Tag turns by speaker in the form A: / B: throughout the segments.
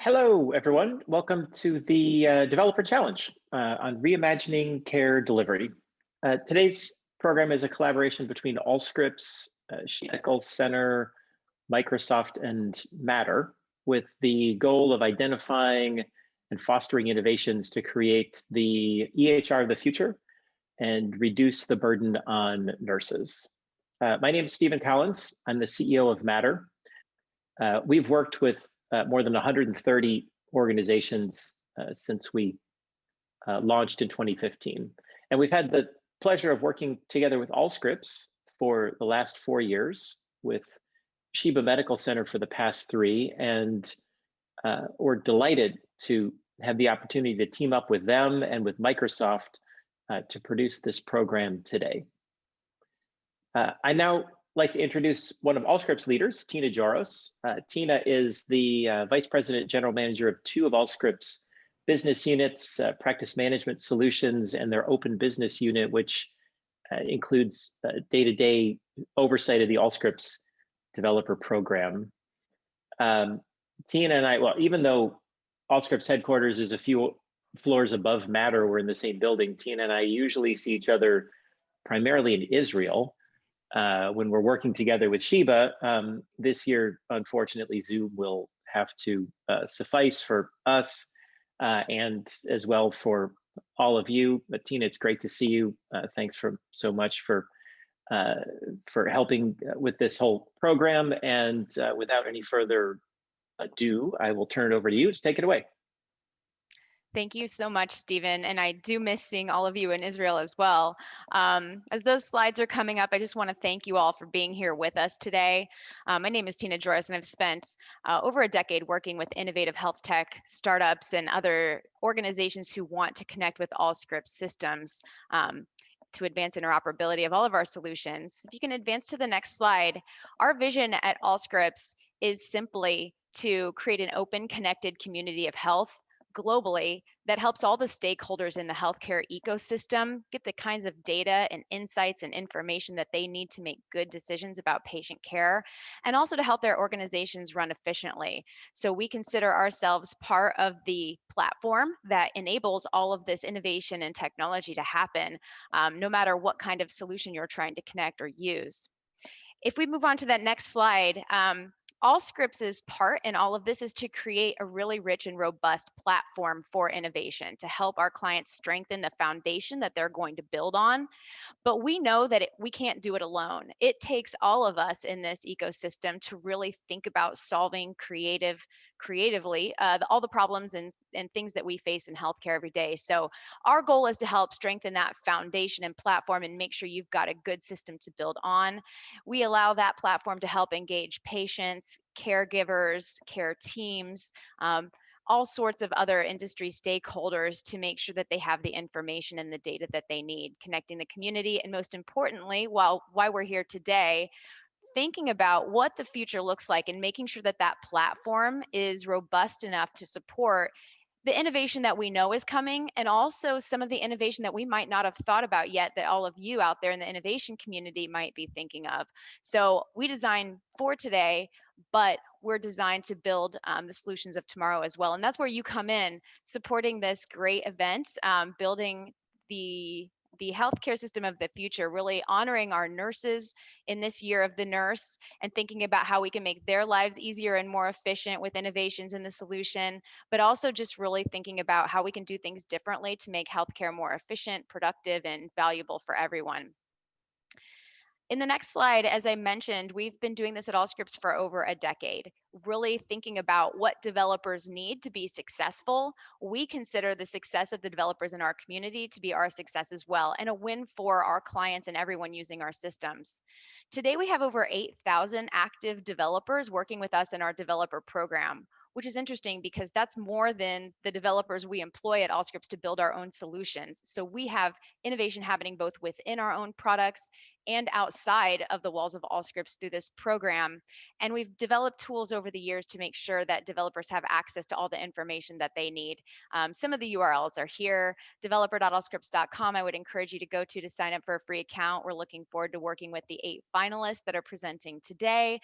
A: Hello, everyone. Welcome to the Developer Challenge on reimagining care delivery. Today's program is a collaboration between Allscripts, Sheba Medical Center, Microsoft, and Matter, with the goal of identifying and fostering innovations to create the EHR of the future and reduce the burden on nurses. My name is Stephen Collins. I'm the CEO of Matter. We've worked with more than 130 organizations since we launched in 2015. And we've had the pleasure of working together with Allscripts for the last 4 years, with Sheba Medical Center for the past 3, and we're delighted to have the opportunity to team up with them and with Microsoft to produce this program today. I now like to introduce one of Allscripts' leaders, Tina Joros. Tina is the Vice President General Manager of 2 of Allscripts' business units, Practice Management Solutions, and their Open Business Unit, which includes day-to-day oversight of the Allscripts developer program. Tina and I, well, even though Allscripts headquarters is a few floors above Matter, we're in the same building, Tina and I usually see each other primarily in Israel. When we're working together with Sheba. This year, unfortunately, Zoom will have to suffice for us and as well for all of you. But Tina, it's great to see you. Thanks so much for helping with this whole program. And without any further ado, I will turn it over to you. So take it away.
B: Thank you so much, Stephen. And I do miss seeing all of you in Israel as well. As those slides are coming up, I just want to thank you all for being here with us today. My name is Tina Joros, and I've spent over a decade working with innovative health tech startups and other organizations who want to connect with Allscripts systems to advance interoperability of all of our solutions. If you can advance to the next slide, our vision at Allscripts is simply to create an open, connected community of health globally that helps all the stakeholders in the healthcare ecosystem get the kinds of data and insights and information that they need to make good decisions about patient care, and also to help their organizations run efficiently. So we consider ourselves part of the platform that enables all of this innovation and technology to happen, no matter what kind of solution you're trying to connect or use. If we move on to that next slide, Allscripts' part in all of this is to create a really rich and robust platform for innovation to help our clients strengthen the foundation that they're going to build on. But we know that we can't do it alone. It takes all of us in this ecosystem to really think about solving creatively all the problems and things that we face in healthcare every day. So our goal is to help strengthen that foundation and platform and make sure you've got a good system to build on. We allow that platform to help engage patients, caregivers, care teams, all sorts of other industry stakeholders to make sure that they have the information and the data that they need, connecting the community, and most importantly, why we're here today, thinking about what the future looks like and making sure that that platform is robust enough to support the innovation that we know is coming, and also some of the innovation that we might not have thought about yet that all of you out there in the innovation community might be thinking of. So we design for today, but we're designed to build the solutions of tomorrow as well. And that's where you come in, supporting this great event, building the healthcare system of the future, really honoring our nurses in this year of the nurse and thinking about how we can make their lives easier and more efficient with innovations in the solution, but also just really thinking about how we can do things differently to make healthcare more efficient, productive, and valuable for everyone. In the next slide, as I mentioned, we've been doing this at Allscripts for over a decade, really thinking about what developers need to be successful. We consider the success of the developers in our community to be our success as well, and a win for our clients and everyone using our systems. Today, we have over 8,000 active developers working with us in our developer program, which is interesting because that's more than the developers we employ at Allscripts to build our own solutions. So we have innovation happening both within our own products and outside of the walls of Allscripts through this program. And we've developed tools over the years to make sure that developers have access to all the information that they need. Some of the URLs are here, developer.allscripts.com. I would encourage you to go to sign up for a free account. We're looking forward to working with the 8 finalists that are presenting today,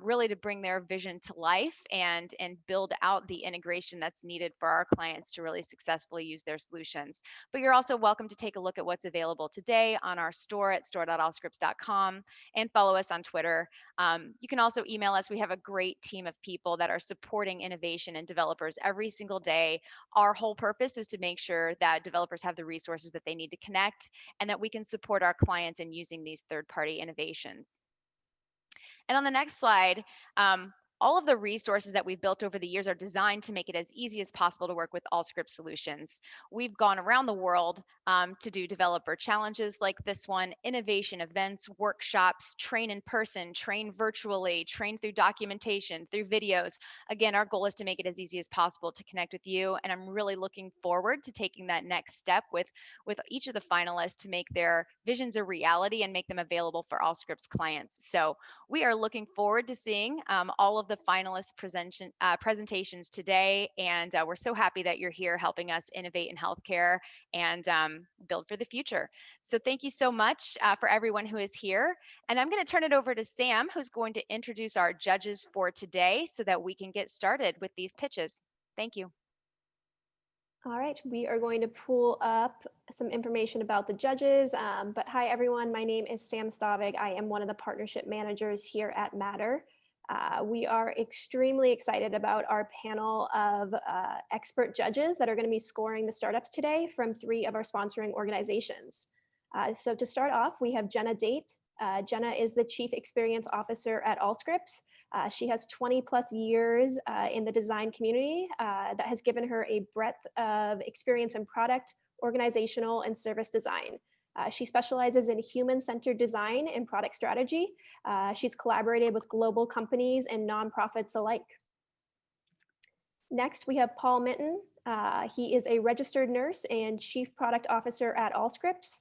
B: really to bring their vision to life and build out the integration that's needed for our clients to really successfully use their solutions. But you're also welcome to take a look at what's available today on our store at store.allscripts.com and follow us on Twitter. You can also email us. We have a great team of people that are supporting innovation and developers every single day. Our whole purpose is to make sure that developers have the resources that they need to connect and that we can support our clients in using these third-party innovations. And on the next slide, all of the resources that we've built over the years are designed to make it as easy as possible to work with Allscripts solutions. We've gone around the world to do developer challenges like this one, innovation events, workshops, train in person, train virtually, train through documentation, through videos. Again, our goal is to make it as easy as possible to connect with you. And I'm really looking forward to taking that next step with each of the finalists to make their visions a reality and make them available for Allscripts clients. So we are looking forward to seeing all of the finalist presentations today, and we're so happy that you're here helping us innovate in healthcare and build for the future. So thank you so much for everyone who is here, and I'm going to turn it over to Sam, who's going to introduce our judges for today so that we can get started with these pitches. Thank you.
C: All right, we are going to pull up some information about the judges, but hi everyone, my name is Sam Stavig. I am one of the partnership managers here at Matter. We are extremely excited about our panel of expert judges that are going to be scoring the startups today from 3 of our sponsoring organizations. So to start off, we have Jenna Date. Jenna is the Chief Experience Officer at Allscripts. She has 20 plus years in the design community that has given her a breadth of experience in product, organizational, and service design. She specializes in human-centered design and product strategy. She's collaborated with global companies and nonprofits alike. Next, we have Paul Minton. He is a registered nurse and Chief Product Officer at Allscripts.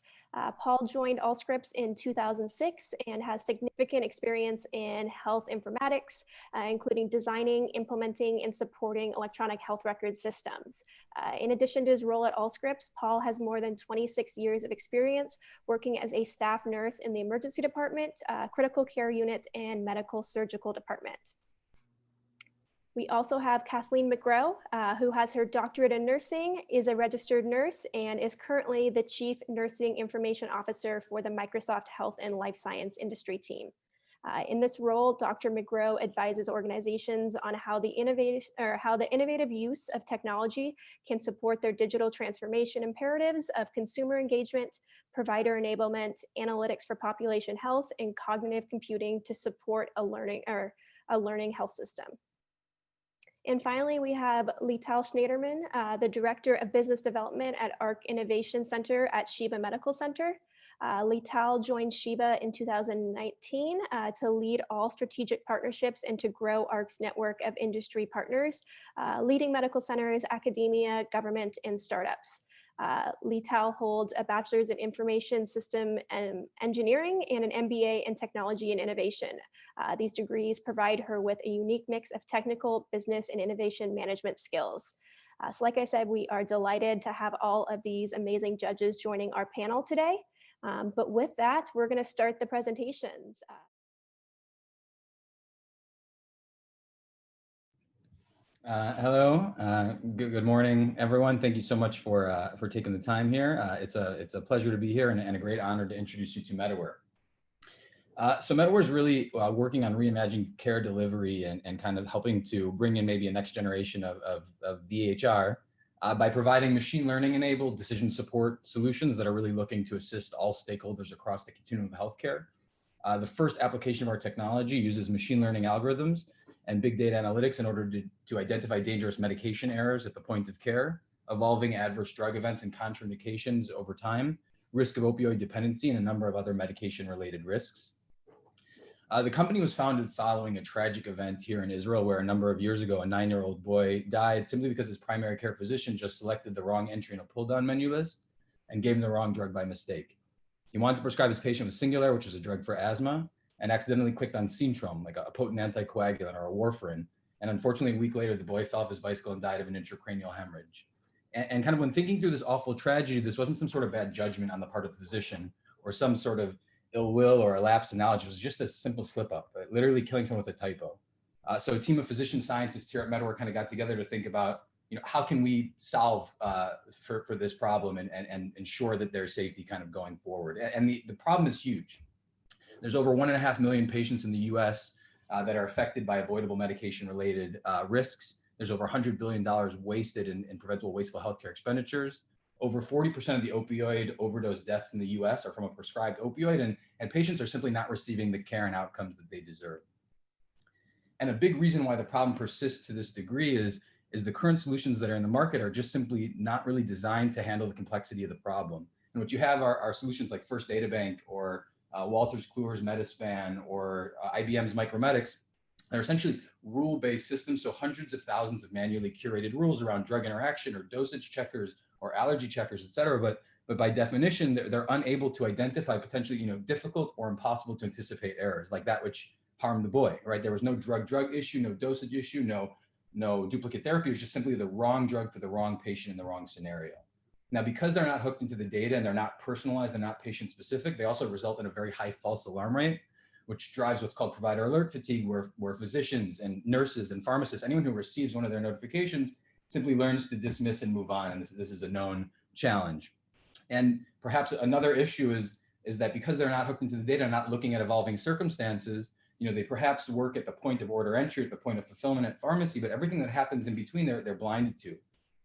C: Paul joined Allscripts in 2006 and has significant experience in health informatics, including designing, implementing, and supporting electronic health record systems. In addition to his role at Allscripts, Paul has more than 26 years of experience working as a staff nurse in the emergency department, critical care unit, and medical surgical department. We also have Kathleen McGraw, who has her doctorate in nursing, is a registered nurse, and is currently the Chief Nursing Information Officer for the Microsoft Health and Life Science Industry team. In this role, Dr. McGraw advises organizations on how the innovative use of technology can support their digital transformation imperatives of consumer engagement, provider enablement, analytics for population health, and cognitive computing to support a learning health system. And finally, we have Lital Schneiderman, the Director of Business Development at ARC Innovation Center at Sheba Medical Center. Lital joined Sheba in 2019 to lead all strategic partnerships and to grow ARC's network of industry partners, leading medical centers, academia, government, and startups. Lital holds a bachelor's in information system engineering and an MBA in technology and innovation. These degrees provide her with a unique mix of technical, business, and innovation management skills. So like I said, we are delighted to have all of these amazing judges joining our panel today. But with that, we're going to start the presentations.
D: Hello, good morning, everyone. Thank you so much for taking the time here. It's a pleasure to be here and a great honor to introduce you to Medaware. So Medaware is really working on reimagining care delivery and kind of helping to bring in maybe a next generation of DHR by providing machine learning enabled decision support solutions that are really looking to assist all stakeholders across the continuum of healthcare. The first application of our technology uses machine learning algorithms and big data analytics in order to identify dangerous medication errors at the point of care, evolving adverse drug events and contraindications over time, risk of opioid dependency, and a number of other medication-related risks. The company was founded following a tragic event here in Israel where a number of years ago, a 9-year-old boy died simply because his primary care physician just selected the wrong entry in a pull-down menu list and gave him the wrong drug by mistake. He wanted to prescribe his patient with Singulair, which is a drug for asthma, and accidentally clicked on Centrum, like a potent anticoagulant or a warfarin. And unfortunately, a week later, the boy fell off his bicycle and died of an intracranial hemorrhage. And kind of when thinking through this awful tragedy, this wasn't some sort of bad judgment on the part of the physician or some sort of ill will or a lapse in knowledge. It was just a simple slip up, literally killing someone with a typo. So a team of physician scientists here at MedAware kind of got together to think about, how can we solve for this problem and ensure that there's safety kind of going forward. And the problem is huge. There's over 1.5 million patients in the US that are affected by avoidable medication-related risks. There's over $100 billion wasted in preventable wasteful healthcare expenditures. Over 40% of the opioid overdose deaths in the US are from a prescribed opioid, and patients are simply not receiving the care and outcomes that they deserve. And a big reason why the problem persists to this degree is the current solutions that are in the market are just simply not really designed to handle the complexity of the problem. And what you have are solutions like First Data Bank or Wolters Kluwer's Metaspan or IBM's Micromedics. They're essentially rule-based systems, so hundreds of thousands of manually curated rules around drug interaction or dosage checkers or allergy checkers, et cetera. But by definition, they're unable to identify potentially difficult or impossible to anticipate errors, like that which harmed the boy, right? There was no drug issue, no dosage issue, no duplicate therapy. It was just simply the wrong drug for the wrong patient in the wrong scenario. Now, because they're not hooked into the data and they're not personalized, they're not patient specific, they also result in a very high false alarm rate, which drives what's called provider alert fatigue, where physicians and nurses and pharmacists, anyone who receives one of their notifications, simply learns to dismiss and move on. And this is a known challenge. And perhaps another issue is that because they're not hooked into the data, not looking at evolving circumstances, they perhaps work at the point of order entry, at the point of fulfillment at pharmacy, but everything that happens in between they're blinded to.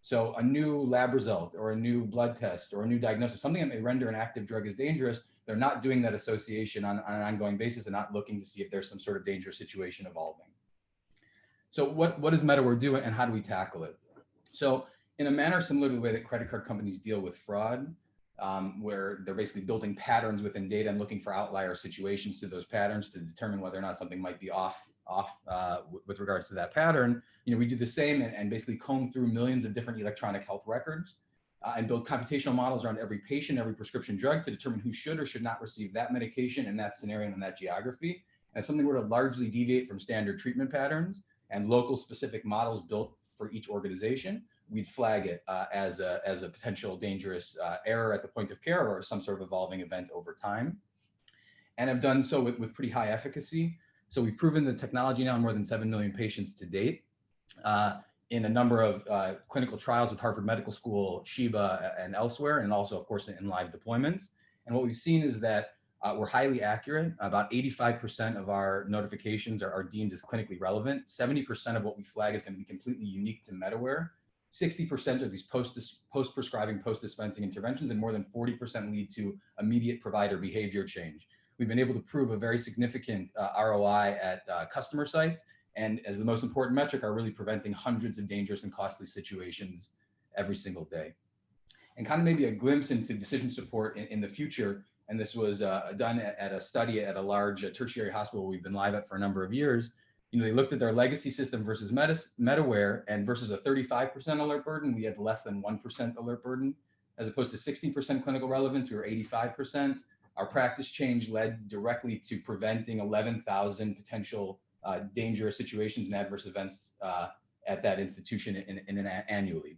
D: So a new lab result or a new blood test or a new diagnosis, something that may render an active drug as dangerous, they're not doing that association on an ongoing basis and not looking to see if there's some sort of dangerous situation evolving. So what does MedAware do and how do we tackle it? So in a manner similar to the way that credit card companies deal with fraud, where they're basically building patterns within data and looking for outlier situations to those patterns to determine whether or not something might be off with regards to that pattern. We do the same and basically comb through millions of different electronic health records and build computational models around every patient, every prescription drug to determine who should or should not receive that medication in that scenario and in that geography. And if something were to largely deviate from standard treatment patterns and local specific models built for each organization, we'd flag it as a potential dangerous error at the point of care or some sort of evolving event over time. And have done so with pretty high efficacy. So we've proven the technology now in more than 7 million patients to date in a number of clinical trials with Harvard Medical School, Sheba, and elsewhere, and also, of course, in live deployments. And what we've seen is that we're highly accurate. About 85% of our notifications are deemed as clinically relevant. 70% of what we flag is going to be completely unique to MedAware. 60% are these post-prescribing, post-dispensing interventions, and more than 40% lead to immediate provider behavior change. We've been able to prove a very significant ROI at customer sites, and as the most important metric, are really preventing hundreds of dangerous and costly situations every single day. And kind of maybe a glimpse into decision support in the future, and this was done at a study at a large tertiary hospital we've been live at for a number of years. They looked at their legacy system versus MedAware, and versus a 35% alert burden, we had less than 1% alert burden. As opposed to 60% clinical relevance, we were 85%. Our practice change led directly to preventing 11,000 potential dangerous situations and adverse events at that institution annually.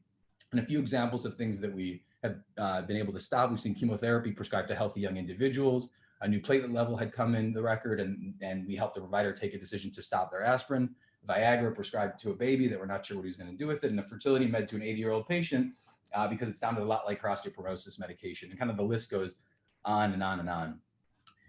D: And a few examples of things that we have been able to stop. We've seen chemotherapy prescribed to healthy young individuals. A new platelet level had come in the record, and we helped the provider take a decision to stop their aspirin. Viagra prescribed to a baby that we're not sure what he was going to do with it, and a fertility med to an 80-year-old patient because it sounded a lot like her osteoporosis medication. And kind of the list goes on and on and on.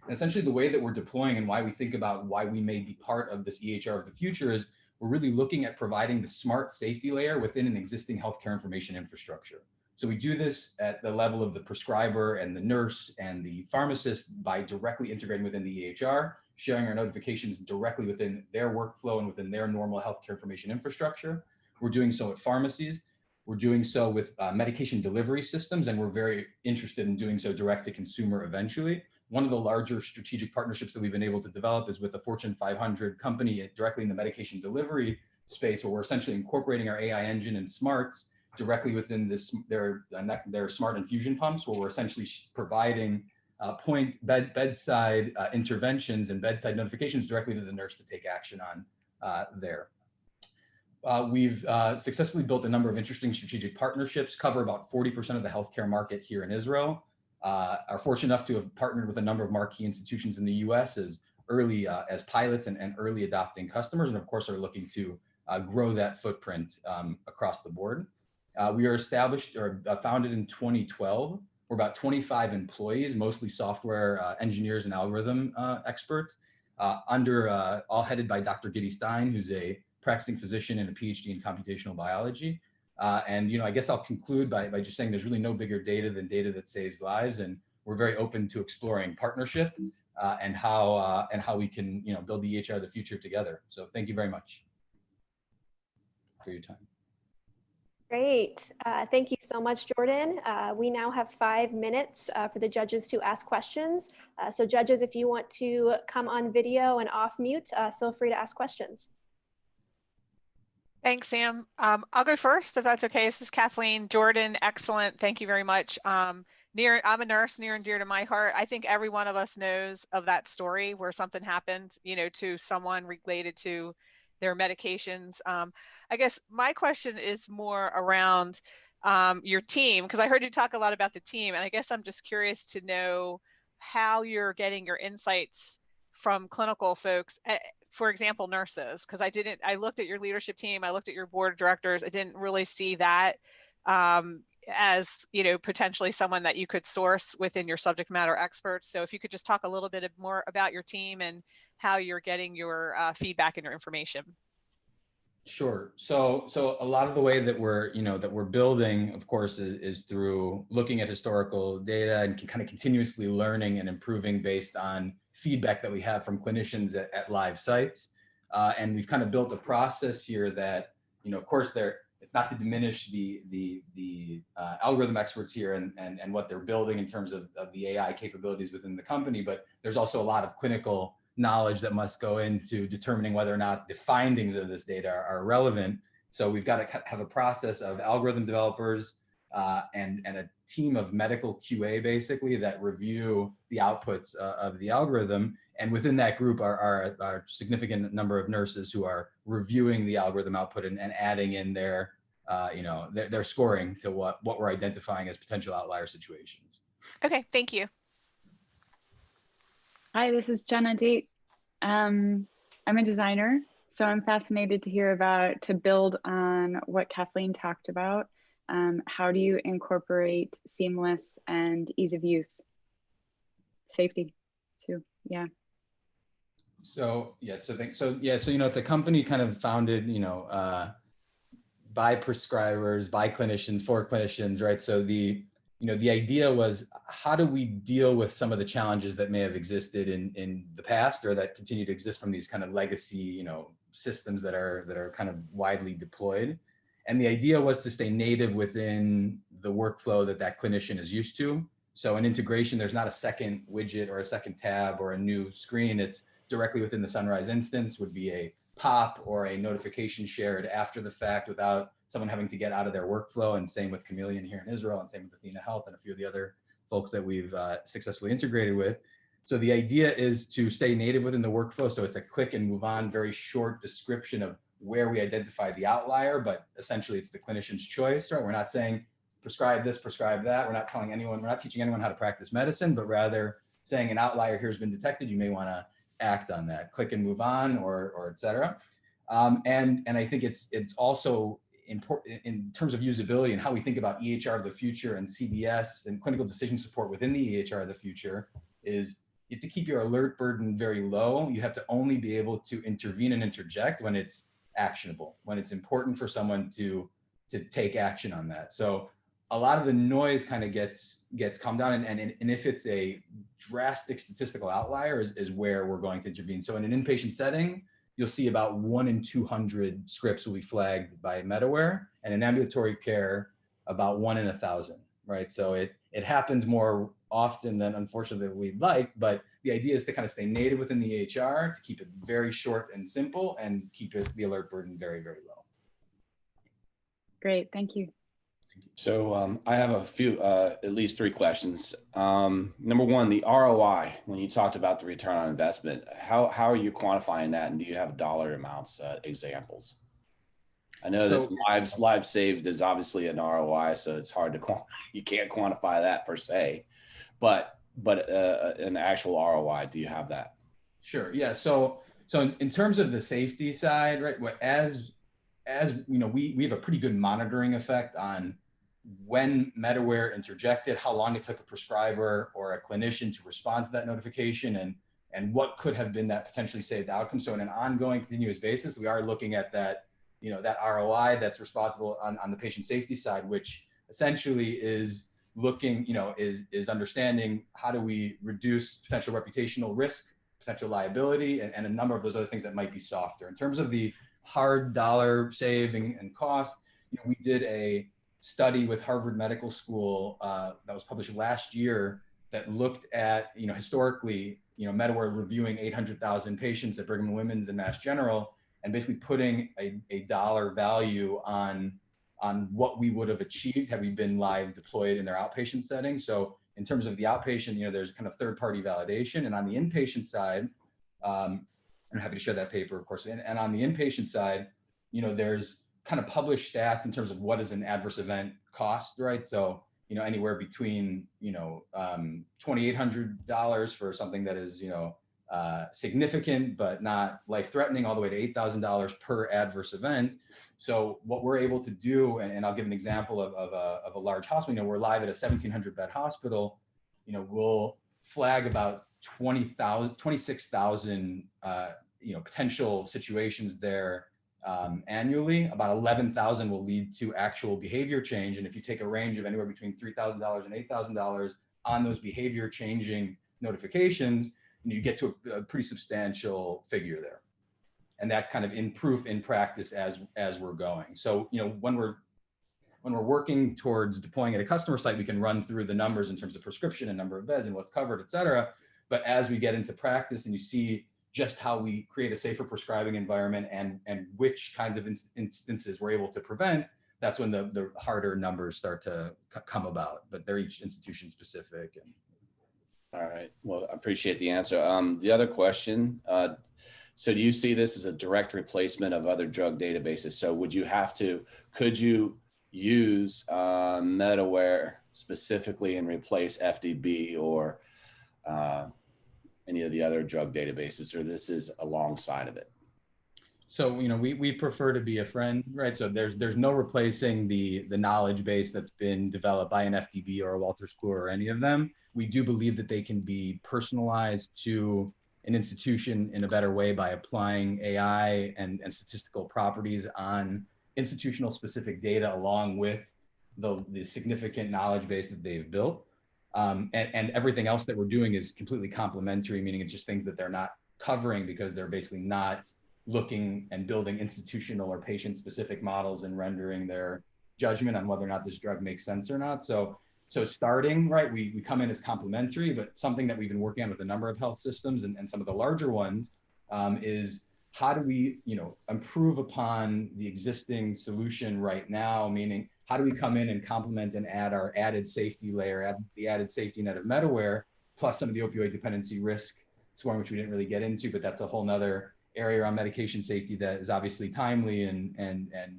D: And essentially the way that we're deploying and why we think about why we may be part of this EHR of the future is we're really looking at providing the smart safety layer within an existing healthcare information infrastructure. So we do this at the level of the prescriber and the nurse and the pharmacist by directly integrating within the EHR, sharing our notifications directly within their workflow and within their normal healthcare information infrastructure. We're doing so at pharmacies. We're doing so with medication delivery systems, and we're very interested in doing so direct to consumer eventually. One of the larger strategic partnerships that we've been able to develop is with a Fortune 500 company directly in the medication delivery space, where we're essentially incorporating our AI engine and smarts directly within their smart infusion pumps, where we're essentially providing point bedside interventions and bedside notifications directly to the nurse to take action on there. We've successfully built a number of interesting strategic partnerships, cover about 40% of the healthcare market here in Israel, are fortunate enough to have partnered with a number of marquee institutions in the US as early as pilots and early adopting customers, and of course are looking to grow that footprint across the board. We are established or founded in 2012. We're about 25 employees, mostly software engineers and algorithm experts, all headed by Dr. Giddy Stein, who's a practicing physician and a PhD in computational biology. And I guess I'll conclude by just saying there's really no bigger data than data that saves lives, and we're very open to exploring partnership and how we can build the EHR of the future together. So thank you very much for your time.
C: Great. Thank you so much, Jordan. We now have 5 minutes for the judges to ask questions. So judges, if you want to come on video and off mute, feel free to ask questions.
E: Thanks, Sam. I'll go first, if that's okay. This is Kathleen. Jordan, excellent. Thank you very much. I'm a nurse, near and dear to my heart. I think every one of us knows of that story where something happened, to someone related to their medications. I guess my question is more around your team, because I heard you talk a lot about the team, and I guess I'm just curious to know how you're getting your insights from clinical folks, for example, nurses, because I looked at your leadership team, I looked at your board of directors, I didn't really see that as potentially someone that you could source within your subject matter experts. So if you could just talk a little bit more about your team and how you're getting your feedback and your information.
D: Sure. So a lot of the way that we're building, of course, is through looking at historical data and kind of continuously learning and improving based on feedback that we have from clinicians at live sites. And we've kind of built a process here that, of course, it's not to diminish the algorithm experts here and what they're building in terms of the AI capabilities within the company, but there's also a lot of clinical knowledge that must go into determining whether or not the findings of this data are relevant. So we've got to have a process of algorithm developers and a team of medical QA, basically, that review the outputs of the algorithm. And within that group are a significant number of nurses who are reviewing the algorithm output and adding in their scoring to what we're identifying as potential outlier situations.
E: Okay, thank you.
F: Hi, this is Jenna Date. I'm a designer, so I'm fascinated to hear to build on what Kathleen talked about. How do you incorporate seamless and ease of use? Safety too, yeah.
D: So it's a company kind of founded, by prescribers, by clinicians, for clinicians, right? So the idea was, how do we deal with some of the challenges that may have existed in the past, or that continue to exist from these kind of legacy, systems that are kind of widely deployed. And the idea was to stay native within the workflow that clinician is used to. So in integration, there's not a second widget or a second tab or a new screen. It's directly within the Sunrise instance, would be a pop or a notification shared after the fact without someone having to get out of their workflow. And same with Chameleon here in Israel, and same with Athena Health and a few of the other folks that we've successfully integrated with. So the idea is to stay native within the workflow. So it's a click and move on, very short description of where we identify the outlier, but essentially it's the clinician's choice, right? We're not saying prescribe this, prescribe that. We're not teaching anyone how to practice medicine, but rather saying an outlier here has been detected. You may want to act on that, click and move on, or et cetera. And I think it's also important in terms of usability and how we think about EHR of the future and CDS and clinical decision support within the EHR of the future is you have to keep your alert burden very low. You have to only be able to intervene and interject when it's actionable, when it's important for someone to take action on that. So a lot of the noise kind of gets calmed down, and if it's a drastic statistical outlier is where we're going to intervene. So in an inpatient setting, you'll see about 1 in 200 scripts will be flagged by MedAware, and in ambulatory care, about 1 in 1,000, right? So it happens more often than unfortunately we'd like, but the idea is to kind of stay native within the EHR, to keep it very short and simple, and keep the alert burden very, very low.
F: Great, thank you.
G: So I have a few, at least three questions. Number one, the ROI, when you talked about the return on investment, how are you quantifying that? And do you have dollar amounts, examples? I know that lives saved is obviously an ROI, so it's hard to you can't quantify that per se, but an actual ROI, do you have that?
D: Sure. Yeah. So in terms of the safety side, right? As you know, we have a pretty good monitoring effect on when Medaware interjected, how long it took a prescriber or a clinician to respond to that notification, and what could have been that potentially saved outcome. So in an ongoing, continuous basis, we are looking at that, you know, that ROI that's responsible on the patient safety side, which essentially is looking, you know, is understanding how do we reduce potential reputational risk, potential liability, and a number of those other things that might be softer. In terms of the hard dollar saving and cost, you know, we did a study with Harvard Medical School that was published last year that looked at, you know, historically, you know, Medaware reviewing 800,000 patients at Brigham and Women's and Mass General, and basically putting a dollar value on what we would have achieved had we been live deployed in their outpatient setting. So in terms of the outpatient, you know, there's kind of third-party validation, and on the inpatient side, I'm happy to share that paper, of course. And on the inpatient side, you know, there's kind of published stats in terms of what is an adverse event cost, right? So, you know, anywhere between, you know, $2,800 for something that is, you know, significant but not life-threatening, all the way to $8,000 per adverse event. So what we're able to do, and I'll give an example of a large hospital. You know, we're live at a 1,700 bed hospital. You know, we'll flag about 26,000 you know, potential situations there annually. About 11,000 will lead to actual behavior change. And if you take a range of anywhere between $3,000 and $8,000 on those behavior changing notifications, you get to a pretty substantial figure there. And that's kind of in proof in practice as we're going. So, you know, when we're working towards deploying at a customer site, we can run through the numbers in terms of prescription and number of beds and what's covered, et cetera. But as we get into practice and you see just how we create a safer prescribing environment and which kinds of instances we're able to prevent, that's when the harder numbers start to come about. But they're each institution specific.
G: All right. Well, I appreciate the answer. The other question, so do you see this as a direct replacement of other drug databases? So could you use Medaware specifically and replace FDB or any of the other drug databases, or this is alongside of it?
D: So, you know, we prefer to be a friend, right? So there's no replacing the knowledge base that's been developed by an FDB or a Wolters Kluwer or any of them. We do believe that they can be personalized to an institution in a better way by applying AI and statistical properties on institutional specific data along with the significant knowledge base that they've built. And everything else that we're doing is completely complementary, meaning it's just things that they're not covering because they're basically not looking and building institutional or patient specific models and rendering their judgment on whether or not this drug makes sense or not. So starting, right, we come in as complementary, but something that we've been working on with a number of health systems and some of the larger ones is how do we, you know, improve upon the existing solution right now, meaning how do we come in and complement and add our added safety layer, add the added safety net of Medaware, plus some of the opioid dependency risk scoring, which we didn't really get into, but that's a whole nother area around medication safety that is obviously timely and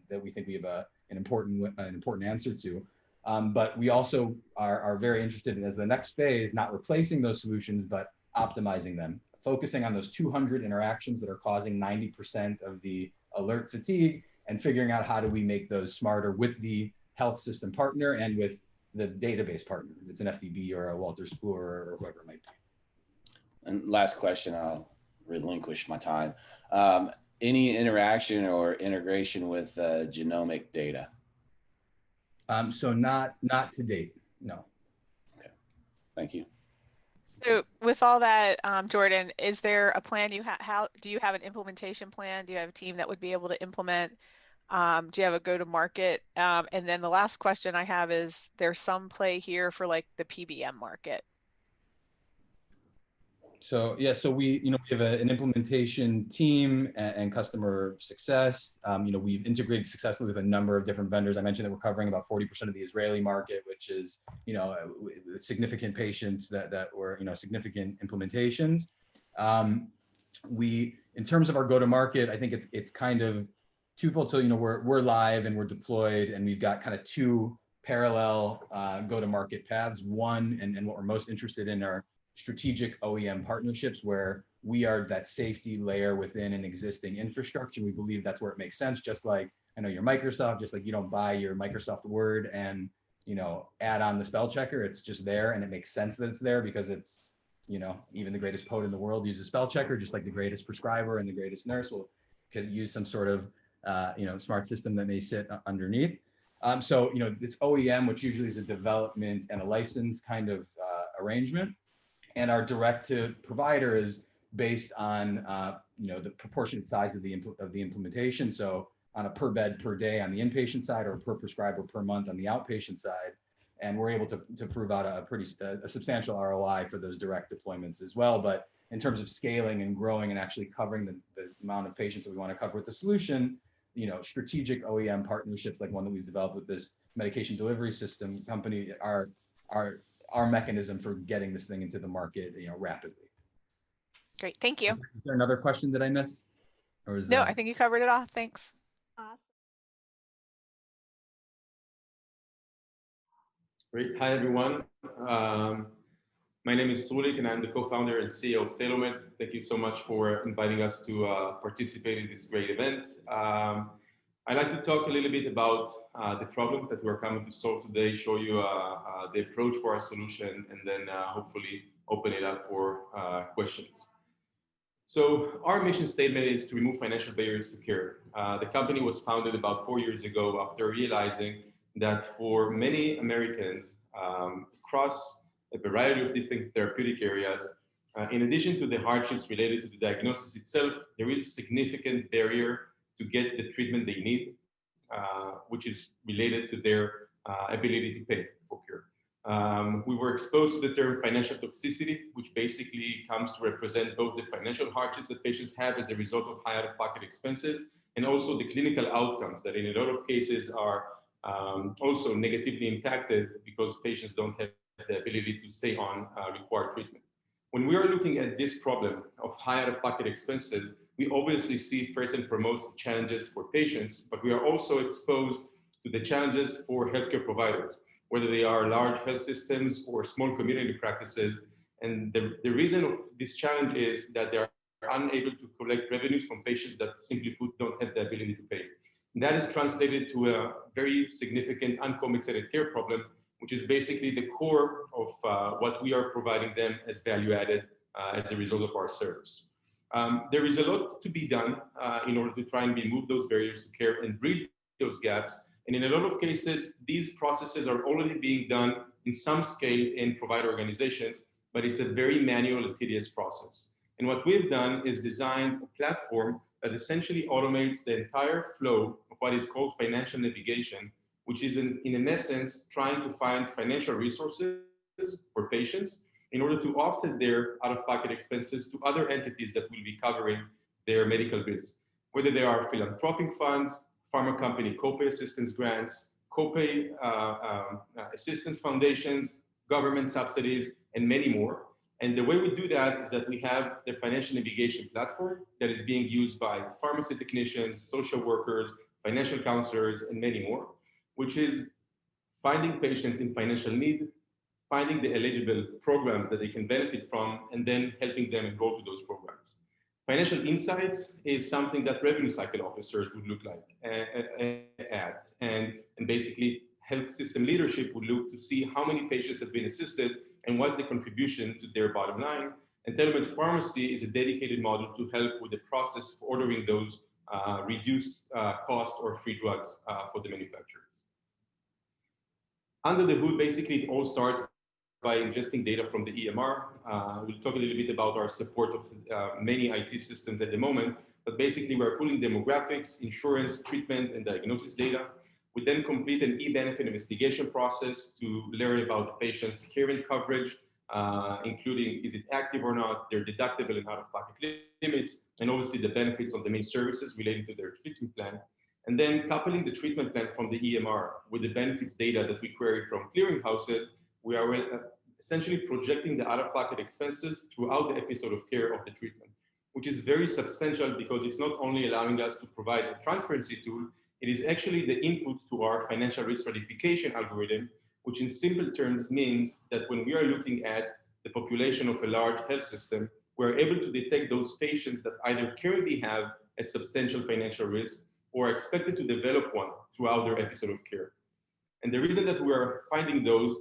D: that we think we have an important answer to. But we also are very interested in, as the next phase, not replacing those solutions, but optimizing them, focusing on those 200 interactions that are causing 90% of the alert fatigue and figuring out how do we make those smarter with the health system partner and with the database partner. If it's an FDB or a Wolters Kluwer or whoever it might be.
G: And last question, I'll relinquish my time. Any interaction or integration with genomic data?
D: So not to date, no.
G: Okay, thank you.
E: So with all that, Jordan, is there a plan how do you have an implementation plan? Do you have a team that would be able to implement? Do you have a go-to-market? And then the last question I have is, there's some play here for like the PBM market?
D: So yeah, so we have an implementation team and customer success. We've integrated successfully with a number of different vendors. I mentioned that we're covering about 40% of the Israeli market, which is significant patients that were significant implementations. In terms of our go-to-market, I think it's kind of twofold. So we're live and we're deployed, and we've got kind of two parallel go-to-market paths. One, and what we're most interested in, are strategic OEM partnerships, where we are that safety layer within an existing infrastructure. We believe that's where it makes sense. Just like I know your Microsoft, just like you don't buy your Microsoft Word and add on the spell checker. It's just there, and it makes sense that it's there because it's even the greatest poet in the world uses spell checker, just like the greatest prescriber and the greatest nurse could use some sort of smart system that may sit underneath. So this OEM, which usually is a development and a license kind of arrangement, and our direct to provider is based on the proportionate size of the implementation. So on a per bed per day on the inpatient side, or per prescriber per month on the outpatient side, and we're able to prove out a substantial ROI for those direct deployments as well. But in terms of scaling and growing and actually covering the amount of patients that we want to cover with the solution, strategic OEM partnerships like one that we've developed with this medication delivery system company are our mechanism for getting this thing into the market, rapidly.
E: Great, thank you.
D: Is there another question that I missed? Or is
E: No,
D: that...
E: I think you covered it all. Thanks.
C: Awesome.
H: Great. Hi, everyone. My name is Sulik, and I'm the co-founder and CEO of TaylorMade. Thank you so much for inviting us to participate in this great event. I'd like to talk a little bit about the problem that we're coming to solve today, show you the approach for our solution, and then hopefully open it up for questions. So our mission statement is to remove financial barriers to care. The company was founded about 4 years ago after realizing that for many Americans across a variety of different therapeutic areas, in addition to the hardships related to the diagnosis itself, there is a significant barrier to get the treatment they need, which is related to their ability to pay for care. We were exposed to the term financial toxicity, which basically comes to represent both the financial hardships that patients have as a result of high out-of-pocket expenses, and also the clinical outcomes that in a lot of cases are also negatively impacted because patients don't have the ability to stay on required treatment. When we are looking at this problem of high out-of-pocket expenses, we obviously see first and foremost challenges for patients, but we are also exposed to the challenges for healthcare providers, whether they are large health systems or small community practices. And the reason of this challenge is that they are unable to collect revenues from patients that simply put don't have the ability to pay. And that is translated to a very significant uncompensated care problem, which is basically the core of what we are providing them as value added as a result of our service. There is a lot to be done in order to try and remove those barriers to care and bridge those gaps. And in a lot of cases, these processes are already being done in some scale in provider organizations, but it's a very manual and tedious process. And what we've done is designed a platform that essentially automates the entire flow of what is called financial navigation, which is in essence trying to find financial resources for patients in order to offset their out-of-pocket expenses to other entities that will be covering their medical bills, whether they are philanthropic funds, pharma company copay assistance grants, copay assistance foundations, government subsidies, and many more. And the way we do that is that we have the financial navigation platform that is being used by pharmacy technicians, social workers, financial counselors, and many more, which is finding patients in financial need, finding the eligible programs that they can benefit from, and then helping them enroll to those programs. Financial insights is something that revenue cycle officers would look like at, and basically health system leadership would look to see how many patients have been assisted and what's the contribution to their bottom line. And TaylorMade Pharmacy is a dedicated model to help with the process of ordering those reduced cost or free drugs for the manufacturers. Under the hood, basically, it all starts by ingesting data from the EMR. We'll talk a little bit about our support of many IT systems at the moment, but basically we're pulling demographics, insurance, treatment, and diagnosis data. We then complete an e-benefit investigation process to learn about the patient's care and coverage, including is it active or not, their deductible and out-of-pocket limits, and obviously the benefits of the main services related to their treatment plan. And then coupling the treatment plan from the EMR with the benefits data that we query from clearinghouses, we are essentially projecting the out-of-pocket expenses throughout the episode of care of the treatment, which is very substantial because it's not only allowing us to provide a transparency tool, it is actually the input to our financial risk stratification algorithm, which in simple terms means that when we are looking at the population of a large health system, we're able to detect those patients that either currently have a substantial financial risk or are expected to develop one throughout their episode of care. And the reason that we're finding those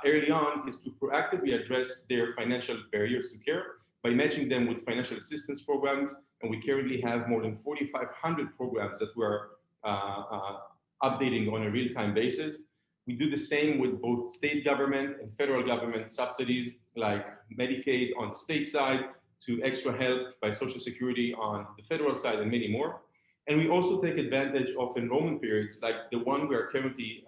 H: early on is to proactively address their financial barriers to care by matching them with financial assistance programs. And we currently have more than 4,500 programs that we're updating on a real-time basis. We do the same with both state government and federal government subsidies like Medicaid on the state side to extra help by Social Security on the federal side and many more. And we also take advantage of enrollment periods like the one we are currently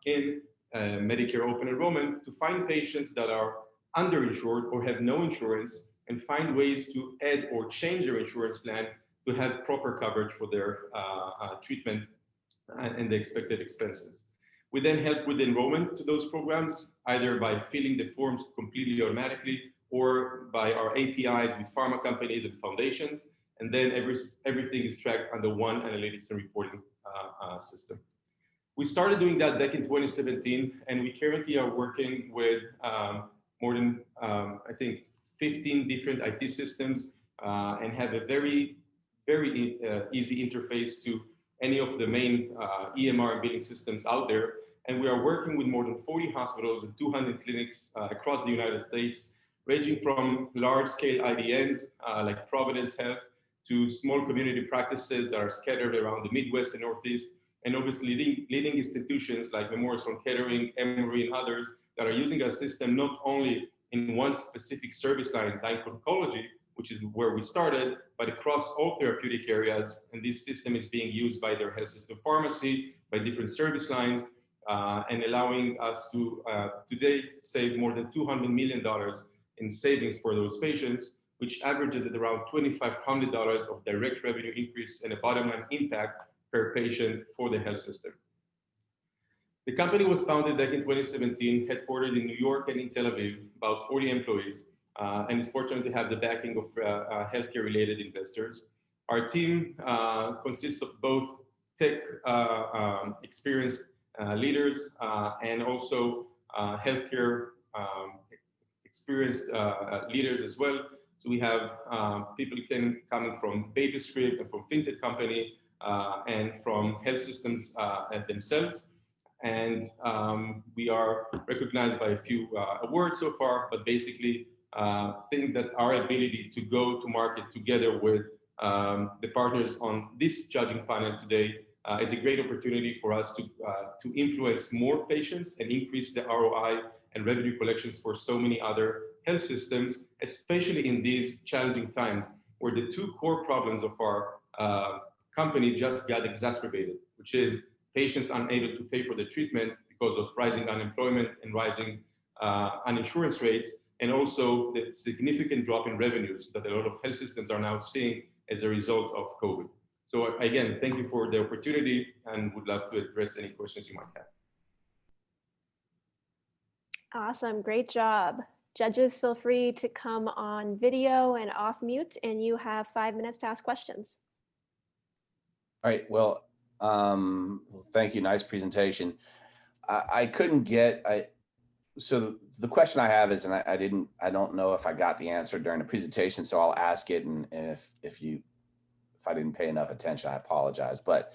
H: in Medicare open enrollment to find patients that are underinsured or have no insurance and find ways to add or change their insurance plan to have proper coverage for their treatment and the expected expenses. We then help with enrollment to those programs, either by filling the forms completely automatically or by our APIs with pharma companies and foundations. And then everything is tracked under one analytics and reporting system. We started doing that back in 2017, and we currently are working with more than, I think, 15 different IT systems and have a very, very easy interface to any of the main EMR and billing systems out there. And we are working with more than 40 hospitals and 200 clinics across the United States, ranging from large-scale IDNs like Providence Health to small community practices that are scattered around the Midwest and Northeast, and obviously leading institutions like Memorial Sloan Kettering, Emory, and others that are using our system not only in one specific service line, like oncology, which is where we started, but across all therapeutic areas. And this system is being used by their health system pharmacy, by different service lines, and allowing us to today save more than $200 million in savings for those patients, which averages at around $2,500 of direct revenue increase and a bottom line impact per patient for the health system. The company was founded back in 2017, headquartered in New York and in Tel Aviv, about 40 employees, and is fortunate to have the backing of healthcare-related investors. Our team consists of both tech experienced leaders and also healthcare experienced leaders as well. So we have people coming from BabyScript and from fintech company and from health systems themselves. And we are recognized by a few awards so far, but basically think that our ability to go to market together with the partners on this judging panel today is a great opportunity for us to influence more patients and increase the ROI and revenue collections for so many other health systems, especially in these challenging times where the two core problems of our company just got exacerbated, which is patients unable to pay for the treatment because of rising unemployment and rising uninsurance rates, and also the significant drop in revenues that a lot of health systems are now seeing as a result of COVID. So again, thank you for the opportunity and would love to address any questions you might have.
C: Awesome, great job. Judges, feel free to come on video and off mute, and you have 5 minutes to ask questions.
G: All right, well, thank you, nice presentation. I couldn't get, so the question I have is, and I don't know if I got the answer during the presentation, so I'll ask it, and if I didn't pay enough attention, I apologize. But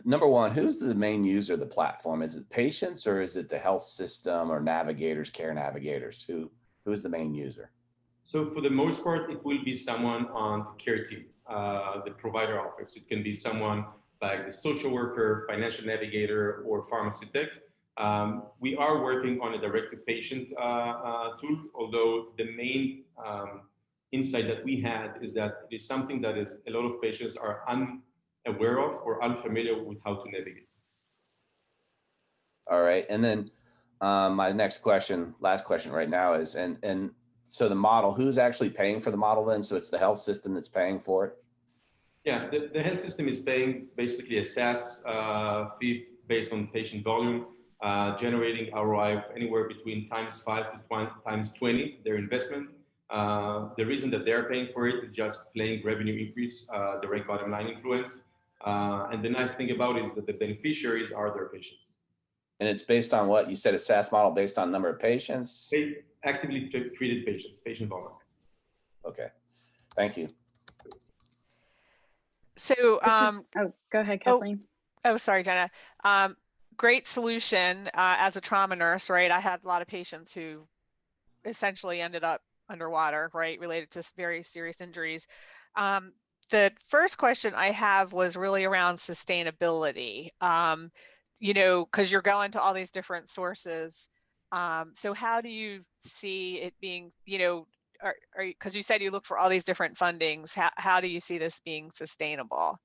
G: number one, who's the main user of the platform? Is it patients or is it the health system or navigators, care navigators? Who's the main user?
H: So for the most part, it will be someone on the care team, the provider office. It can be someone like the social worker, financial navigator, or pharmacy tech. We are working on a direct-to-patient tool, although the main insight that we had is that it is something that is a lot of patients are unaware of or unfamiliar with how to navigate.
G: All right, and then My next question, last question right now is, and so the model, who's actually paying for the model then? So it's the health system that's paying for it?
H: Yeah, the health system is paying. It's basically a SaaS fee based on patient volume, generating ROI of anywhere between ×5 to ×20 their investment. The reason that they're paying for it is just plain revenue increase, direct bottom line influence. And the nice thing about it is that the beneficiaries are their patients.
G: And it's based on what? You said a SaaS model based on number of patients?
H: Actively treated patients, patient volume.
G: Okay, thank you.
E: So,
F: oh, go ahead, Kathleen.
E: Oh, sorry, Jenna. Great solution as a trauma nurse, right? I had a lot of patients who essentially ended up underwater, right, related to very serious injuries. The first question I have was really around sustainability. You know, because you're going to all these different sources. So how do you see it being, you know, because you said you look for all these different fundings, how do you see this being sustainable?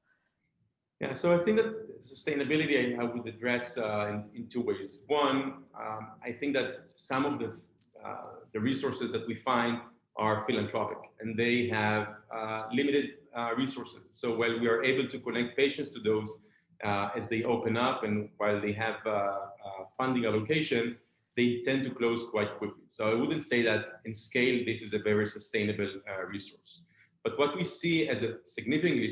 H: Yeah, so I think that sustainability I would address in two ways. One, I think that some of the resources that we find are philanthropic and they have limited resources. So while we are able to connect patients to those as they open up and while they have funding allocation, they tend to close quite quickly. So I wouldn't say that in scale, this is a very sustainable resource. But what we see as a significantly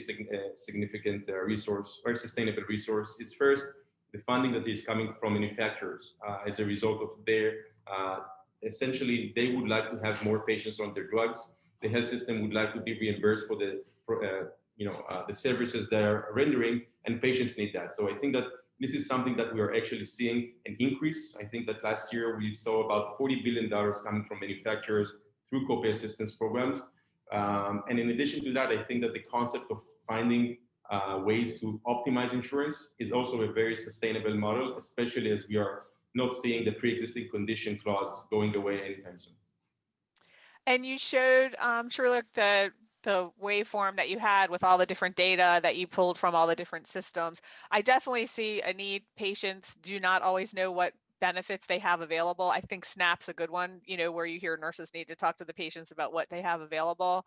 H: significant resource or sustainable resource is first, the funding that is coming from manufacturers as a result of their, essentially, they would like to have more patients on their drugs. The health system would like to be reimbursed for the, the services they are rendering, and patients need that. So I think that this is something that we are actually seeing an increase. I think that last year we saw about $40 billion coming from manufacturers through copay assistance programs. And in addition to that, I think that the concept of finding ways to optimize insurance is also a very sustainable model, especially as we are not seeing the pre-existing condition clause going away anytime soon.
E: And you showed, Sherlock, the waveform that you had with all the different data that you pulled from all the different systems. I definitely see a need. Patients do not always know what benefits they have available. I think SNAP's a good one, you know, where you hear nurses need to talk to the patients about what they have available.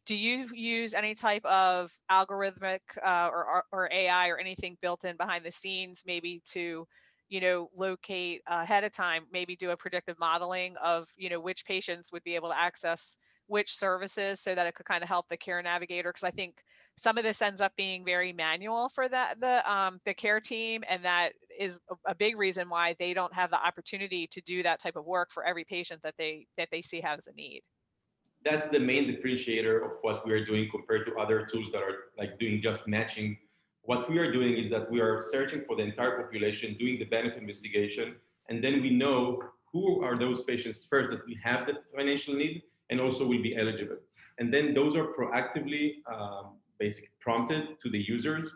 E: Do you use any type of algorithmic or AI or anything built in behind the scenes, maybe to, you know, locate ahead of time, maybe do a predictive modeling of, you know, which patients would be able to access which services so that it could kind of help the care navigator? Because I think some of this ends up being very manual for the care team, and that is a big reason why they don't have the opportunity to do that type of work for every patient that they see has a need.
H: That's the main differentiator of what we are doing compared to other tools that are like doing just matching. What we are doing is that we are searching for the entire population, doing the benefit investigation, and then we know who are those patients first that we have the financial need and also will be eligible. And then those are proactively basically prompted to the users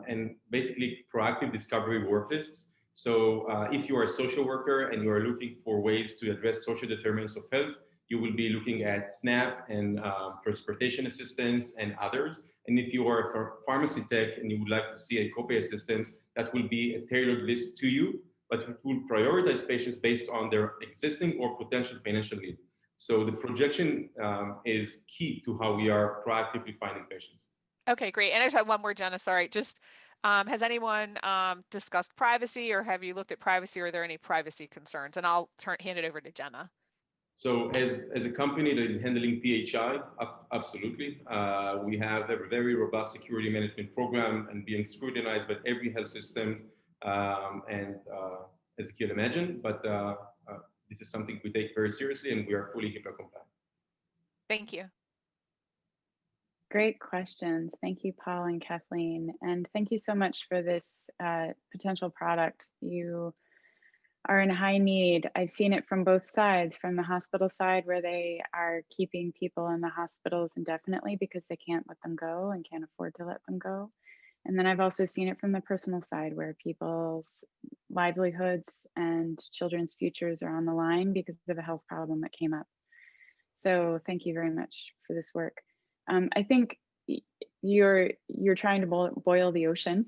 H: and basically proactive discovery work lists. So if you are a social worker and you are looking for ways to address social determinants of health, you will be looking at SNAP and transportation assistance and others. And if you are a pharmacy tech and you would like to see a copay assistance, that will be a tailored list to you, but it will prioritize patients based on their existing or potential financial need. So the projection is key to how we are proactively finding patients.
E: Okay, great. And I just have one more, Jenna, sorry. Just has anyone discussed privacy, or have you looked at privacy, or are there any privacy concerns? And I'll hand it over to Jenna.
H: So as a company that is handling PHI, absolutely. We have a very robust security management program and being scrutinized by every health system, and as you can imagine, but this is something we take very seriously and we are fully HIPAA compliant.
E: Thank you.
F: Great questions. Thank you, Paul and Kathleen. And thank you so much for this potential product. You are in high need. I've seen it from both sides, from the hospital side where they are keeping people in the hospitals indefinitely because they can't let them go and can't afford to let them go. And then I've also seen it from the personal side where people's livelihoods and children's futures are on the line because of a health problem that came up. So thank you very much for this work. I think you're trying to boil the ocean.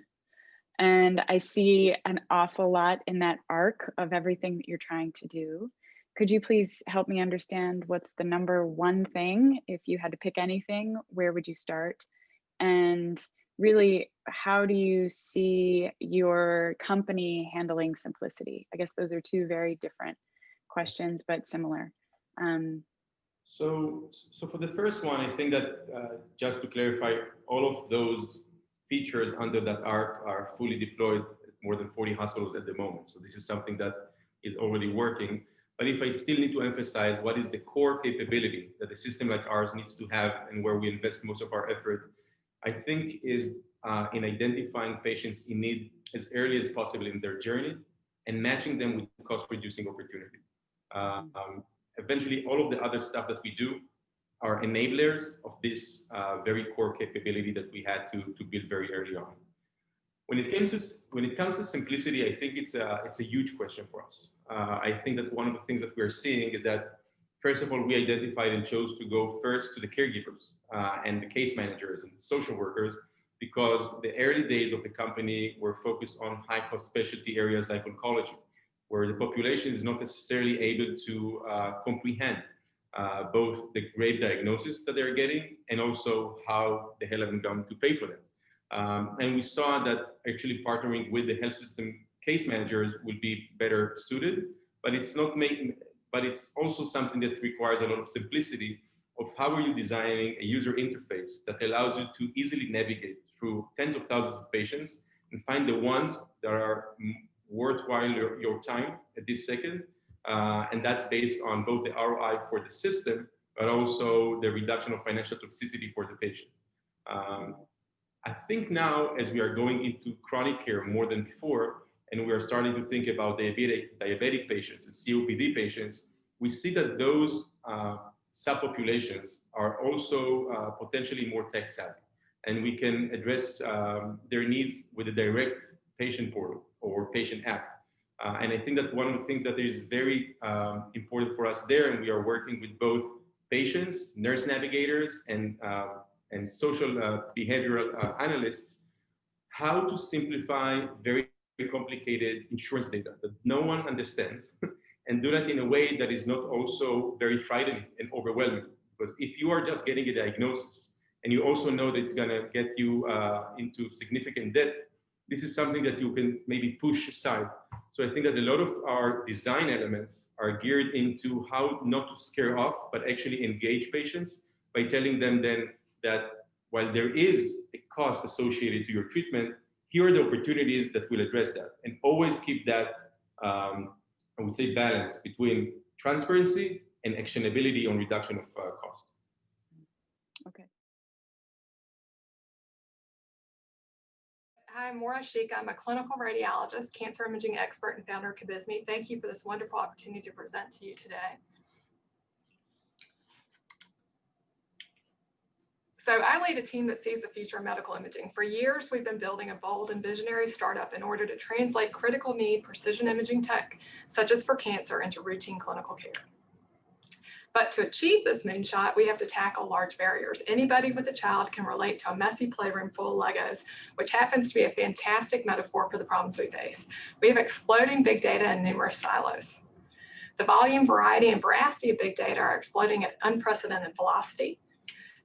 F: And I see an awful lot in that arc of everything that you're trying to do. Could you please help me understand what's the number one thing? If you had to pick anything, where would you start? And really, how do you see your company handling simplicity? I guess those are two very different questions, but similar.
H: So for the first one, I think that just to clarify, all of those features under that arc are fully deployed at more than 40 hospitals at the moment. So this is something that is already working. But if I still need to emphasize what is the core capability that a system like ours needs to have and where we invest most of our effort, I think is in identifying patients in need as early as possible in their journey and matching them with cost-reducing opportunity. Eventually, all of the other stuff that we do are enablers of this very core capability that we had to build very early on. When it comes to simplicity, I think it's a huge question for us. I think that one of the things that we're seeing is that, first of all, we identified and chose to go first to the caregivers and the case managers and the social workers, because the early days of the company were focused on high-cost specialty areas like oncology, where the population is not necessarily able to comprehend both the grave diagnosis that they're getting and also how the hell are going to pay for them. And we saw that actually partnering with the health system case managers will be better suited, but it's not making, but it's also something that requires a lot of simplicity of how are you designing a user interface that allows you to easily navigate through tens of thousands of patients and find the ones that are worthwhile your time at this second. And that's based on both the ROI for the system, but also the reduction of financial toxicity for the patient. I think now, as we are going into chronic care more than before, and we are starting to think about diabetic patients and COPD patients, we see that those subpopulations are also potentially more tech savvy, and we can address their needs with a direct patient portal or patient app. And I think that one of the things that is very important for us there, and we are working with both patients, nurse navigators, and social behavioral analysts, how to simplify very complicated insurance data that no one understands and do that in a way that is not also very frightening and overwhelming. Because if you are just getting a diagnosis and you also know that it's gonna get you into significant debt, this is something that you can maybe push aside. So I think that a lot of our design elements are geared into how not to scare off, but actually engage patients by telling them then that while there is a cost associated to your treatment, here are the opportunities that will address that. And always keep that, I would say, balance between transparency and actionability on reduction of cost.
F: Okay.
I: Hi, I'm Maura Sheik. I'm a clinical radiologist, cancer imaging expert, and founder of Kabisme. Thank you for this wonderful opportunity to present to you today. So I lead a team that sees the future of medical imaging. For years, we've been building a bold and visionary startup in order to translate critical need precision imaging tech, such as for cancer, into routine clinical care. But to achieve this moonshot, we have to tackle large barriers. Anybody with a child can relate to a messy playroom full of Legos, which happens to be a fantastic metaphor for the problems we face. We have exploding big data and numerous silos. The volume, variety, and veracity of big data are exploding at unprecedented velocity.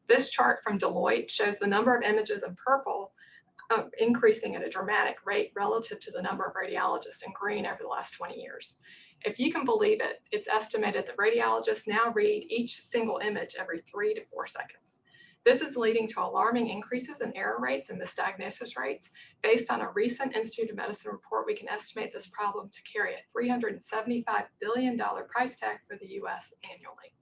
I: This chart from Deloitte shows the number of images in purple increasing at a dramatic rate relative to the number of radiologists in green over the last 20 years. If you can believe it, it's estimated that radiologists now read each single image every 3 to 4 seconds. This is leading to alarming increases in error rates and misdiagnosis rates. Based on a recent Institute of Medicine report, we can estimate this problem to carry a $375 billion price tag for the US annually.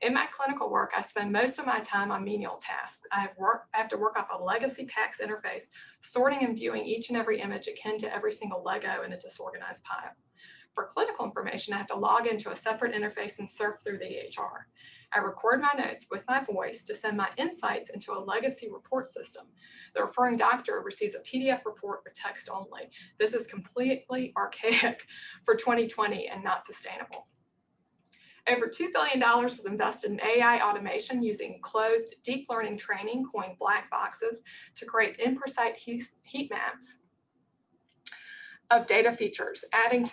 I: In my clinical work, I spend most of my time on menial tasks. I have to work up a legacy PACS interface, sorting and viewing each and every image akin to every single Lego in a disorganized pile. For clinical information, I have to log into a separate interface and surf through the EHR. I record my notes with my voice to send my insights into a legacy report system. The referring doctor receives a PDF report with text only. This is completely archaic for 2020 and not sustainable. Over $2 billion was invested in AI automation using closed deep learning training, coined black boxes, to create imprecise heat maps of data features, adding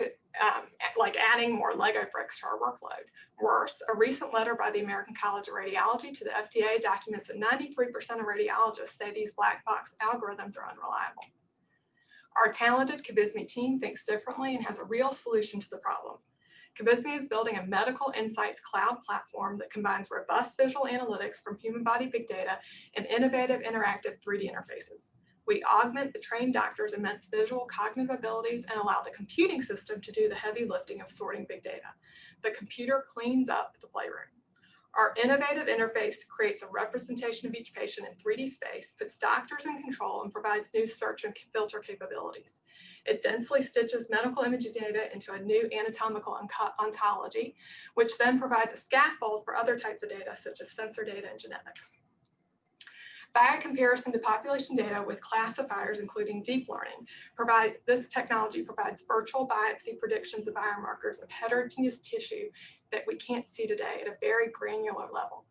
I: more Lego bricks to our workload. Worse, a recent letter by the American College of Radiology to the FDA documents that 93% of radiologists say these black box algorithms are unreliable. Our talented Kabismi team thinks differently and has a real solution to the problem. Kabismi is building a medical insights cloud platform that combines robust visual analytics from human body big data and innovative interactive 3D interfaces. We augment the trained doctor's immense visual cognitive abilities and allow the computing system to do the heavy lifting of sorting big data. The computer cleans up the playroom. Our innovative interface creates a representation of each patient in 3D space, puts doctors in control, and provides new search and filter capabilities. It densely stitches medical imaging data into a new anatomical ontology, which then provides a scaffold for other types of data, such as sensor data and genetics. By comparison to population data with classifiers, including deep learning, this technology provides virtual biopsy predictions of biomarkers of heterogeneous tissue that we can't see today at a very granular level.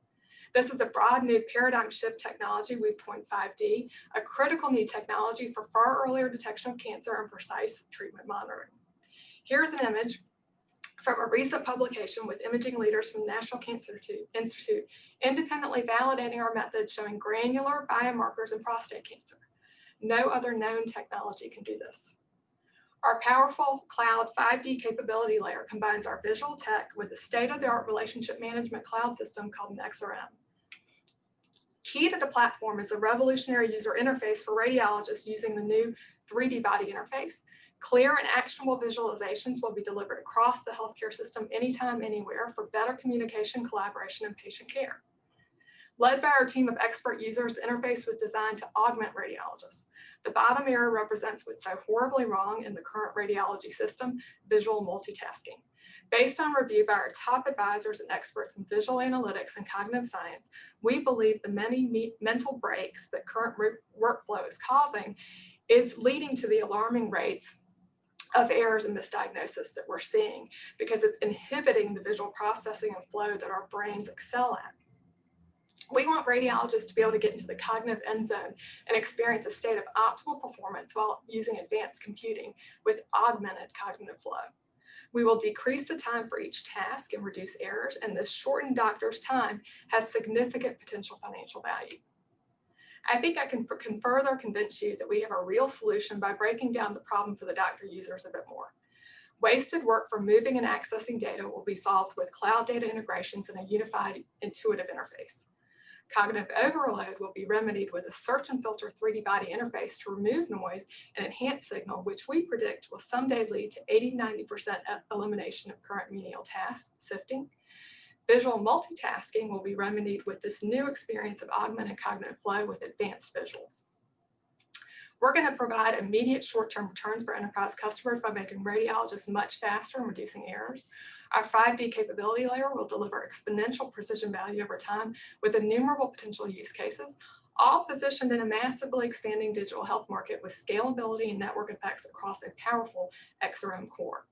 I: This is a broad new paradigm shift technology we've coined 5D, a critical new technology for far earlier detection of cancer and precise treatment monitoring. Here's an image from a recent publication with imaging leaders from the National Cancer Institute, independently validating our method showing granular biomarkers in prostate cancer. No other known technology can do this. Our powerful cloud 5D capability layer combines our visual tech with the state-of-the-art relationship management cloud system called NexRM. Key to the platform is the revolutionary user interface for radiologists using the new 3D body interface. Clear and actionable visualizations will be delivered across the healthcare system anytime, anywhere for better communication, collaboration, and patient care. Led by our team of expert users, the interface was designed to augment radiologists. The bottom arrow represents what's so horribly wrong in the current radiology system, visual multitasking. Based on review by our top advisors and experts in visual analytics and cognitive science, we believe the many mental breaks that current workflow is causing is leading to the alarming rates of errors and misdiagnosis that we're seeing, because it's inhibiting the visual processing and flow that our brains excel at. We want radiologists to be able to get into the cognitive end zone and experience a state of optimal performance while using advanced computing with augmented cognitive flow. We will decrease the time for each task and reduce errors, and this shortened doctor's time has significant potential financial value. I think I can further convince you that we have a real solution by breaking down the problem for the doctor users a bit more. Wasted work for moving and accessing data will be solved with cloud data integrations and a unified, intuitive interface. Cognitive overload will be remedied with a search and filter 3D body interface to remove noise and enhance signal, which we predict will someday lead to 80–90% elimination of current menial tasks, sifting. Visual multitasking will be remedied with this new experience of augmented cognitive flow with advanced visuals. We're going to provide immediate short-term returns for enterprise customers by making radiologists much faster and reducing errors. Our 5D capability layer will deliver exponential precision value over time with innumerable potential use cases, all positioned in a massively expanding digital health market with scalability and network effects across a powerful XRM core.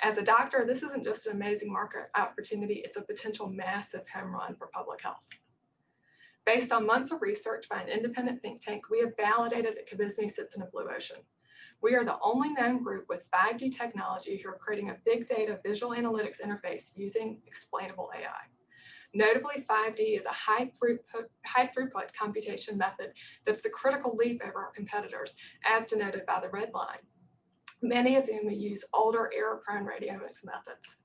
I: As a doctor, this isn't just an amazing market opportunity, it's a potential massive home run for public health. Based on months of research by an independent think tank, we have validated that Kabismi sits in a blue ocean. We are the only known group with 5D technology who are creating a big data visual analytics interface using explainable AI. Notably, 5D is a high throughput computation method that's a critical leap over our competitors, as denoted by the red line, many of whom use older error-prone radiomics methods.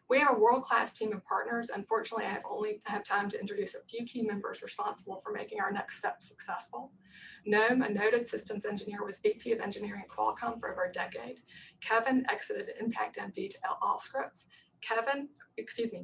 I: We have a world-class team of partners. Unfortunately, I only have time to introduce a few key members responsible for making our next step successful. Noam, a noted systems engineer, was VP of Engineering at Qualcomm for over a decade. Kevin exited Impact MD to Allscripts.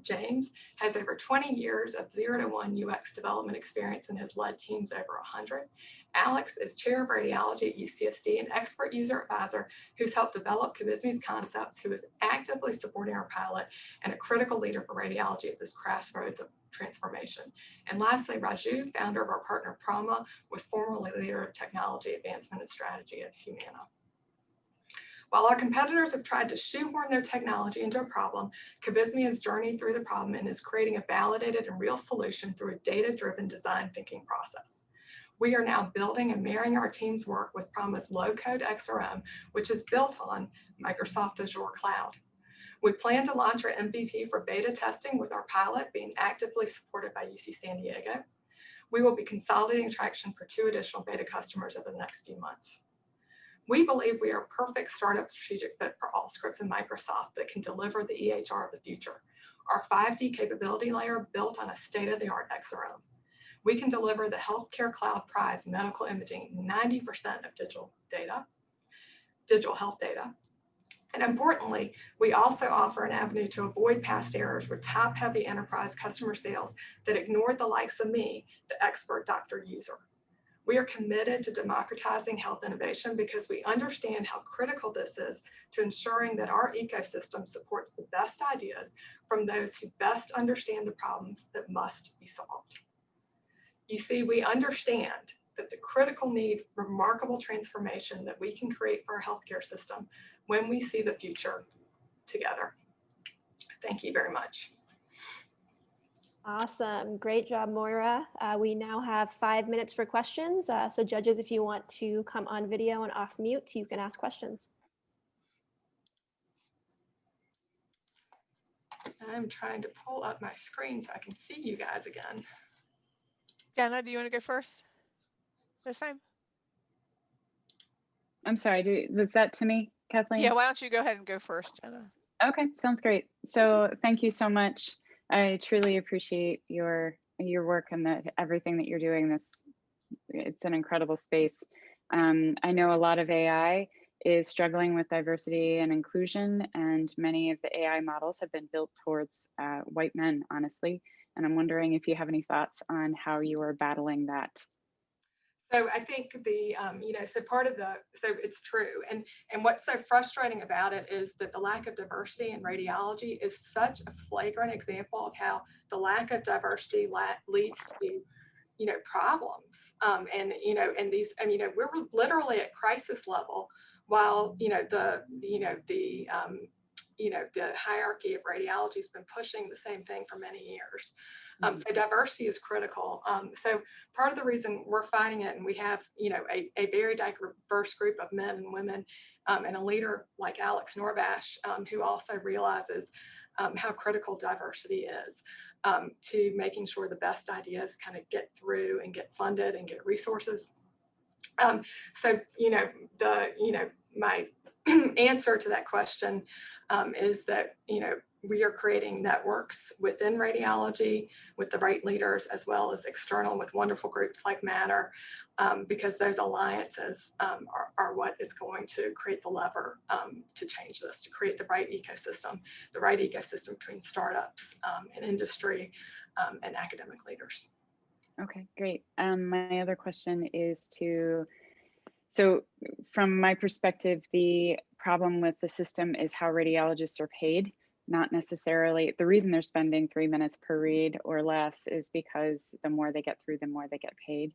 I: James has over 20 years of 0 to 1 UX development experience and has led teams over 100. Alex is chair of radiology at UCSD, an expert user advisor who's helped develop Kabismi's concepts, who is actively supporting our pilot and a critical leader for radiology at this crossroads of transformation. And lastly, Raju, founder of our partner Prama, was formerly leader of technology advancement and strategy at Humana. While our competitors have tried to shoehorn their technology into a problem, Kabismi has journeyed through the problem and is creating a validated and real solution through a data-driven design thinking process. We are now building and marrying our team's work with Proma's low-code XRM, which is built on Microsoft Azure Cloud. We plan to launch our MVP for beta testing with our pilot being actively supported by UC San Diego. We will be consolidating traction for 2 additional beta customers over the next few months. We believe we are a perfect startup strategic fit for Allscripts and Microsoft that can deliver the EHR of the future. Our 5D capability layer built on a state-of-the-art XRM. We can deliver the Healthcare Cloud Prize medical imaging 90% of digital health data. And importantly, we also offer an avenue to avoid past errors with top-heavy enterprise customer sales that ignored the likes of me, the expert doctor user. We are committed to democratizing health innovation because we understand how critical this is to ensuring that our ecosystem supports the best ideas from those who best understand the problems that must be solved. You see, we understand that the critical need, remarkable transformation that we can create for our healthcare system when we see the future together. Thank you very much.
C: Awesome. Great job, Moira. We now have 5 minutes for questions. So judges, if you want to come on video and off mute, you can ask questions.
I: I'm trying to pull up my screen so I can see you guys again.
E: Jenna, do you want to go first this time?
F: I'm sorry, was that to me, Kathleen?
E: Yeah, why don't you go ahead and go first, Jenna?
F: Okay, sounds great. So thank you so much. I truly appreciate your work and everything that you're doing. It's an incredible space. I know a lot of AI is struggling with diversity and inclusion, and many of the AI models have been built towards white men, honestly. And I'm wondering if you have any thoughts on how you are battling that.
I: So I think so it's true. And what's so frustrating about it is that the lack of diversity in radiology is such a flagrant example of how the lack of diversity leads to, problems. And we're literally at crisis level while, the hierarchy of radiology has been pushing the same thing for many years. So diversity is critical. So part of the reason we're fighting it, and we have, a very diverse group of men and women, and a leader like Alex Norbash, who also realizes how critical diversity is to making sure the best ideas kind of get through and get funded and get resources. My answer to that question is that, we are creating networks within radiology with the right leaders, as well as external with wonderful groups like Matter, because those alliances are what is going to create the lever to change this, to create the right ecosystem between startups and industry and academic leaders.
F: Okay, great. My other question is so from my perspective, the problem with the system is how radiologists are paid. Not necessarily, the reason they're spending 3 minutes per read or less is because the more they get through, the more they get paid.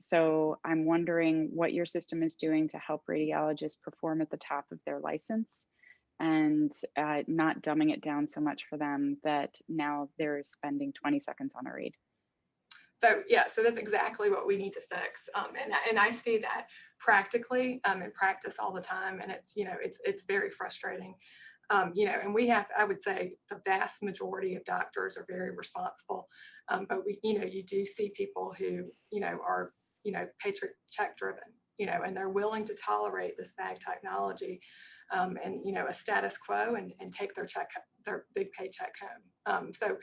F: So I'm wondering what your system is doing to help radiologists perform at the top of their license and not dumbing it down so much for them that now they're spending 20 seconds on a read.
I: So yeah, so that's exactly what we need to fix. And I see that practically in practice all the time. And it's very frustrating. And we have, I would say the vast majority of doctors are very responsible. But you do see people who, are, paycheck driven, and they're willing to tolerate this bag technology and, a status quo and take their big paycheck home. So,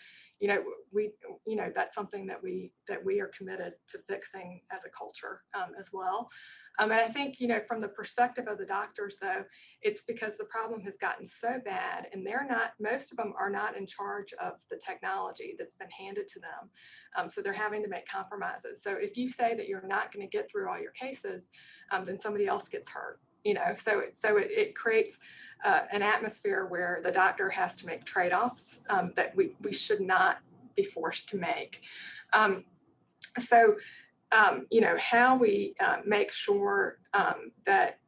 I: that's something that we are committed to fixing as a culture as well. And I think, from the perspective of the doctors, though, it's because the problem has gotten so bad and most of them are not in charge of the technology that's been handed to them. So they're having to make compromises. So if you say that you're not going to get through all your cases, then somebody else gets hurt. So it creates an atmosphere where the doctor has to make trade-offs that we should not be forced to make. How we make sure that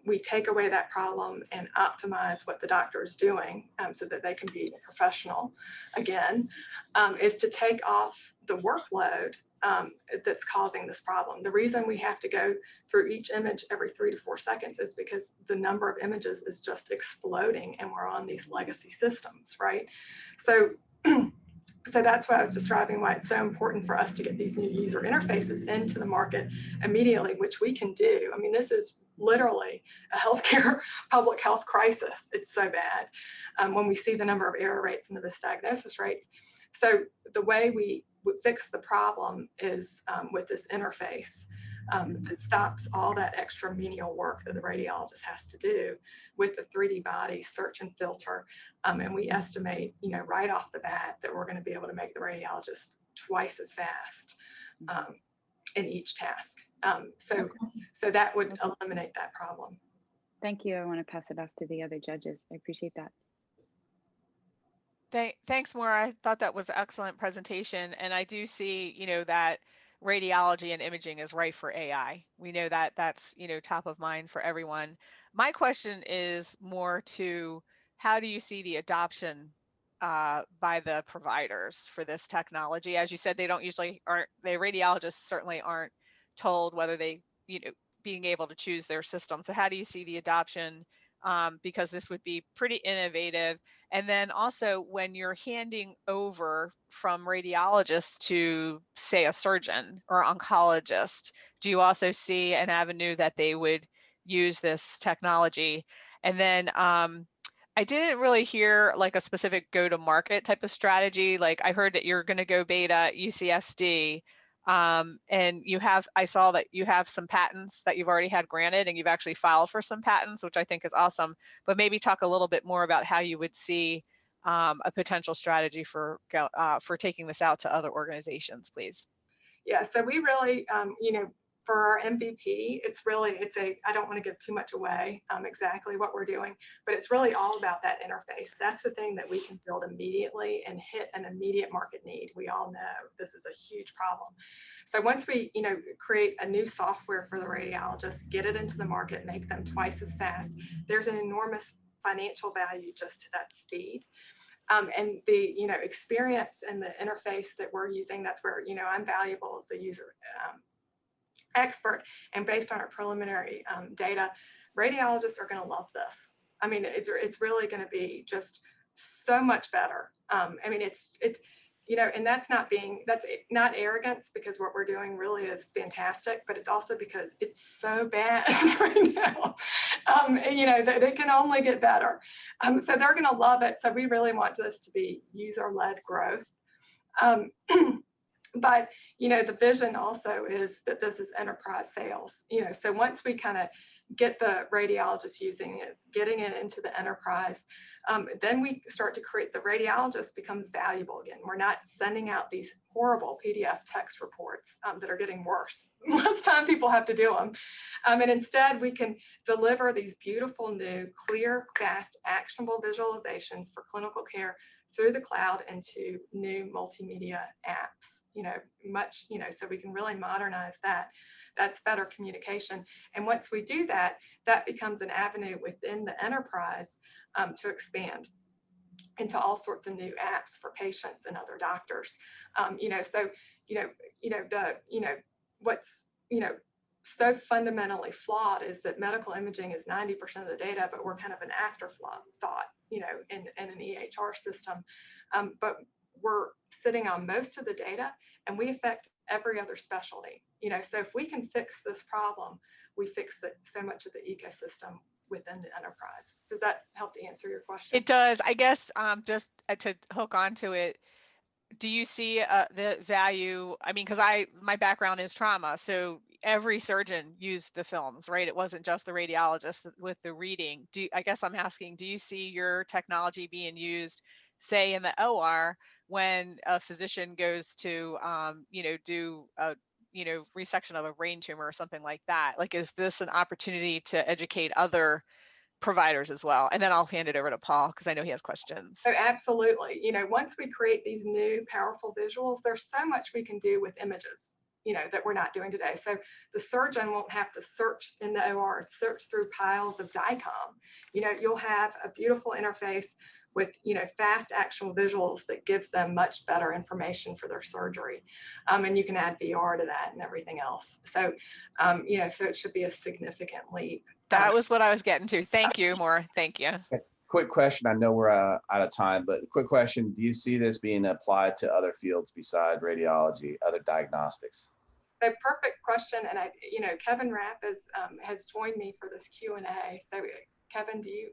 I: we take away that problem and optimize what the doctor is doing so that they can be a professional again, is to take off the workload that's causing this problem. The reason we have to go through each image every 3 to 4 seconds is because the number of images is just exploding and we're on these legacy systems, right? So, so that's what I was describing, why it's so important for us to get these new user interfaces into the market immediately, which we can do. I mean, this is literally a healthcare public health crisis. It's so bad when we see the number of error rates and the misdiagnosis rates. So the way we would fix the problem is with this interface that stops all that extra menial work that the radiologist has to do with the 3D body search and filter. And we estimate, right off the bat that we're going to be able to make the radiologist twice as fast in each task. So that would eliminate that problem.
F: Thank you. I want to pass it off to the other judges. I appreciate that.
E: Thanks, Maura. I thought that was an excellent presentation. And I do see, that radiology and imaging is ripe for AI. We know that that's, top of mind for everyone. My question is more to how do you see the adoption by the providers for this technology? As you said, the radiologists certainly aren't told whether they, being able to choose their system. So how do you see the adoption? Because this would be pretty innovative. And then also when you're handing over from radiologist to, say, a surgeon or oncologist, do you also see an avenue that they would use this technology? And then I didn't really hear like a specific go-to-market type of strategy. Like I heard that you're going to go beta UCSD. And I saw that you have some patents that you've already had granted, and you've actually filed for some patents, which I think is awesome. But maybe talk a little bit more about how you would see a potential strategy for taking this out to other organizations, please.
I: Yeah, so we really, for our MVP, I don't want to give too much away exactly what we're doing, but it's really all about that interface. That's the thing that we can build immediately and hit an immediate market need. We all know this is a huge problem. So once we, create a new software for the radiologists, get it into the market, make them twice as fast, there's an enormous financial value just to that speed. And the experience and the interface that we're using, that's where I'm valuable as the user expert, and based on our preliminary data, radiologists are going to love this. I mean, it's really going to be just so much better. I mean, it's and that's not arrogance, because what we're doing really is fantastic, but it's also because it's so bad right now. That it can only get better. So they're going to love it. So we really want this to be user-led growth. But, the vision also is that this is enterprise sales, so once we kind of get the radiologist using it, getting it into the enterprise, then we start to create, the radiologist becomes valuable again. We're not sending out these horrible PDF text reports that are getting worse. Less time people have to do them. And instead we can deliver these beautiful, new, clear, fast, actionable visualizations for clinical care through the cloud into new multimedia apps. So we can really modernize that. That's better communication. And once we do that, that becomes an avenue within the enterprise to into all sorts of new apps for patients and other doctors. What's so fundamentally flawed is that medical imaging is 90% of the data, but we're kind of an afterthought, in an EHR system. But we're sitting on most of the data, and we affect every other specialty. So if we can fix this problem, we fix so much of the ecosystem within the enterprise. Does that help to answer your question?
E: It does. I guess just to hook onto it, do you see the value? I mean, because my background is trauma, so every surgeon used the films, right? It wasn't just the radiologist with the reading. I guess I'm asking, do you see your technology being used, say, in the OR when a physician goes to do a resection of a brain tumor or something like that? Like, is this an opportunity to educate other providers as well? And then I'll hand it over to Paul, because I know he has questions.
I: So absolutely. Once we create these new powerful visuals, there's so much we can do with images, that we're not doing today. So the surgeon won't have to search in the OR, search through piles of DICOM. You'll have a beautiful interface with, fast actual visuals that gives them much better information for their surgery. And you can add VR to that and everything else. So, so it should be a significant leap.
E: That was what I was getting to. Thank you, Maura. Thank you.
G: Quick question. I know we're out of time, but quick question. Do you see this being applied to other fields besides radiology, other diagnostics?
I: So perfect question. And Kevin Rapp has joined me for this Q&A. So Kevin, do you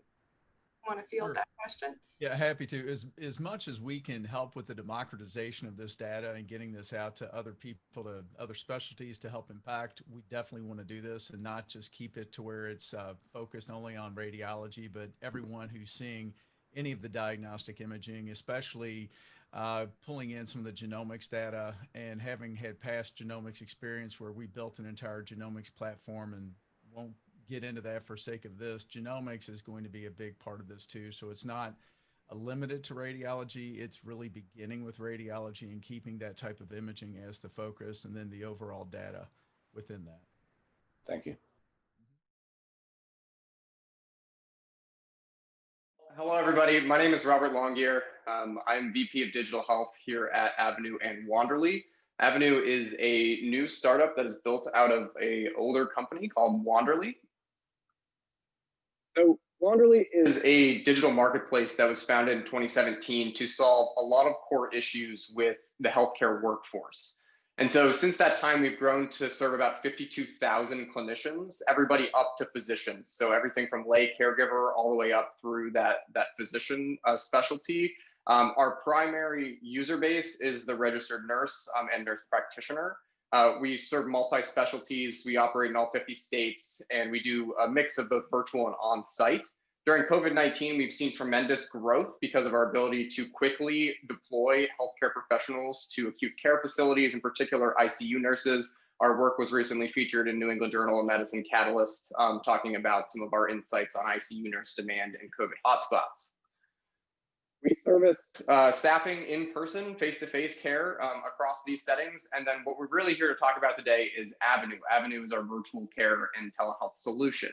I: want to field that question?
J: Yeah, happy to. As much as we can help with the democratization of this data and getting this out to other people, to other specialties to help impact, we definitely want to do this and not just keep it to where it's focused only on radiology, but everyone who's seeing any of the diagnostic imaging, especially pulling in some of the genomics data and having had past genomics experience where we built an entire genomics platform, and won't get into that for sake of this. Genomics is going to be a big part of this too. So it's not limited to radiology. It's really beginning with radiology and keeping that type of imaging as the focus, and then the overall data within that.
G: Thank you.
K: Hello, everybody. My name is Robert Longyear. I'm VP of Digital Health here at Avenue and Wanderly. Avenue is a new startup that is built out of an older company called Wanderly. So Wanderly is a digital marketplace that was founded in 2017 to solve a lot of core issues with the healthcare workforce. And so since that time, we've grown to serve about 52,000 clinicians, everybody up to physicians. So everything from lay caregiver all the way up through that physician specialty. Our primary user base is the registered nurse and nurse practitioner. We serve multi-specialties. We operate in all 50 states, and we do a mix of both virtual and on-site. During COVID-19, we've seen tremendous growth because of our ability to quickly deploy healthcare professionals to acute care facilities, in particular ICU nurses. Our work was recently featured in New England Journal of Medicine Catalyst, talking about some of our insights on ICU nurse demand and COVID hotspots. We service staffing in person, face-to-face care across these settings. And then what we're really here to talk about today is Avenue. Avenue is our virtual care and telehealth solution.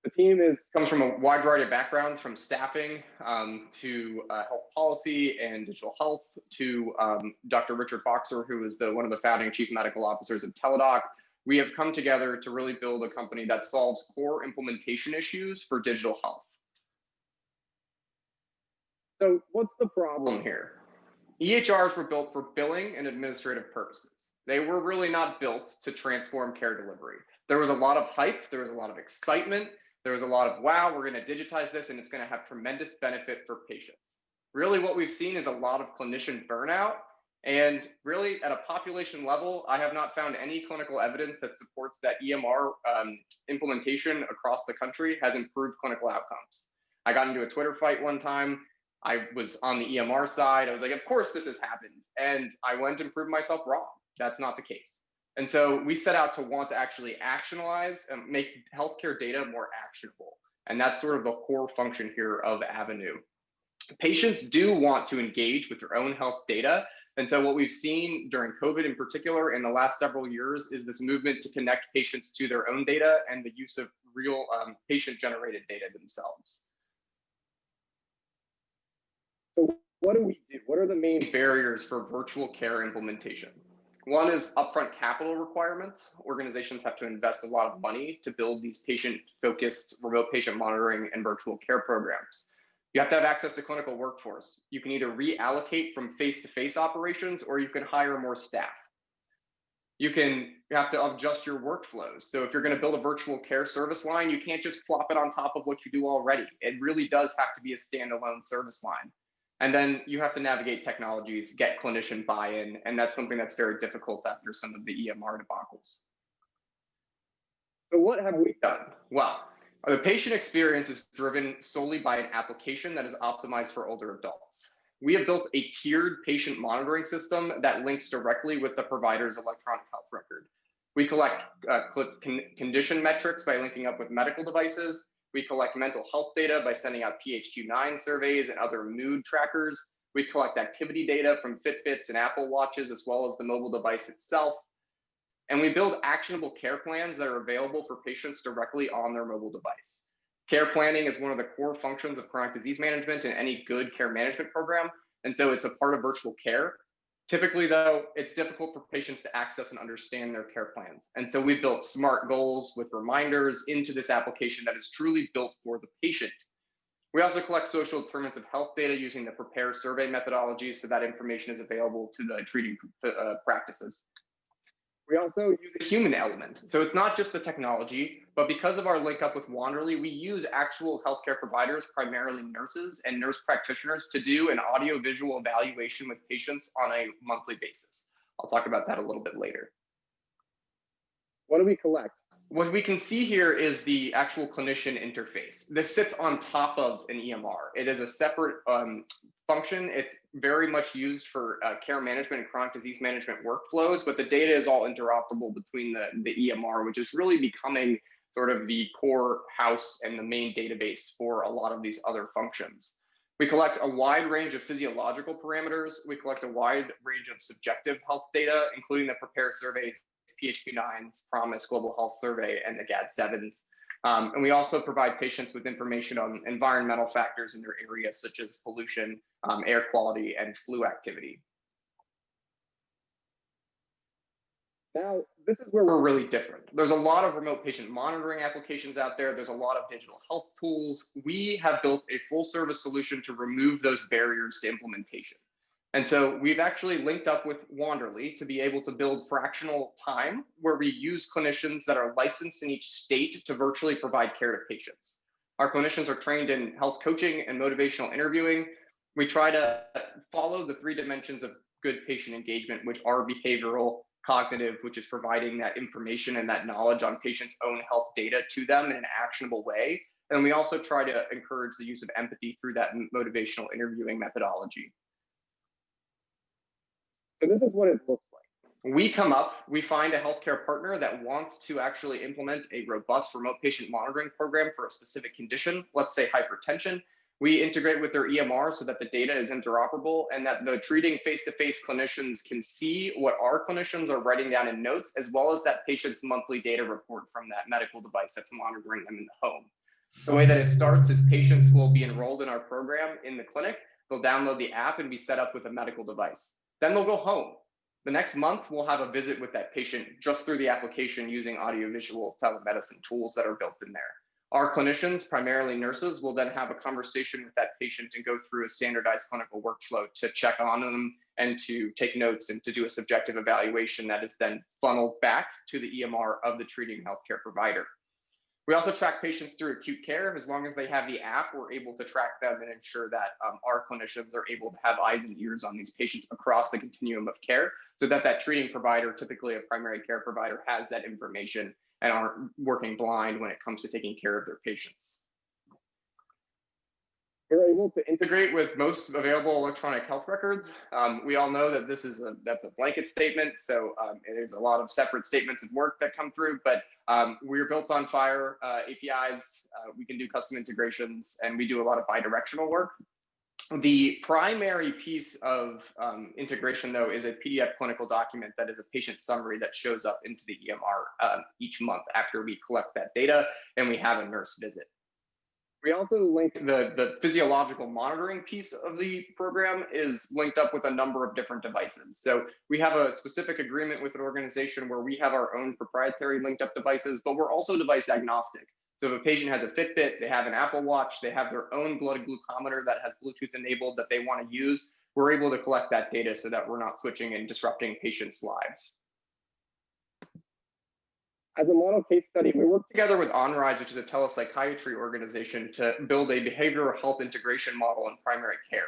K: The team comes from a wide variety of backgrounds, from staffing to health policy and digital health, to Dr. Richard Boxer, who is one of the founding chief medical officers of Teladoc. We have come together to really build a company that solves core implementation issues for digital health. So what's the problem here? EHRs were built for billing and administrative purposes. They were really not built to transform care delivery. There was a lot of hype, there was a lot of excitement, there was a lot of, wow, we're going to digitize this and it's going to have tremendous benefit for patients. Really what we've seen is a lot of clinician burnout, and really at a population level, I have not found any clinical evidence that supports that EMR implementation across the country has improved clinical outcomes. I got into a Twitter fight one time. I was on the EMR side. I was like, of course this has happened. And I went and proved myself wrong. That's not the case. And so we set out to want to actually actionalize and make healthcare data more actionable. And that's sort of the core function here of Avenue. Patients do want to engage with their own health data. And so what we've seen during COVID in particular in the last several years is this movement to connect patients to their own data and the use of real patient-generated data themselves. So what do we do? What are the main barriers for virtual care implementation? One is upfront capital requirements. Organizations have to invest a lot of money to build these patient-focused remote patient monitoring and virtual care programs. You have to have access to clinical workforce. You can either reallocate from face-to-face operations, or you can hire more staff. You have to adjust your workflows. So if you're going to build a virtual care service line, you can't just plop it on top of what you do already. It really does have to be a standalone service line. And then you have to navigate technologies, get clinician buy-in, and that's something that's very difficult after some of the EMR debacles. So what have we done? Well, the patient experience is driven solely by an application that is optimized for older adults. We have built a tiered patient monitoring system that links directly with the provider's electronic health record. We collect condition metrics by linking up with medical devices. We collect mental health data by sending out PHQ-9 surveys and other mood trackers. We collect activity data from Fitbits and Apple Watches, as well as the mobile device itself. And we build actionable care plans that are available for patients directly on their mobile device. Care planning is one of the core functions of chronic disease management in any good care management program. And so it's a part of virtual care. Typically, though, it's difficult for patients to access and understand their care plans. And so we built smart goals with reminders into this application that is truly built for the patient. We also collect social determinants of health data using the Prepare survey methodology, so that information is available to the treating practices. We also use a human element. So it's not just the technology, but because of our link up with Wanderly, we use actual healthcare providers, primarily nurses and nurse practitioners, to do an audio-visual evaluation with patients on a monthly basis. I'll talk about that a little bit later. What do we collect? What we can see here is the actual clinician interface. This sits on top of an EMR. It is a separate function. It's very much used for care management and chronic disease management workflows, but the data is all interoperable between the EMR, which is really becoming sort of the core house and the main database for a lot of these other functions. We collect a wide range of physiological parameters. We collect a wide range of subjective health data, including the Prepare surveys, PHQ-9s, Promise Global Health Survey, and the GAD-7s. And we also provide patients with information on environmental factors in their area, such as pollution, air quality, and flu activity. Now, this is where we're really different. There's a lot of remote patient monitoring applications out there. There's a lot of digital health tools. We have built a full service solution to remove those barriers to implementation. And so we've actually linked up with Wanderly to be able to build fractional time where we use clinicians that are licensed in each state to virtually provide care to patients. Our clinicians are trained in health coaching and motivational interviewing. We try to follow the 3 dimensions of good patient engagement, which are behavioral, cognitive, which is providing that information and that knowledge on patients' own health data to them in an actionable way. And we also try to encourage the use of empathy through that motivational interviewing methodology. So this is what it looks like. We come up, we find a healthcare partner that wants to actually implement a robust remote patient monitoring program for a specific condition, let's say hypertension. We integrate with their EMR so that the data is interoperable and that the treating face-to-face clinicians can see what our clinicians are writing down in notes, as well as that patient's monthly data report from that medical device that's monitoring them in the home. The way that it starts is patients will be enrolled in our program in the clinic. They'll download the app and be set up with a medical device. Then they'll go home. The next month, we'll have a visit with that patient just through the application using audiovisual telemedicine tools that are built in there. Our clinicians, primarily nurses, will then have a conversation with that patient and go through a standardized clinical workflow to check on them and to take notes and to do a subjective evaluation that is then funneled back to the EMR of the treating healthcare provider. We also track patients through acute care. As long as they have the app, we're able to track them and ensure that our clinicians are able to have eyes and ears on these patients across the continuum of care so that that treating provider, typically a primary care provider, has that information and aren't working blind when it comes to taking care of their patients. We're able to integrate with most available electronic health records. We all know that that's a blanket statement, so there's a lot of separate statements of work that come through, but we're built on FHIR APIs. We can do custom integrations, and we do a lot of bidirectional work. The primary piece of integration, though, is a PDF clinical document that is a patient summary that shows up into the EMR each month after we collect that data and we have a nurse visit. We also link the physiological monitoring piece of the program is linked up with a number of different devices. So we have a specific agreement with an organization where we have our own proprietary linked up devices, but we're also device agnostic. So if a patient has a Fitbit, they have an Apple Watch, they have their own blood glucometer that has Bluetooth enabled that they want to use, we're able to collect that data so that we're not switching and disrupting patients' lives. As a model case study, we worked together with OnRise, which is a telepsychiatry organization, to build a behavioral health integration model in primary care.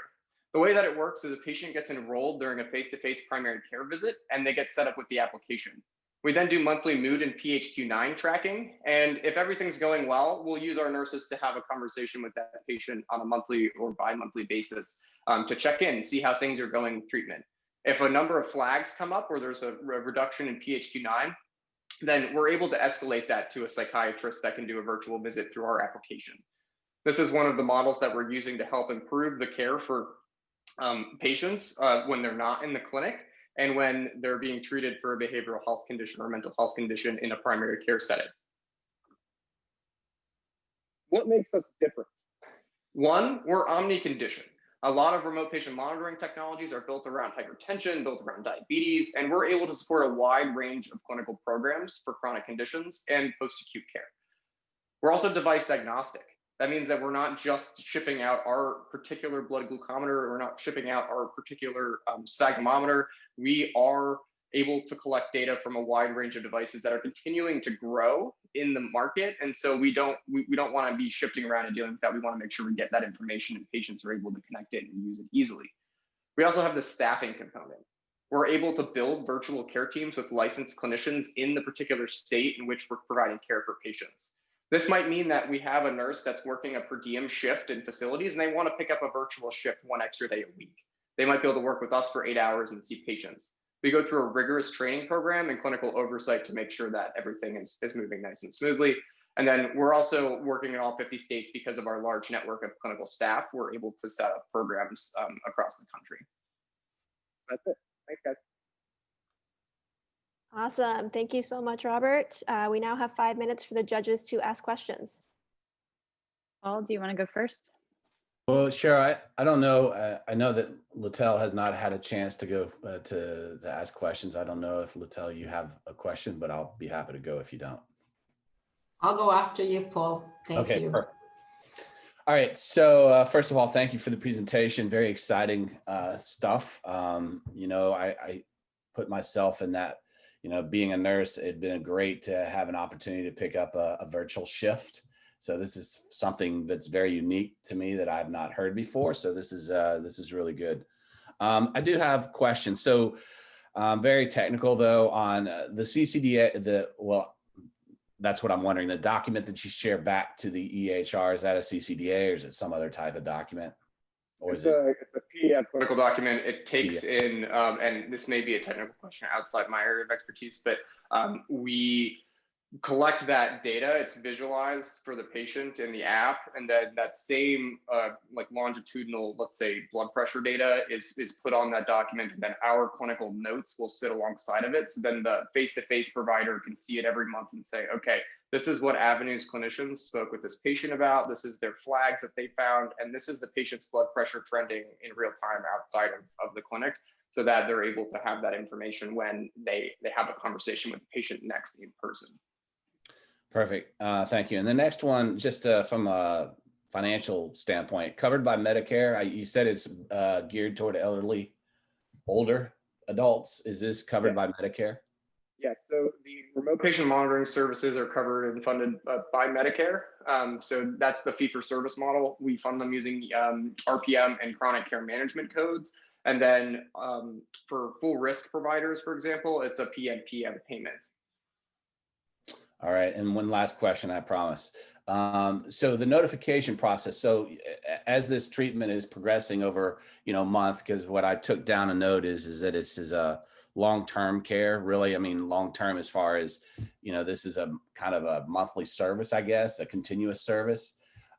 K: The way that it works is a patient gets enrolled during a face-to-face primary care visit, and they get set up with the application. We then do monthly mood and PHQ-9 tracking, and if everything's going well, we'll use our nurses to have a conversation with that patient on a monthly or bi-monthly basis to check in and see how things are going with treatment. If a number of flags come up or there's a reduction in PHQ-9, then we're able to escalate that to a psychiatrist that can do a virtual visit through our application. This is one of the models that we're using to help improve the care for patients when they're not in the clinic and when they're being treated for a behavioral health condition or mental health condition in a primary care setting. What makes us different? One, we're omni-condition. A lot of remote patient monitoring technologies are built around hypertension, built around diabetes, and we're able to support a wide range of clinical programs for chronic conditions and post-acute care. We're also device agnostic. That means that we're not just shipping out our particular blood glucometer, we're not shipping out our particular sphygmometer. We are able to collect data from a wide range of devices that are continuing to grow in the market. And so we don't want to be shifting around and dealing with that. We want to make sure we get that information and patients are able to connect it and use it easily. We also have the staffing component. We're able to build virtual care teams with licensed clinicians in the particular state in which we're providing care for patients. This might mean that we have a nurse that's working a per diem shift in facilities and they want to pick up a virtual shift one extra day a week. They might be able to work with us for 8 hours and see patients. We go through a rigorous training program and clinical oversight to make sure that everything is moving nice and smoothly. And then we're also working in all 50 states because of our large network of clinical staff. We're able to set up programs across the country. That's it. Thanks, guys.
C: Awesome. Thank you so much, Robert. We now have 5 minutes for the judges to ask questions.
F: Paul, do you want to go first?
G: Well, sure. I don't know. I know that Littell has not had a chance to go to ask questions. I don't know if Littell, you have a question, but I'll be happy to go if you don't.
L: I'll go after you, Paul. Thank you.
G: Perfect. All right. So first of all, thank you for the presentation. Very exciting stuff. You know, I put myself in that, you know, being a nurse, it'd been great to have an opportunity to pick up a virtual shift. So this is something that's very unique to me that I've not heard before. So this is really good. I do have questions. So very technical though on the CCDA, well, that's what I'm wondering. The document that you share back to the EHR, is that a CCDA or is it some other type of document? Or
K: it's a PDF clinical document. It takes in, and this may be a technical question outside my area of expertise, but we collect that data. It's visualized for the patient in the app, and then that same like longitudinal, let's say, blood pressure data is put on that document, and then our clinical notes will sit alongside of it. So then the face-to-face provider can see it every month and say, okay, this is what Avenue's clinicians spoke with this patient about. This is their flags that they found, and this is the patient's blood pressure trending in real time outside of the clinic, so that they're able to have that information when they have a conversation with the patient next in person.
G: Perfect. Thank you. And the next one, just from a financial standpoint, covered by Medicare. You said it's geared toward elderly, older adults. Is this covered by Medicare?
K: Yeah, so the remote patient monitoring services are covered and funded by Medicare. So that's the fee-for-service model. We fund them using RPM and chronic care management codes. And then for full risk providers, for example, it's a PMPM payment.
G: All right, and one last question, I promise. So the notification process. So as this treatment is progressing over, month, because what I took down a note is that this is a long-term care, really. I mean, long-term as far as, this is a kind of a monthly service, I guess, a continuous service.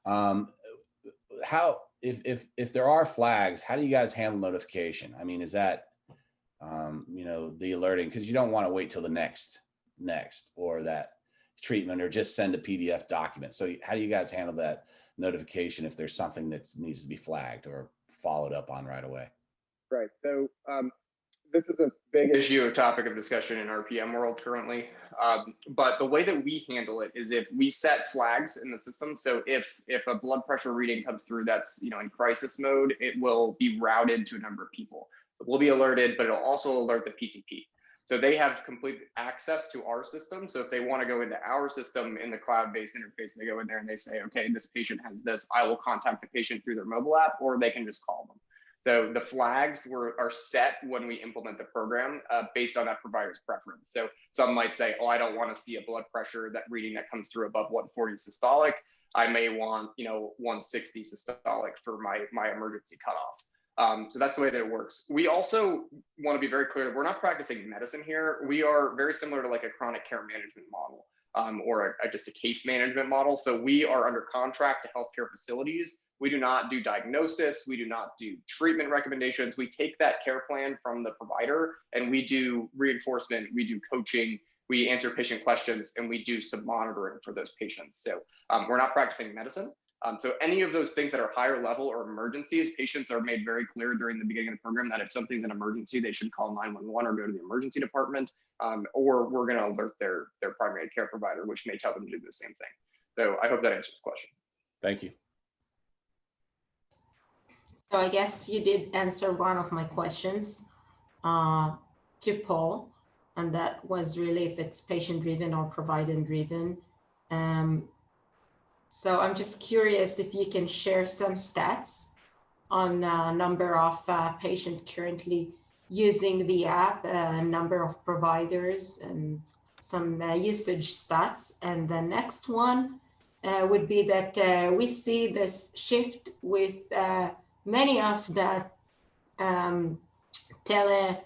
G: How, if there are flags, how do you guys handle notification? I mean, is that, the alerting, because you don't want to wait till the next or that treatment or just send a PDF document. So how do you guys handle that notification if there's something that needs to be flagged or followed up on right away?
K: Right. So this is a big issue, a topic of discussion in RPM world currently. But the way that we handle it is if we set flags in the system. So if a blood pressure reading comes through that's in crisis mode, it will be routed to a number of people. So we'll be alerted, but it'll also alert the PCP. So they have complete access to our system. So if they want to go into our system in the cloud-based interface, they go in there and they say, okay, this patient has this, I will contact the patient through their mobile app, or they can just call them. So the flags are set when we implement the program based on that provider's preference. So some might say, oh, I don't want to see a blood pressure, that reading that comes through above 140 systolic. I may want, 160 systolic for my emergency cutoff. So that's the way that it works. We also want to be very clear, we're not practicing medicine here. We are very similar to like a chronic care management model or just a case management model. So we are under contract to healthcare facilities. We do not do diagnosis. We do not do treatment recommendations. We take that care plan from the provider and we do reinforcement, we do coaching, we answer patient questions, and we do some monitoring for those patients. So we're not practicing medicine. So any of those things that are higher level or emergencies, patients are made very clear during the beginning of the program that if something's an emergency, they should call 911 or go to the emergency department, or we're going to alert their primary care provider, which may tell them to do the same thing. So I hope that answers the question.
G: Thank you.
L: So I guess you did answer one of my questions to Paul, and that was really if it's patient-driven or provider-driven. So I'm just curious if you can share some stats on number of patients currently using the app, number of providers, and some usage stats. And the next one would be that we see this shift with many of the tele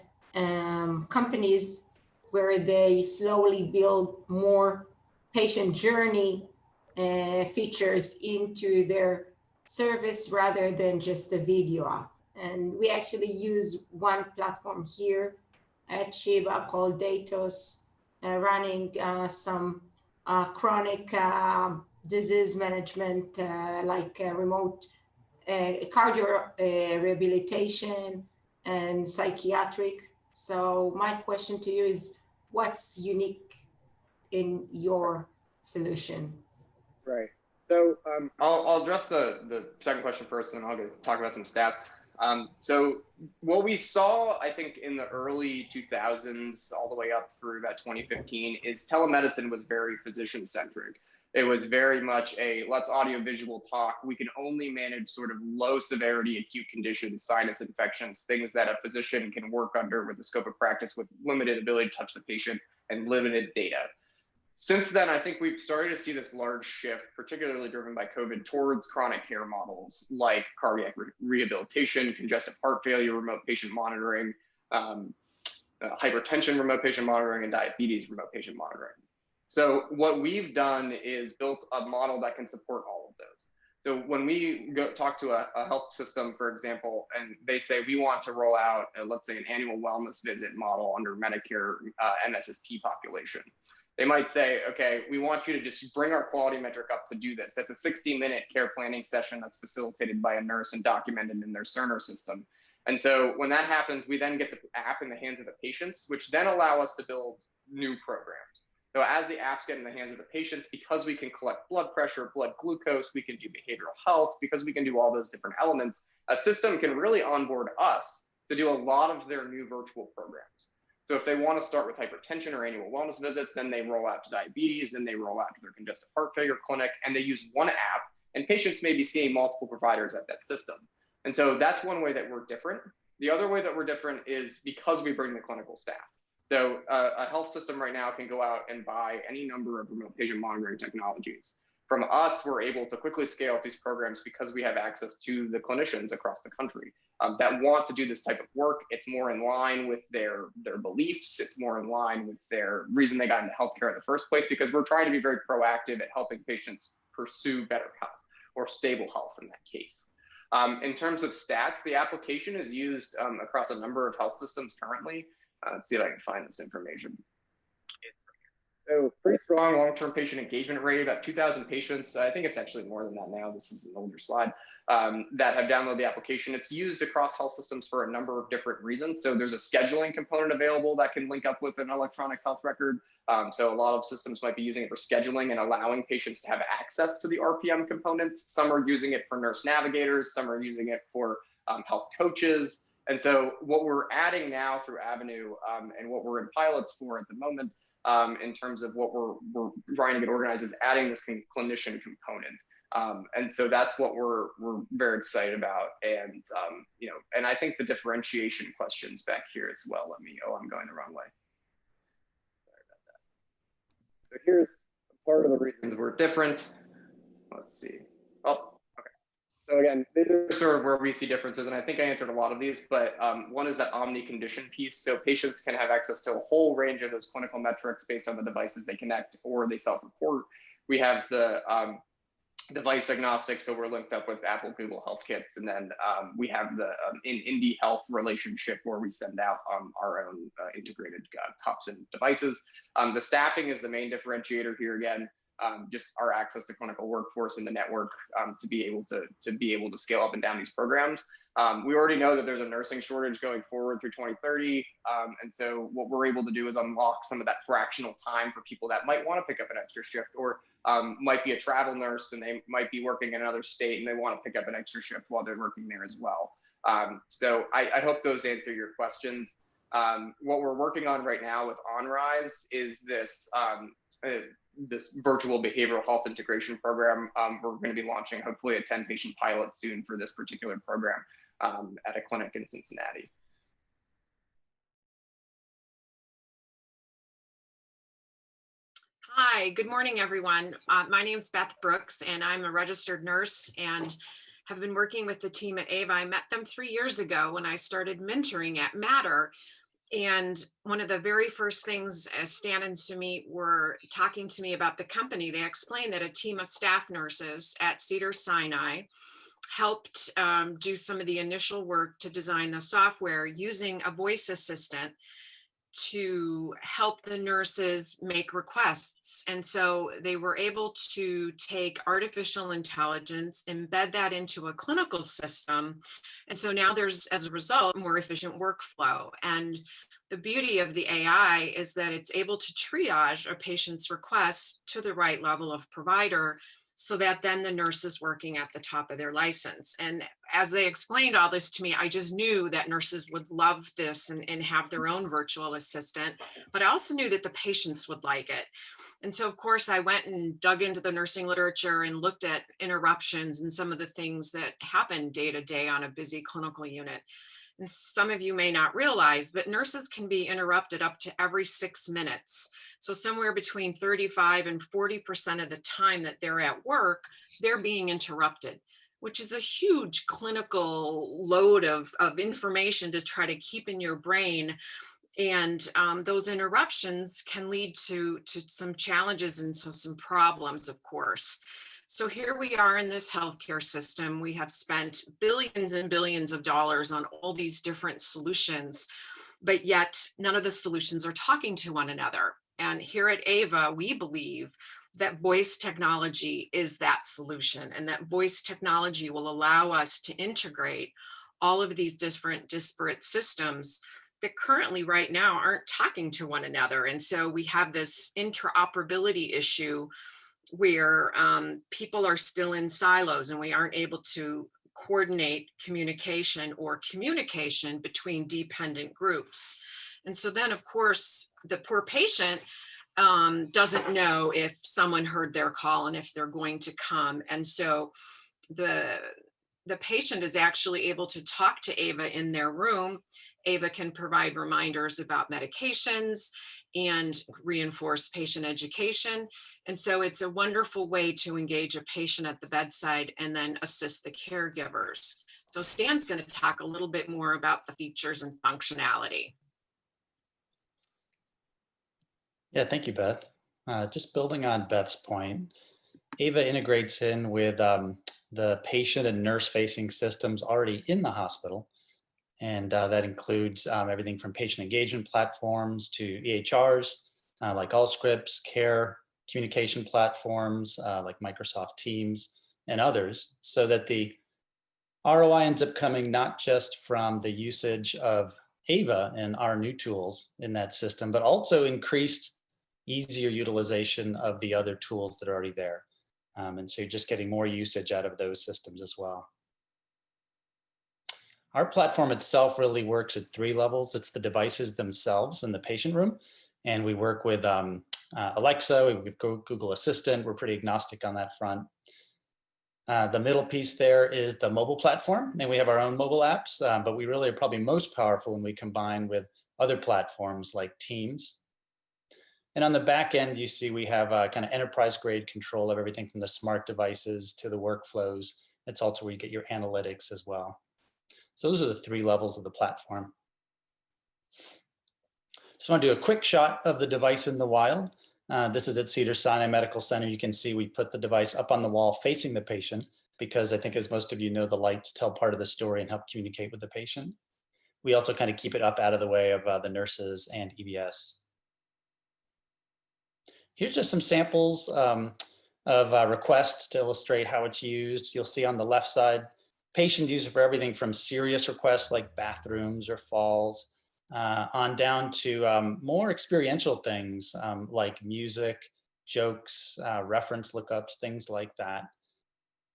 L: companies where they slowly build more patient journey features into their service rather than just a video app. And we actually use one platform here at Sheba called Datos, running some chronic disease management like remote cardio rehabilitation and psychiatric. So my question to you is, what's unique in your solution?
K: Right. So I'll address the second question first, and then I'll go talk about some stats. So what we saw, I think, in the early 2000s, all the way up through about 2015, is telemedicine was very physician-centric. It was very much a let's audio-visual talk. We can only manage sort of low severity acute conditions, sinus infections, things that a physician can work under with the scope of practice with limited ability to touch the patient and limited data. Since then, I think we've started to see this large shift, particularly driven by COVID, towards chronic care models like cardiac rehabilitation, congestive heart failure, remote patient monitoring, hypertension, remote patient monitoring, and diabetes, remote patient monitoring. So what we've done is built a model that can support all of those. So when we go talk to a health system, for example, and they say we want to roll out, let's say, an annual wellness visit model under Medicare MSSP population, they might say, okay, we want you to just bring our quality metric up to do this. That's a 60-minute care planning session that's facilitated by a nurse and documented in their Cerner system. And so when that happens, we then get the app in the hands of the patients, which then allow us to build new programs. So as the apps get in the hands of the patients, because we can collect blood pressure, blood glucose, we can do behavioral health, because we can do all those different elements, a system can really onboard us to do a lot of their new virtual programs. So if they want to start with hypertension or annual wellness visits, then they roll out to diabetes, then they roll out to their congestive heart failure clinic, and they use one app, and patients may be seeing multiple providers at that system. And so that's one way that we're different. The other way that we're different is because we bring the clinical staff. So a health system right now can go out and buy any number of remote patient monitoring technologies. From us, we're able to quickly scale up these programs because we have access to the clinicians across the country that want to do this type of work. It's more in line with their beliefs. It's more in line with their reason they got into healthcare in the first place, because we're trying to be very proactive at helping patients pursue better health or stable health in that case. In terms of stats, the application is used across a number of health systems currently. Let's see if I can find this information. So pretty strong long-term patient engagement rate, about 2,000 patients. I think it's actually more than that now. This is an older slide that have downloaded the application. It's used across health systems for a number of different reasons. So there's a scheduling component available that can link up with an electronic health record. So a lot of systems might be using it for scheduling and allowing patients to have access to the RPM components. Some are using it for nurse navigators. Some are using it for health coaches. And so what we're adding now through Avenue and what we're in pilots for at the moment in terms of what we're trying to get organized is adding this clinician component. And so that's what we're very excited about. And, and I think the differentiation questions back here as well. I'm going the wrong way. Sorry about that. So here's part of the reasons we're different. Let's see. Oh, okay. So again, these are sort of where we see differences. And I think I answered a lot of these, but one is that omni-condition piece. So patients can have access to a whole range of those clinical metrics based on the devices they connect or they self-report. We have the device agnostic, so we're linked up with Apple, Google Health Kits, and then we have the Indie Health relationship where we send out our own integrated cups and devices. The staffing is the main differentiator here again. Just our access to clinical workforce in the network to be able to scale up and down these programs. We already know that there's a nursing shortage going forward through 2030, and so what we're able to do is unlock some of that fractional time for people that might want to pick up an extra shift, or might be a travel nurse and they might be working in another state and they want to pick up an extra shift while they're working there as well. So I hope those answer your questions. What we're working on right now with OnRise is this virtual behavioral health integration program. We're going to be launching hopefully a 10-patient pilot soon for this particular program at a clinic in Cincinnati.
M: Hi, good morning, everyone. My name is Beth Brooks, and I'm a registered nurse and have been working with the team at AVA. I met them 3 years ago when I started mentoring at Matter. And one of the very first things as stand-ins to me were talking to me about the company. They explained that a team of staff nurses at Cedars-Sinai helped do some of the initial work to design the software using a voice assistant to help the nurses make requests. And so they were able to take artificial intelligence, embed that into a clinical system. And so now there's, as a result, more efficient workflow. And the beauty of the AI is that it's able to triage a patient's requests to the right level of provider, so that then the nurse is working at the top of their license. And as they explained all this to me, I just knew that nurses would love this and have their own virtual assistant, but I also knew that the patients would like it. And so, of course, I went and dug into the nursing literature and looked at interruptions and some of the things that happen day to day on a busy clinical unit. And some of you may not realize, but nurses can be interrupted up to every 6 minutes. So somewhere between 35 and 40% of the time that they're at work, they're being interrupted, which is a huge clinical load of information to try to keep in your brain. And those interruptions can lead to some challenges and some problems, of course. So here we are in this healthcare system. We have spent billions and billions of dollars on all these different solutions, but yet none of the solutions are talking to one another. And here at AVA, we believe that voice technology is that solution, and that voice technology will allow us to integrate all of these different disparate systems that currently right now aren't talking to one another. And so we have this interoperability issue where people are still in silos and we aren't able to coordinate communication between dependent groups. And so then, of course, the poor patient doesn't know if someone heard their call and if they're going to come. And so the patient is actually able to talk to AVA in their room. AVA can provide reminders about medications and reinforce patient education. And so it's a wonderful way to engage a patient at the bedside and then assist the caregivers. So Stan's going to talk a little bit more about the features and functionality.
N: Yeah, thank you, Beth. Just building on Beth's point, AVA integrates in with the patient and nurse-facing systems already in the hospital. And that includes everything from patient engagement platforms to EHRs, like Allscripts, care communication platforms, like Microsoft Teams and others, so that the ROI ends up coming not just from the usage of AVA and our new tools in that system, but also increased, easier utilization of the other tools that are already there. And so you're just getting more usage out of those systems as well. Our platform itself really works at 3 levels. It's the devices themselves in the patient room. And we work with Alexa, with Google Assistant. We're pretty agnostic on that front. The middle piece there is the mobile platform. And we have our own mobile apps, but we really are probably most powerful when we combine with other platforms like Teams. And on the back end, you see we have kind of enterprise grade control of everything from the smart devices to the workflows. It's also where you get your analytics as well. So those are the 3 levels of the platform. Just want to do a quick shot of the device in the wild. This is at Cedars-Sinai Medical Center. You can see we put the device up on the wall facing the patient because I think, as most of you know, the lights tell part of the story and help communicate with the patient. We also kind of keep it up out of the way of the nurses and EBS. Here's just some samples of requests to illustrate how it's used. You'll see on the left side, patients use it for everything from serious requests like bathrooms or falls, on down to more experiential things like music, jokes, reference lookups, things like that.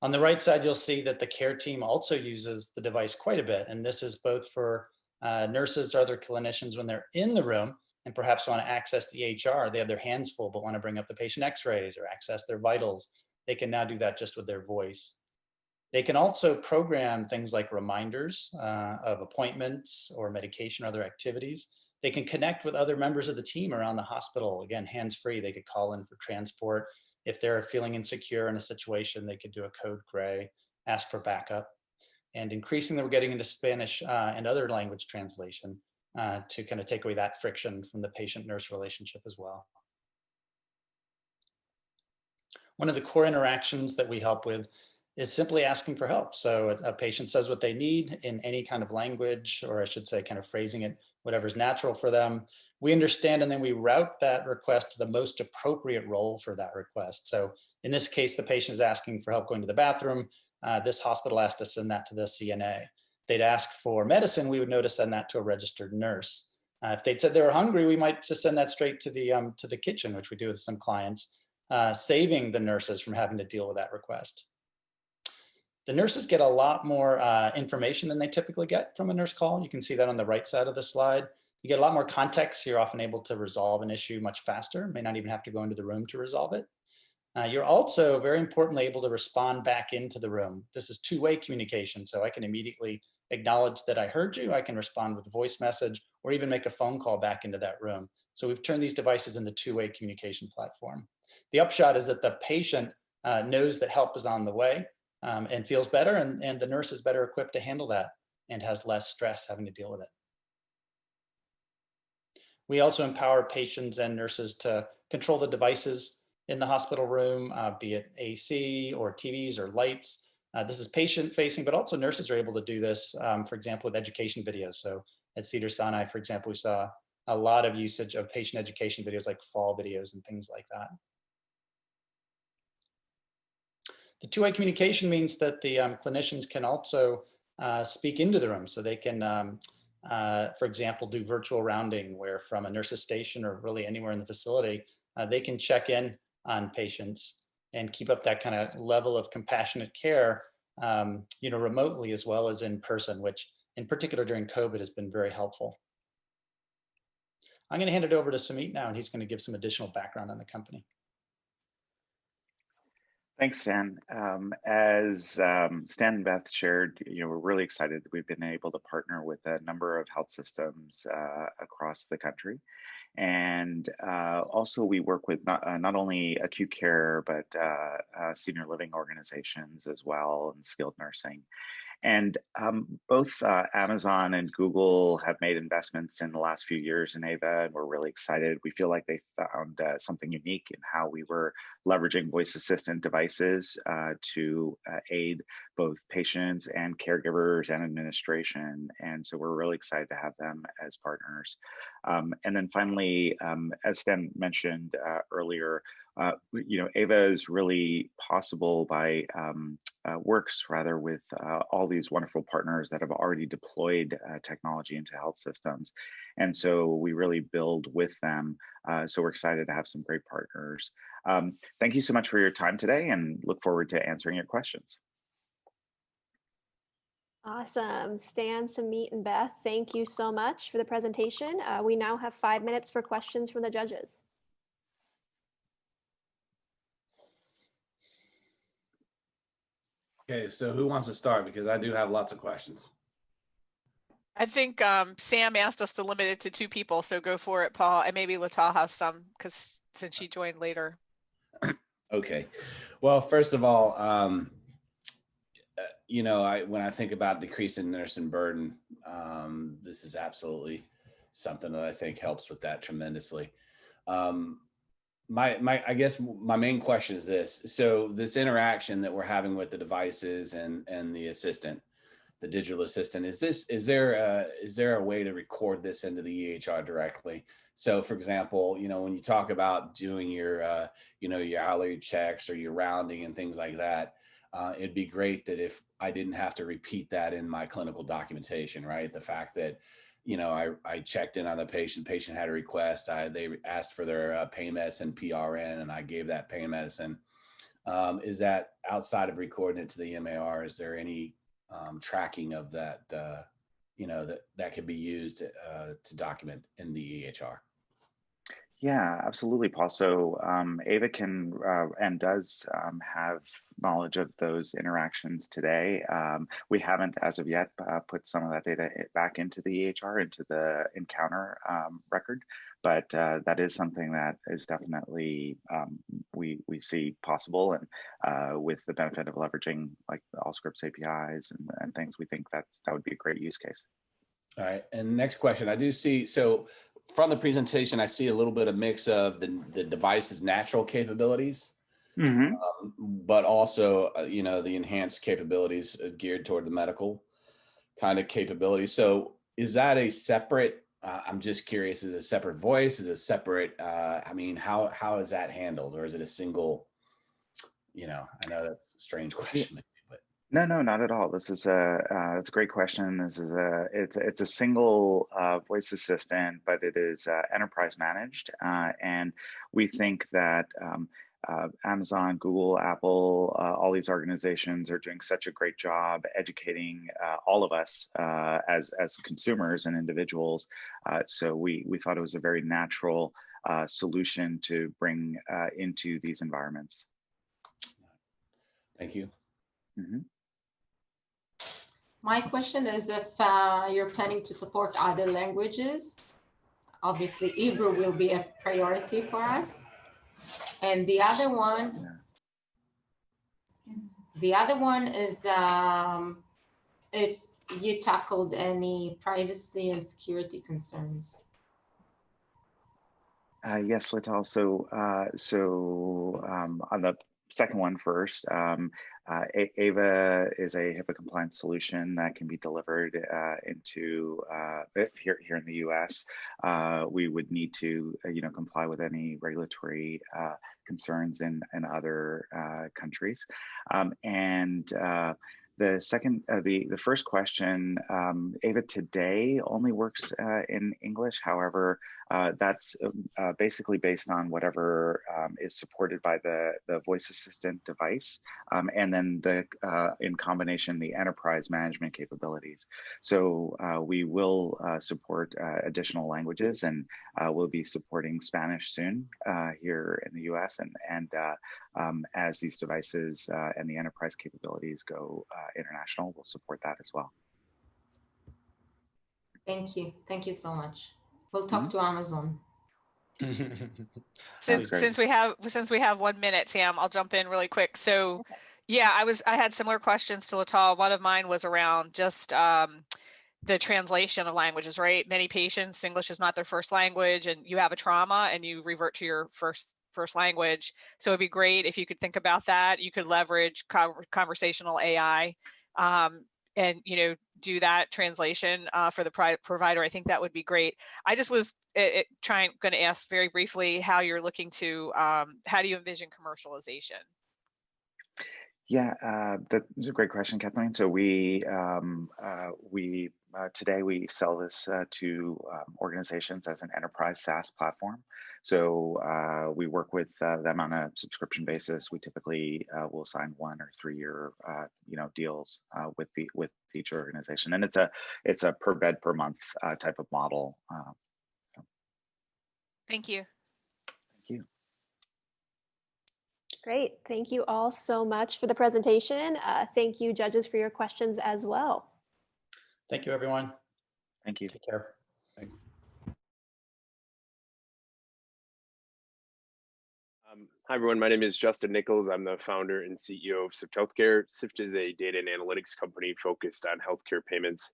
N: On the right side, you'll see that the care team also uses the device quite a bit. And this is both for nurses or other clinicians when they're in the room and perhaps want to access the EHR. They have their hands full, but want to bring up the patient x-rays or access their vitals. They can now do that just with their voice. They can also program things like reminders of appointments or medication or other activities. They can connect with other members of the team around the hospital. Again, hands-free, they could call in for transport. If they're feeling insecure in a situation, they could do a code gray, ask for backup. And increasingly, we're getting into Spanish and other language translation to kind of take away that friction from the patient-nurse relationship as well. One of the core interactions that we help with is simply asking for help. So a patient says what they need in any kind of language, or I should say kind of phrasing it, whatever's natural for them. We understand, and then we route that request to the most appropriate role for that request. So in this case, the patient is asking for help going to the bathroom. This hospital asked to send that to the CNA. If they'd ask for medicine, we would know to send that to a registered nurse. If they'd said they were hungry, we might just send that straight to the kitchen, which we do with some clients, saving the nurses from having to deal with that request. The nurses get a lot more information than they typically get from a nurse call. You can see that on the right side of the slide. You get a lot more context. You're often able to resolve an issue much faster. May not even have to go into the room to resolve it. You're also, very importantly, able to respond back into the room. This is two-way communication, so I can immediately acknowledge that I heard you. I can respond with a voice message or even make a phone call back into that room. So we've turned these devices into two-way communication platform. The upshot is that the patient knows that help is on the way and feels better, and the nurse is better equipped to handle that and has less stress having to deal with it. We also empower patients and nurses to control the devices in the hospital room, be it AC or TVs or lights. This is patient facing, but also nurses are able to do this, for example, with education videos. So at Cedars-Sinai, for example, we saw a lot of usage of patient education videos like fall videos and things like that. The two-way communication means that the clinicians can also speak into the room. So they can, for example, do virtual rounding where from a nurse's station or really anywhere in the facility, they can check in on patients and keep up that kind of level of compassionate care, remotely as well as in person, which in particular during COVID has been very helpful. I'm going to hand it over to Sumit now, and he's going to give some additional background on the company.
O: Thanks, Stan. As Stan and Beth shared, we're really excited that we've been able to partner with a number of health systems across the country. And also we work with not only acute care, but senior living organizations as well, and skilled nursing. And both Amazon and Google have made investments in the last few years in AVA, and we're really excited. We feel like they found something unique in how we were leveraging voice assistant devices to aid both patients and caregivers and administration. And so we're really excited to have them as partners. And then finally, as Stan mentioned earlier, AVA is really possible by works rather with all these wonderful partners that have already deployed technology into health systems. And so we really build with them. So we're excited to have some great partners. Thank you so much for your time today, and look forward to answering your questions.
C: Awesome. Stan, Sumit, and Beth, thank you so much for the presentation. We now have 5 minutes for questions from the judges.
G: Okay, so who wants to start? Because I do have lots of questions.
E: I think Sam asked us to limit it to 2 people, so go for it, Paul, and maybe Latal has some, because since she joined later.
G: Okay, well, first of all, when I think about decreasing nursing burden, this is absolutely something that I think helps with that tremendously. I guess my main question is this. So this interaction that we're having with the devices and the assistant, the digital assistant, is there a way to record this into the EHR directly? So for example, when you talk about doing your your hourly checks or your rounding and things like that, it'd be great that if I didn't have to repeat that in my clinical documentation, right? The fact that I checked in on the patient had a request. They asked for their pain medicine PRN, and I gave that pain medicine. Is that outside of recording it to the MAR? Is there any tracking of that, that could be used to document in the EHR?
O: Yeah, absolutely, Paul. So Ava can and does have knowledge of those interactions today. We haven't, as of yet, put some of that data back into the EHR, into the encounter record, but that is something that is definitely we see possible, and with the benefit of leveraging like the Allscripts APIs and things, we think that would be a great use case.
G: All right, and next question. I do see, so from the presentation, I see a little bit of mix of the device's natural capabilities, but also, the enhanced capabilities geared toward the medical kind of capability. So is that a separate, I'm just curious, is it a separate voice? Is it a separate, how is that handled? Or is it a single, I know that's a strange question, but.
O: No, not at all. This is it's a great question. This is it's a single voice assistant, but it is enterprise managed, and we think that Amazon, Google, Apple, all these organizations are doing such a great job educating all of us as consumers and individuals. So we thought it was a very natural solution to bring into these environments.
G: Thank you.
L: My question is if you're planning to support other languages. Obviously, Hebrew will be a priority for us. And the other one is if you tackled any privacy and security concerns.
O: Yes, Lital. So on the second one first, Ava is a HIPAA compliant solution that can be delivered into here in the U.S. We would need to comply with any regulatory concerns in other countries, and the second, the first question, Ava today only works in English. However, that's basically based on whatever is supported by the voice assistant device, and then in combination the enterprise management capabilities. So we will support additional languages, and we'll be supporting Spanish soon here in the U.S. And as these devices and the enterprise capabilities go international, we'll support that as well.
L: Thank you so much. We'll talk to Amazon.
E: Since we have 1 minute, Sam, I'll jump in really quick. So yeah, I had similar questions to Latal. One of mine was around just the translation of languages, right? Many patients, English is not their first language, and you have a trauma and you revert to your first language. So it'd be great if you could think about that. You could leverage conversational AI and do that translation for the provider. I think that would be great. I just was going to ask very briefly how you're looking to, how do you envision commercialization?
O: Yeah, that's a great question, Kathleen. So we today we sell this to organizations as an enterprise SaaS platform. So we work with them on a subscription basis. We typically will sign 1 or 3 year deals with each organization, and it's a per bed per month type of model.
E: Thank you.
O: Thank you.
C: Great. Thank you all so much for the presentation. Thank you, judges, for your questions as well.
N: Thank you, everyone.
O: Thank you.
N: Take care.
G: Thanks.
P: Hi, everyone. My name is Justin Nichols. I'm the founder and CEO of SIFT Healthcare. SIFT is a data and analytics company focused on healthcare payments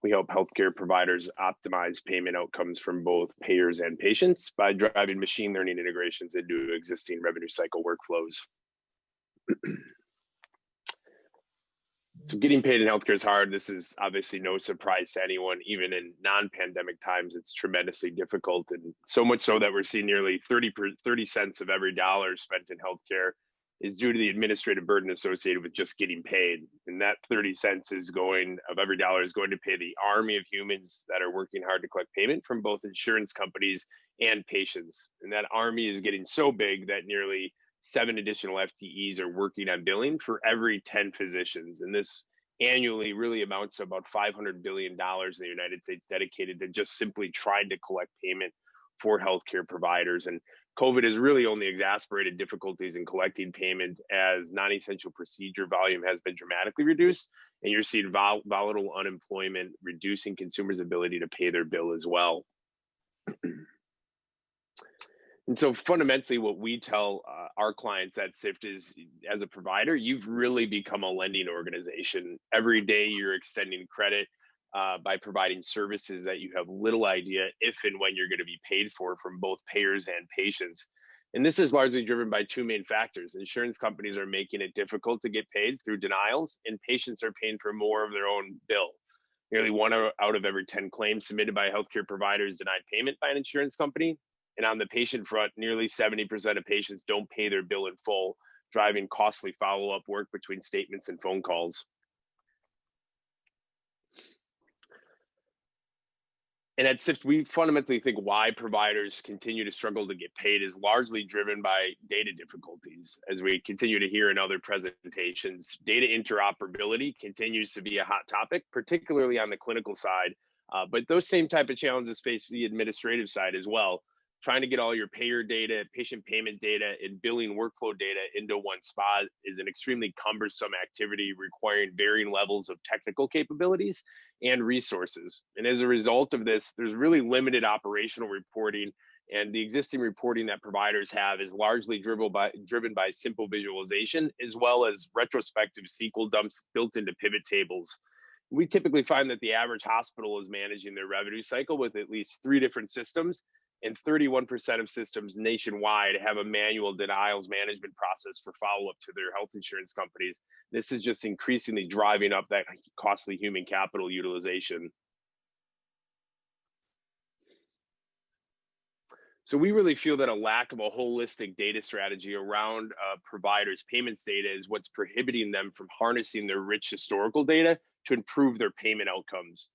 P: We help healthcare providers optimize payment outcomes from both payers and patients by driving machine learning integrations into existing revenue cycle workflows. So getting paid in healthcare is hard. This is obviously no surprise to anyone. Even in non-pandemic times, it's tremendously difficult, and so much so that we're seeing nearly 30 cents of every dollar spent in healthcare is due to the administrative burden associated with just getting paid. And that 30 cents of every dollar is going to pay the army of humans that are working hard to collect payment from both insurance companies and patients. And that army is getting so big that nearly 7 additional FTEs are working on billing for every 10 physicians. And this annually really amounts to about $500 billion in the United States dedicated to just simply trying to collect payment for healthcare providers. And COVID has really only exacerbated difficulties in collecting payment as non-essential procedure volume has been dramatically reduced. And you're seeing volatile unemployment, reducing consumers' ability to pay their bill as well. And so fundamentally, what we tell our clients at SIFT is, as a provider, you've really become a lending organization. Every day you're extending credit by providing services that you have little idea if and when you're going to be paid for from both payers and patients. And this is largely driven by 2 main factors. Insurance companies are making it difficult to get paid through denials, and patients are paying for more of their own bill. Nearly 1 out of every 10 claims submitted by healthcare providers denied payment by an insurance company. And on the patient front, nearly 70% of patients don't pay their bill in full, driving costly follow-up work between statements and phone calls. And at SIFT, we fundamentally think why providers continue to struggle to get paid is largely driven by data difficulties. As we continue to hear in other presentations, data interoperability continues to be a hot topic, particularly on the clinical side. But those same type of challenges face the administrative side as well. Trying to get all your payer data, patient payment data, and billing workflow data into one spot is an extremely cumbersome activity requiring varying levels of technical capabilities and resources. And as a result of this, there's really limited operational reporting, and the existing reporting that providers have is largely driven by simple visualization, as well as retrospective SQL dumps built into pivot tables. We typically find that the average hospital is managing their revenue cycle with at least 3 different systems, and 31% of systems nationwide have a manual denials management process for follow-up to their health insurance companies. This is just increasingly driving up that costly human capital utilization. So we really feel that a lack of a holistic data strategy around providers' payments data is what's prohibiting them from harnessing their rich historical data to improve their payment outcomes.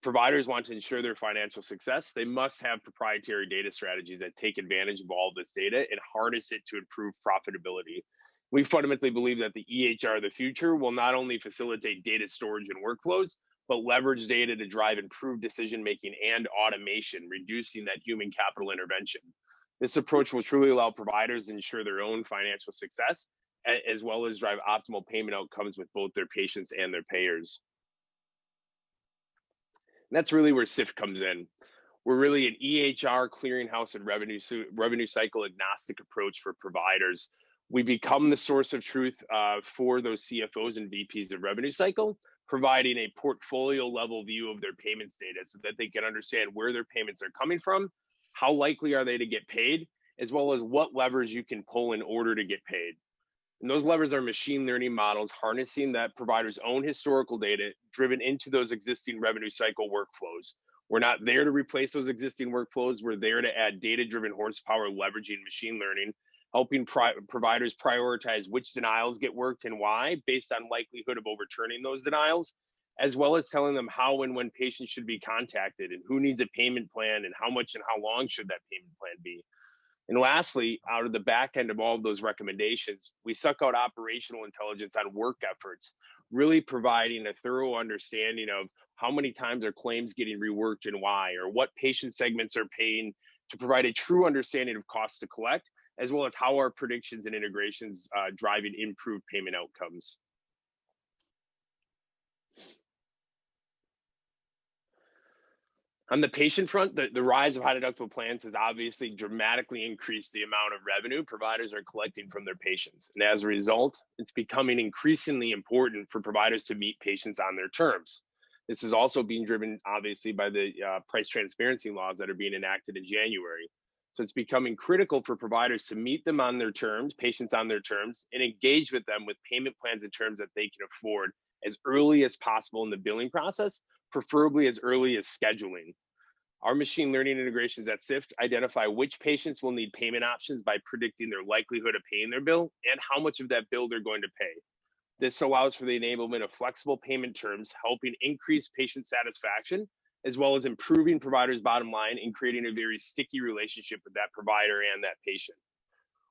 P: Providers want to ensure their financial success. They must have proprietary data strategies that take advantage of all of this data and harness it to improve profitability. We fundamentally believe that the EHR of the future will not only facilitate data storage and workflows, but leverage data to drive improved decision-making and automation, reducing that human capital intervention. This approach will truly allow providers to ensure their own financial success, as well as drive optimal payment outcomes with both their patients and their payers. And that's really where SIFT comes in. We're really an EHR clearinghouse and revenue cycle agnostic approach for providers. We become the source of truth for those CFOs and VPs of revenue cycle, providing a portfolio level view of their payments data so that they can understand where their payments are coming from, how likely are they to get paid, as well as what levers you can pull in order to get paid. And those levers are machine learning models harnessing that provider's own historical data driven into those existing revenue cycle workflows. We're not there to replace those existing workflows. We're there to add data-driven horsepower leveraging machine learning, helping providers prioritize which denials get worked and why based on likelihood of overturning those denials, as well as telling them how and when patients should be contacted and who needs a payment plan and how much and how long should that payment plan be. And lastly, out of the back end of all of those recommendations, we suck out operational intelligence on work efforts, really providing a thorough understanding of how many times are claims getting reworked and why, or what patient segments are paying, to provide a true understanding of cost to collect, as well as how our predictions and integrations driving improved payment outcomes. On the patient front, the rise of high deductible plans has obviously dramatically increased the amount of revenue providers are collecting from their patients. And as a result, it's becoming increasingly important for providers to meet patients on their terms. This is also being driven, obviously, by the price transparency laws that are being enacted in January. So it's becoming critical for providers to meet them on their terms, patients on their terms, and engage with them with payment plans and terms that they can afford as early as possible in the billing process, preferably as early as scheduling. Our machine learning integrations at SIFT identify which patients will need payment options by predicting their likelihood of paying their bill and how much of that bill they're going to pay. This allows for the enablement of flexible payment terms, helping increase patient satisfaction, as well as improving providers' bottom line and creating a very sticky relationship with that provider and that patient.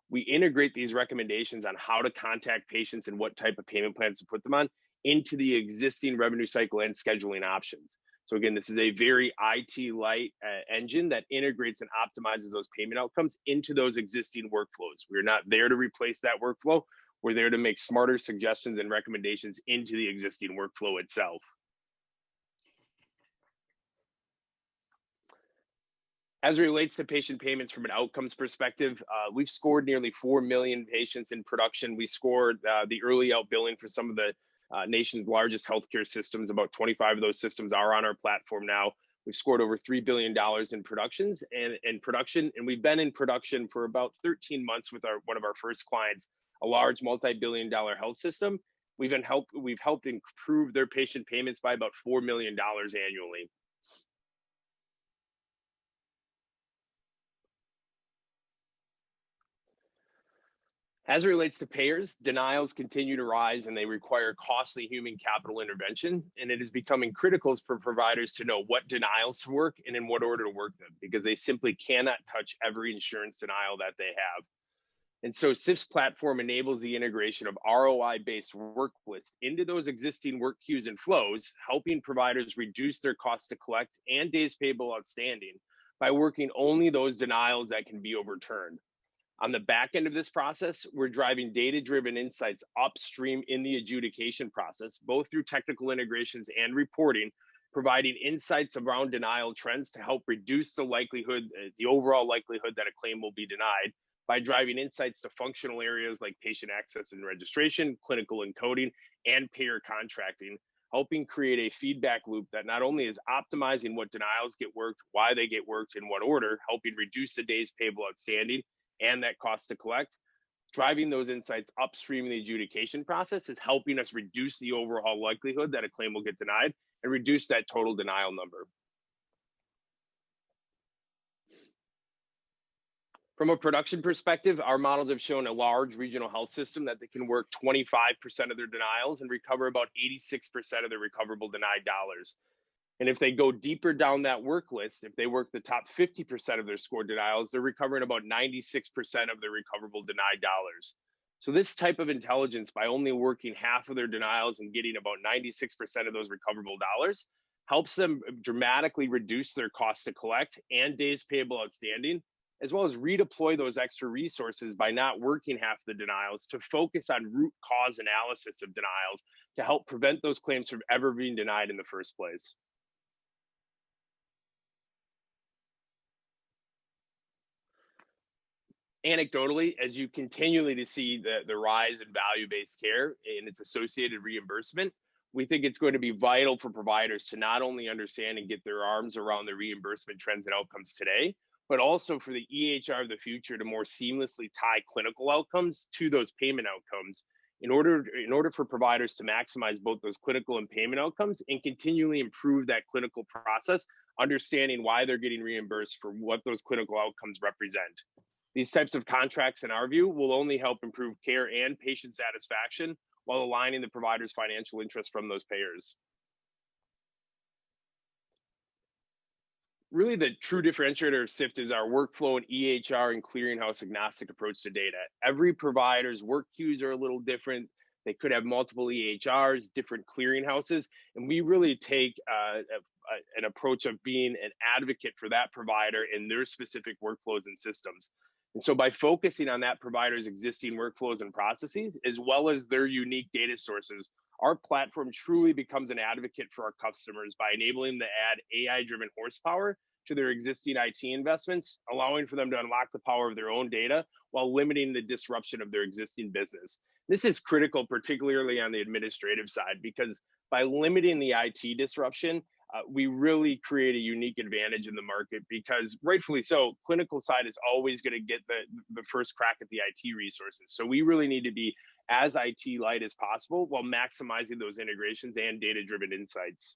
P: We integrate these recommendations on how to contact patients and what type of payment plans to put them on into the existing revenue cycle and scheduling options. So again, this is a very IT light engine that integrates and optimizes those payment outcomes into those existing workflows. We're not there to replace that workflow. We're there to make smarter suggestions and recommendations into the existing workflow itself. As it relates to patient payments from an outcomes perspective, we've scored nearly 4 million patients in production. We scored the early out billing for some of the nation's largest healthcare systems. About 25 of those systems are on our platform now. We've scored over $3 billion in production, and we've been in production for about 13 months with one of our first clients, a large multi-billion-dollar health system. We've helped improve their patient payments by about $4 million annually. As it relates to payers, denials continue to rise and they require costly human capital intervention. And it is becoming critical for providers to know what denials to work and in what order to work them, because they simply cannot touch every insurance denial that they have. And so SIFT's platform enables the integration of ROI-based work lists into those existing work queues and flows, helping providers reduce their cost to collect and days payable outstanding by working only those denials that can be overturned. On the back end of this process, we're driving data-driven insights upstream in the adjudication process, both through technical integrations and reporting, providing insights around denial trends to help reduce the likelihood, the overall likelihood that a claim will be denied by driving insights to functional areas like patient access and registration, clinical encoding, and payer contracting, helping create a feedback loop that not only is optimizing what denials get worked, why they get worked, in what order, helping reduce the days payable outstanding, and that cost to collect. Driving those insights upstream in the adjudication process is helping us reduce the overall likelihood that a claim will get denied and reduce that total denial number. From a production perspective, our models have shown a large regional health system that they can work 25% of their denials and recover about 86% of their recoverable denied dollars. And if they go deeper down that work list, if they work the top 50% of their scored denials, they're recovering about 96% of their recoverable denied dollars. So this type of intelligence, by only working half of their denials and getting about 96% of those recoverable dollars, helps them dramatically reduce their cost to collect and days payable outstanding, as well as redeploy those extra resources by not working half the denials to focus on root cause analysis of denials to help prevent those claims from ever being denied in the first place. Anecdotally, as you continually to see the rise in value-based care and its associated reimbursement, we think it's going to be vital for providers to not only understand and get their arms around the reimbursement trends and outcomes today, but also for the EHR of the future to more seamlessly tie clinical outcomes to those payment outcomes in order for providers to maximize both those clinical and payment outcomes and continually improve that clinical process, understanding why they're getting reimbursed for what those clinical outcomes represent. These types of contracts, in our view, will only help improve care and patient satisfaction while aligning the provider's financial interests from those payers. Really, the true differentiator of SIFT is our workflow and EHR and clearinghouse agnostic approach to data. Every provider's work queues are a little different. They could have multiple EHRs, different clearinghouses, and we really take an approach of being an advocate for that provider in their specific workflows and systems. And so by focusing on that provider's existing workflows and processes, as well as their unique data sources, our platform truly becomes an advocate for our customers by enabling them to add AI-driven horsepower to their existing IT investments, allowing for them to unlock the power of their own data while limiting the disruption of their existing business. This is critical, particularly on the administrative side, because by limiting the IT disruption, we really create a unique advantage in the market because rightfully so, clinical side is always going to get the first crack at the IT resources. So we really need to be as IT light as possible while maximizing those integrations and data-driven insights.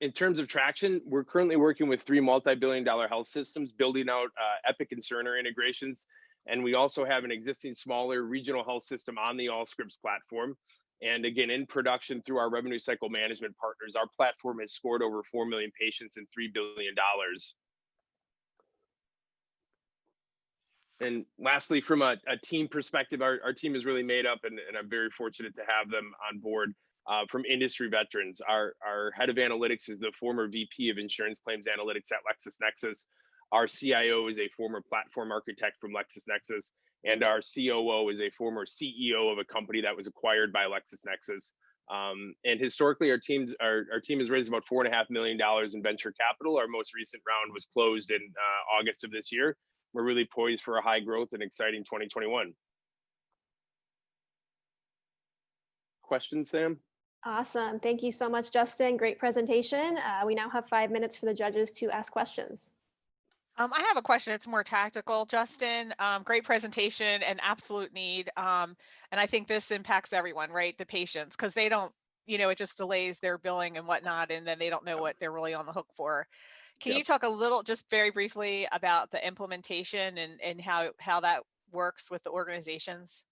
P: In terms of traction, we're currently working with 3 multi-billion-dollar health systems, building out Epic and Cerner integrations. And we also have an existing smaller regional health system on the Allscripts platform. And again, in production through our revenue cycle management partners, our platform has scored over 4 million patients and $3 billion. And lastly, from a team perspective, our team is really made up, and I'm very fortunate to have them on board from industry veterans. Our head of analytics is the former VP of Insurance Claims Analytics at LexisNexis. Our CIO is a former platform architect from LexisNexis, and our COO is a former CEO of a company that was acquired by LexisNexis. And historically, our team has raised about $4.5 million in venture capital. Our most recent round was closed in August of this year. We're really poised for a high growth and exciting 2021. Questions, Sam?
C: Awesome. Thank you so much, Justin. Great presentation. We now have 5 minutes for the judges to ask questions.
E: I have a question. It's more tactical, Justin. Great presentation and absolute need. And I think this impacts everyone, right? The patients, because they don't, it just delays their billing and whatnot, and then they don't know what they're really on the hook for. Can you talk a little, just very briefly, about the implementation and how that works with the organizations?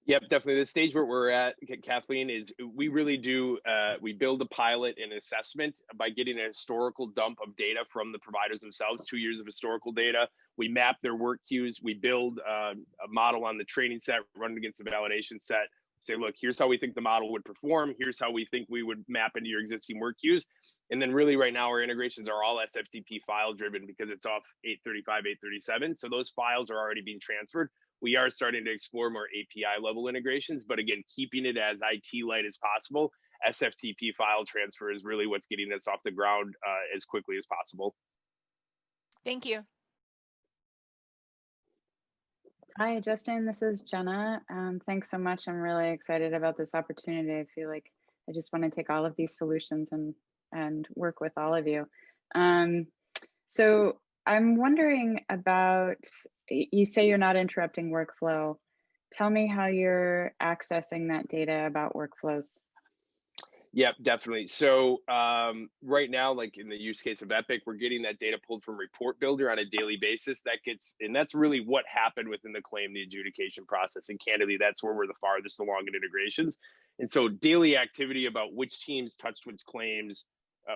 P: Yep, definitely. The stage where we're at, Kathleen, is we really do, we build a pilot and assessment by getting a historical dump of data from the providers themselves, 2 years of historical data. We map their work queues. We build a model on the training set, run it against the validation set, say, look, here's how we think the model would perform. Here's how we think we would map into your existing work queues. And then really right now our integrations are all SFTP file driven because it's off 835, 837. So those files are already being transferred. We are starting to explore more API level integrations, but again, keeping it as IT light as possible. SFTP file transfer is really what's getting us off the ground as quickly as possible.
E: Thank you.
F: Hi, Justin, this is Jenna. Thanks so much. I'm really excited about this opportunity. I feel like I just want to take all of these solutions and work with all of you. So I'm wondering about, you say you're not interrupting workflow. Tell me how you're accessing that data about workflows.
P: Yep, definitely. So right now, like in the use case of Epic, we're getting that data pulled from Report Builder on a daily basis. And that's really what happened within the claim, the adjudication process. And candidly, that's where we're the farthest along in integrations. And so daily activity about which teams touched which claims,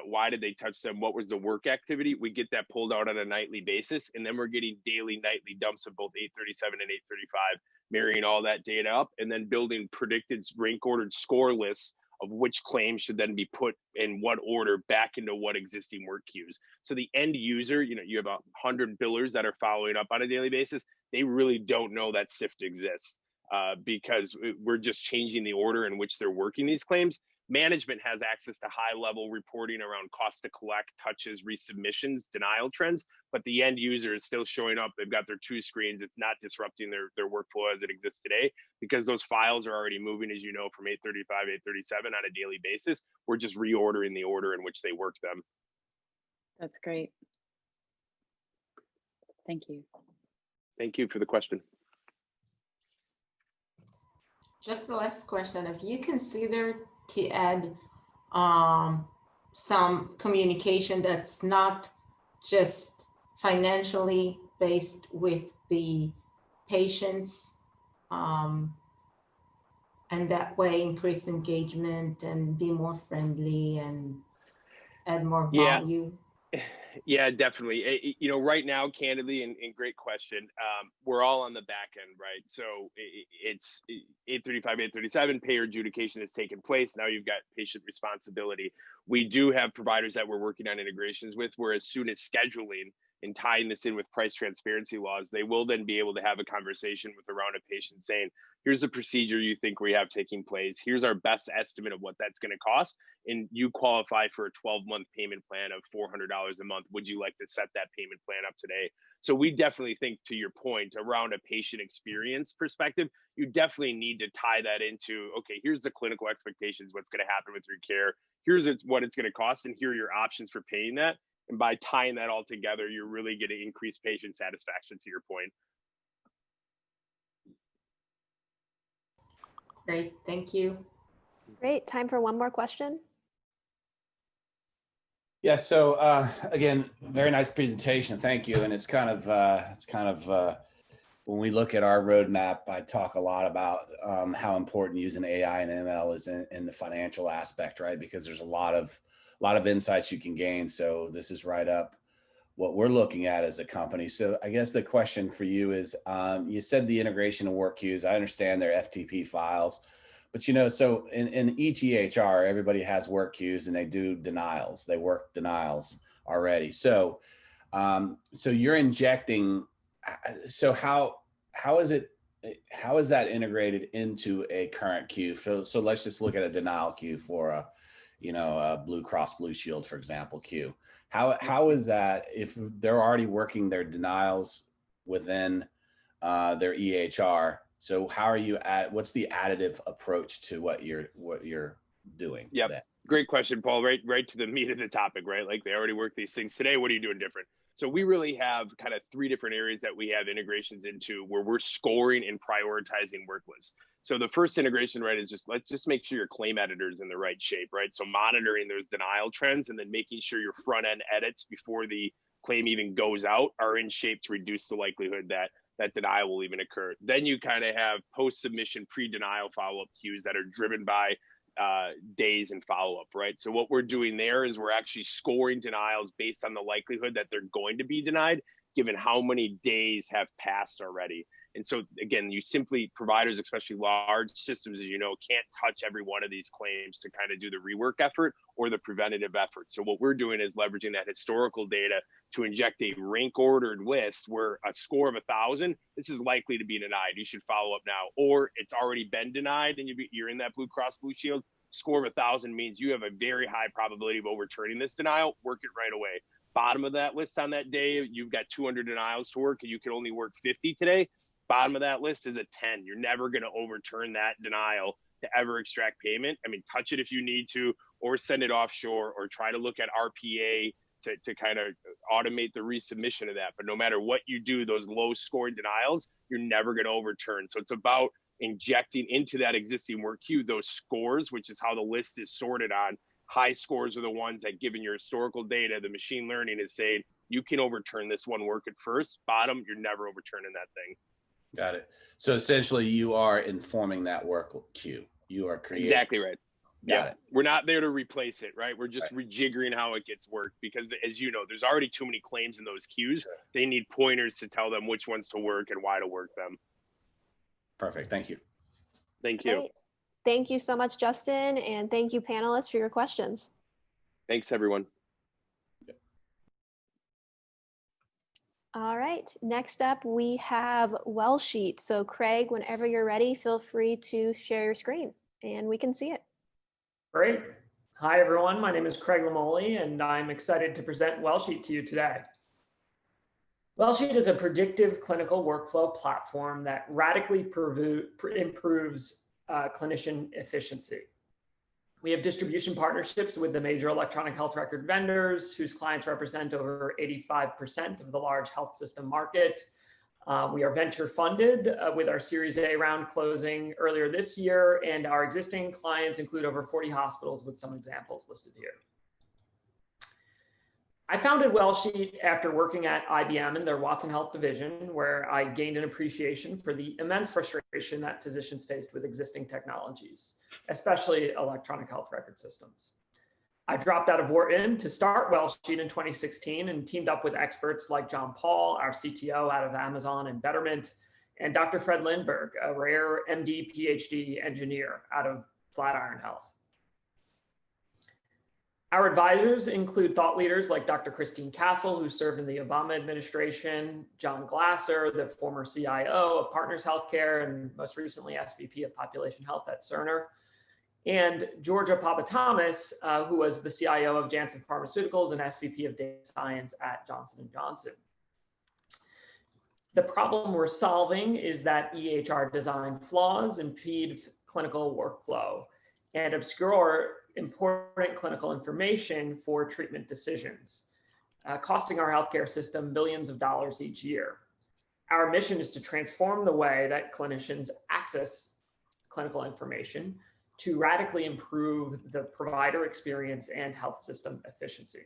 P: why did they touch them, what was the work activity, we get that pulled out on a nightly basis. And then we're getting daily, nightly dumps of both 837 and 835, marrying all that data up, and then building predicted rank ordered score lists of which claims should then be put in what order back into what existing work queues. So the end user, you have 100 billers that are following up on a daily basis. They really don't know that SIFT exists because we're just changing the order in which they're working these claims. Management has access to high level reporting around cost to collect, touches, resubmissions, denial trends, but the end user is still showing up. They've got their 2 screens. It's not disrupting their workflow as it exists today because those files are already moving, as you know, from 835, 837 on a daily basis. We're just reordering the order in which they work them.
F: That's great. Thank you.
P: Thank you for the question.
L: Just the last question. Have you considered to add some communication that's not just financially based with the patients, and that way increase engagement and be more friendly and add more value?
P: Yeah, definitely. Right now, candidly, and great question, we're all on the back end, right? So it's 835, 837, payer adjudication has taken place. Now you've got patient responsibility. We do have providers that we're working on integrations with, where as soon as scheduling and tying this in with price transparency laws, they will then be able to have a conversation with around a patient saying, here's the procedure you think we have taking place. Here's our best estimate of what that's going to cost. And you qualify for a 12-month payment plan of $400 a month. Would you like to set that payment plan up today? So we definitely think, to your point, around a patient experience perspective, you definitely need to tie that into, okay, here's the clinical expectations, what's going to happen with your care. Here's what it's going to cost, and here are your options for paying that. And by tying that all together, you're really going to increase patient satisfaction, to your point.
L: Great, thank you.
C: Great, time for one more question.
G: Yeah, so again, very nice presentation. Thank you. And it's kind of when we look at our roadmap, I talk a lot about how important using AI and ML is in the financial aspect, right? Because there's a lot of insights you can gain. So this is right up what we're looking at as a company. So I guess the question for you is, you said the integration of work queues. I understand they're FTP files, but so in each EHR, everybody has work queues and they do denials. They work denials already. So you're injecting. So how is that integrated into a current queue? So let's just look at a denial queue for a Blue Cross Blue Shield, for example, queue. How is that if they're already working their denials within their EHR? So how are you what's the additive approach to what you're doing?
P: Yeah, great question, Paul. Right to the meat of the topic, right? Like they already work these things today. What are you doing different? So we really have kind of 3 different areas that we have integrations into where we're scoring and prioritizing work lists. So the first integration, right, is let's just make sure your claim editor is in the right shape, right? So monitoring those denial trends and then making sure your front end edits before the claim even goes out are in shape to reduce the likelihood that denial will even occur. Then you kind of have post-submission pre-denial follow-up queues that are driven by days and follow-up, right? So what we're doing there is we're actually scoring denials based on the likelihood that they're going to be denied, given how many days have passed already. And so again, providers, especially large systems, as you know, can't touch every one of these claims to kind of do the rework effort or the preventative effort. So what we're doing is leveraging that historical data to inject a rank ordered list where a score of 1,000, this is likely to be denied. You should follow up now. Or it's already been denied and you're in that Blue Cross Blue Shield. Score of 1,000 means you have a very high probability of overturning this denial. Work it right away. Bottom of that list on that day, you've got 200 denials to work and you can only work 50 today. Bottom of that list is a 10. You're never going to overturn that denial to ever extract payment. I mean, touch it if you need to, or send it offshore, or try to look at RPA to kind of automate the resubmission of that. But no matter what you do, those low scoring denials, you're never going to overturn. So it's about injecting into that existing work queue those scores, which is how the list is sorted on. High scores are the ones that, given your historical data, the machine learning is saying, you can overturn this one, work it first. Bottom, you're never overturning that thing.
G: Got it. So essentially you are informing that work queue. You are creating.
P: Exactly right.
G: Got it.
P: We're not there to replace it, right? We're just rejiggering how it gets worked because, as you know, there's already too many claims in those queues. Sure. They need pointers to tell them which ones to work and why to work them.
G: Perfect. Thank you.
P: Thank you.
C: Great. Thank you so much, Justin. And thank you, panelists, for your questions.
P: Thanks, everyone.
C: All right, next up we have Wellsheet. So Craig, whenever you're ready, feel free to share your screen and we can see it.
Q: Great. Hi, everyone. My name is Craig Lamoli, and I'm excited to present Wellsheet to you today. Wellsheet is a predictive clinical workflow platform that radically improves clinician efficiency. We have distribution partnerships with the major electronic health record vendors whose clients represent over 85% of the large health system market. We are venture funded with our Series A round closing earlier this year, and our existing clients include over 40 hospitals with some examples listed here. I founded Wellsheet after working at IBM in their Watson Health division, where I gained an appreciation for the immense frustration that physicians faced with existing technologies, especially electronic health record systems. I dropped out of Wharton to start Wellsheet in 2016 and teamed up with experts like John Paul, our CTO out of Amazon and Betterment, and Dr. Fred Lindberg, a rare MD, PhD engineer out of Flatiron Health. Our advisors include thought leaders like Dr. Christine Castle, who served in the Obama administration, John Glasser, the former CIO of Partners Healthcare, and most recently SVP of Population Health at Cerner, and Georgia Papathomas, who was the CIO of Janssen Pharmaceuticals and SVP of Data Science at Johnson & Johnson. The problem we're solving is that EHR design flaws impede clinical workflow and obscure important clinical information for treatment decisions, costing our healthcare system billions of dollars each year. Our mission is to transform the way that clinicians access clinical information to radically improve the provider experience and health system efficiency.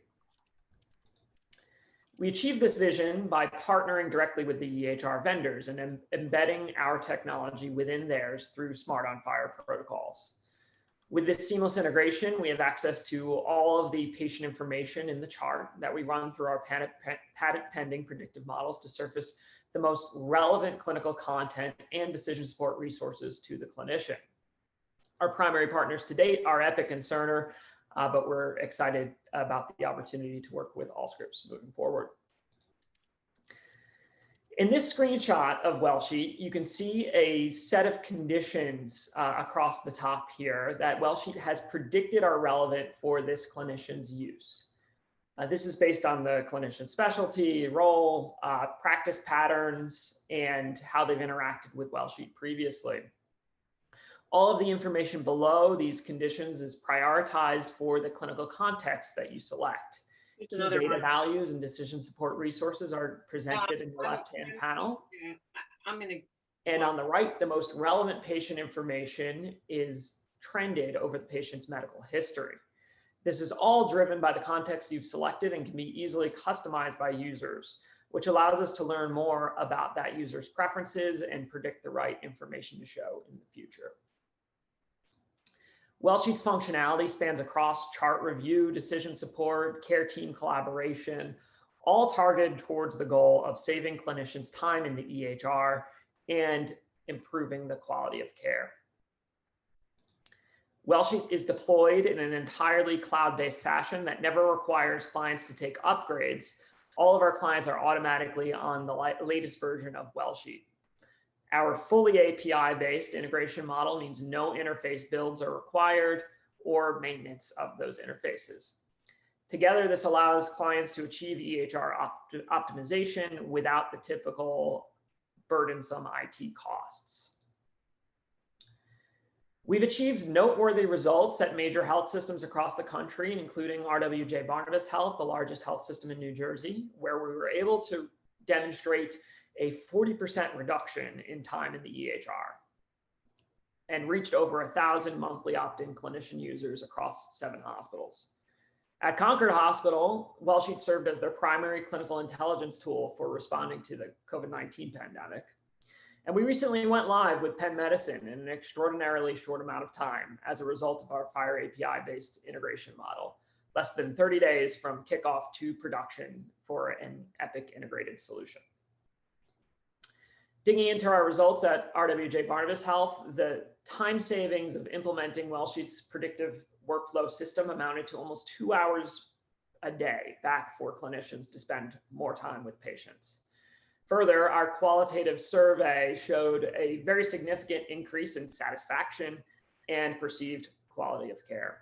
Q: We achieve this vision by partnering directly with the EHR vendors and embedding our technology within theirs through Smart on Fire protocols. With this seamless integration, we have access to all of the patient information in the chart that we run through our patent pending predictive models to surface the most relevant clinical content and decision support resources to the clinician. Our primary partners to date are Epic and Cerner, but we're excited about the opportunity to work with Allscripts moving forward. In this screenshot of Wellsheet, you can see a set of conditions across the top here that Wellsheet has predicted are relevant for this clinician's use. This is based on the clinician's specialty, role, practice patterns, and how they've interacted with Wellsheet previously. All of the information below these conditions is prioritized for the clinical context that you select. Key data values and decision support resources are presented in the left-hand panel. And on the right, the most relevant patient information is trended over the patient's medical history. This is all driven by the context you've selected and can be easily customized by users, which allows us to learn more about that user's preferences and predict the right information to show in the future. Wellsheet's functionality spans across chart review, decision support, care team collaboration, all targeted towards the goal of saving clinicians time in the EHR and improving the quality of care. Wellsheet is deployed in an entirely cloud-based fashion that never requires clients to take upgrades. All of our clients are automatically on the latest version of Wellsheet. Our fully API-based integration model means no interface builds are required or maintenance of those interfaces. Together, this allows clients to achieve EHR optimization without the typical burdensome IT costs. We've achieved noteworthy results at major health systems across the country, including RWJBarnabas Health, the largest health system in New Jersey, where we were able to demonstrate a 40% reduction in time in the EHR and reached over 1,000 monthly opt-in clinician users across 7 hospitals. At Concord Hospital, Wellsheet served as their primary clinical intelligence tool for responding to the COVID-19 pandemic. And we recently went live with Penn Medicine in an extraordinarily short amount of time as a result of our Fire API-based integration model, less than 30 days from kickoff to production for an Epic integrated solution. Digging into our results at RWJBarnabas Health, the time savings of implementing Wellsheet's predictive workflow system amounted to almost 2 hours a day back for clinicians to spend more time with patients. Further, our qualitative survey showed a very significant increase in satisfaction and perceived quality of care.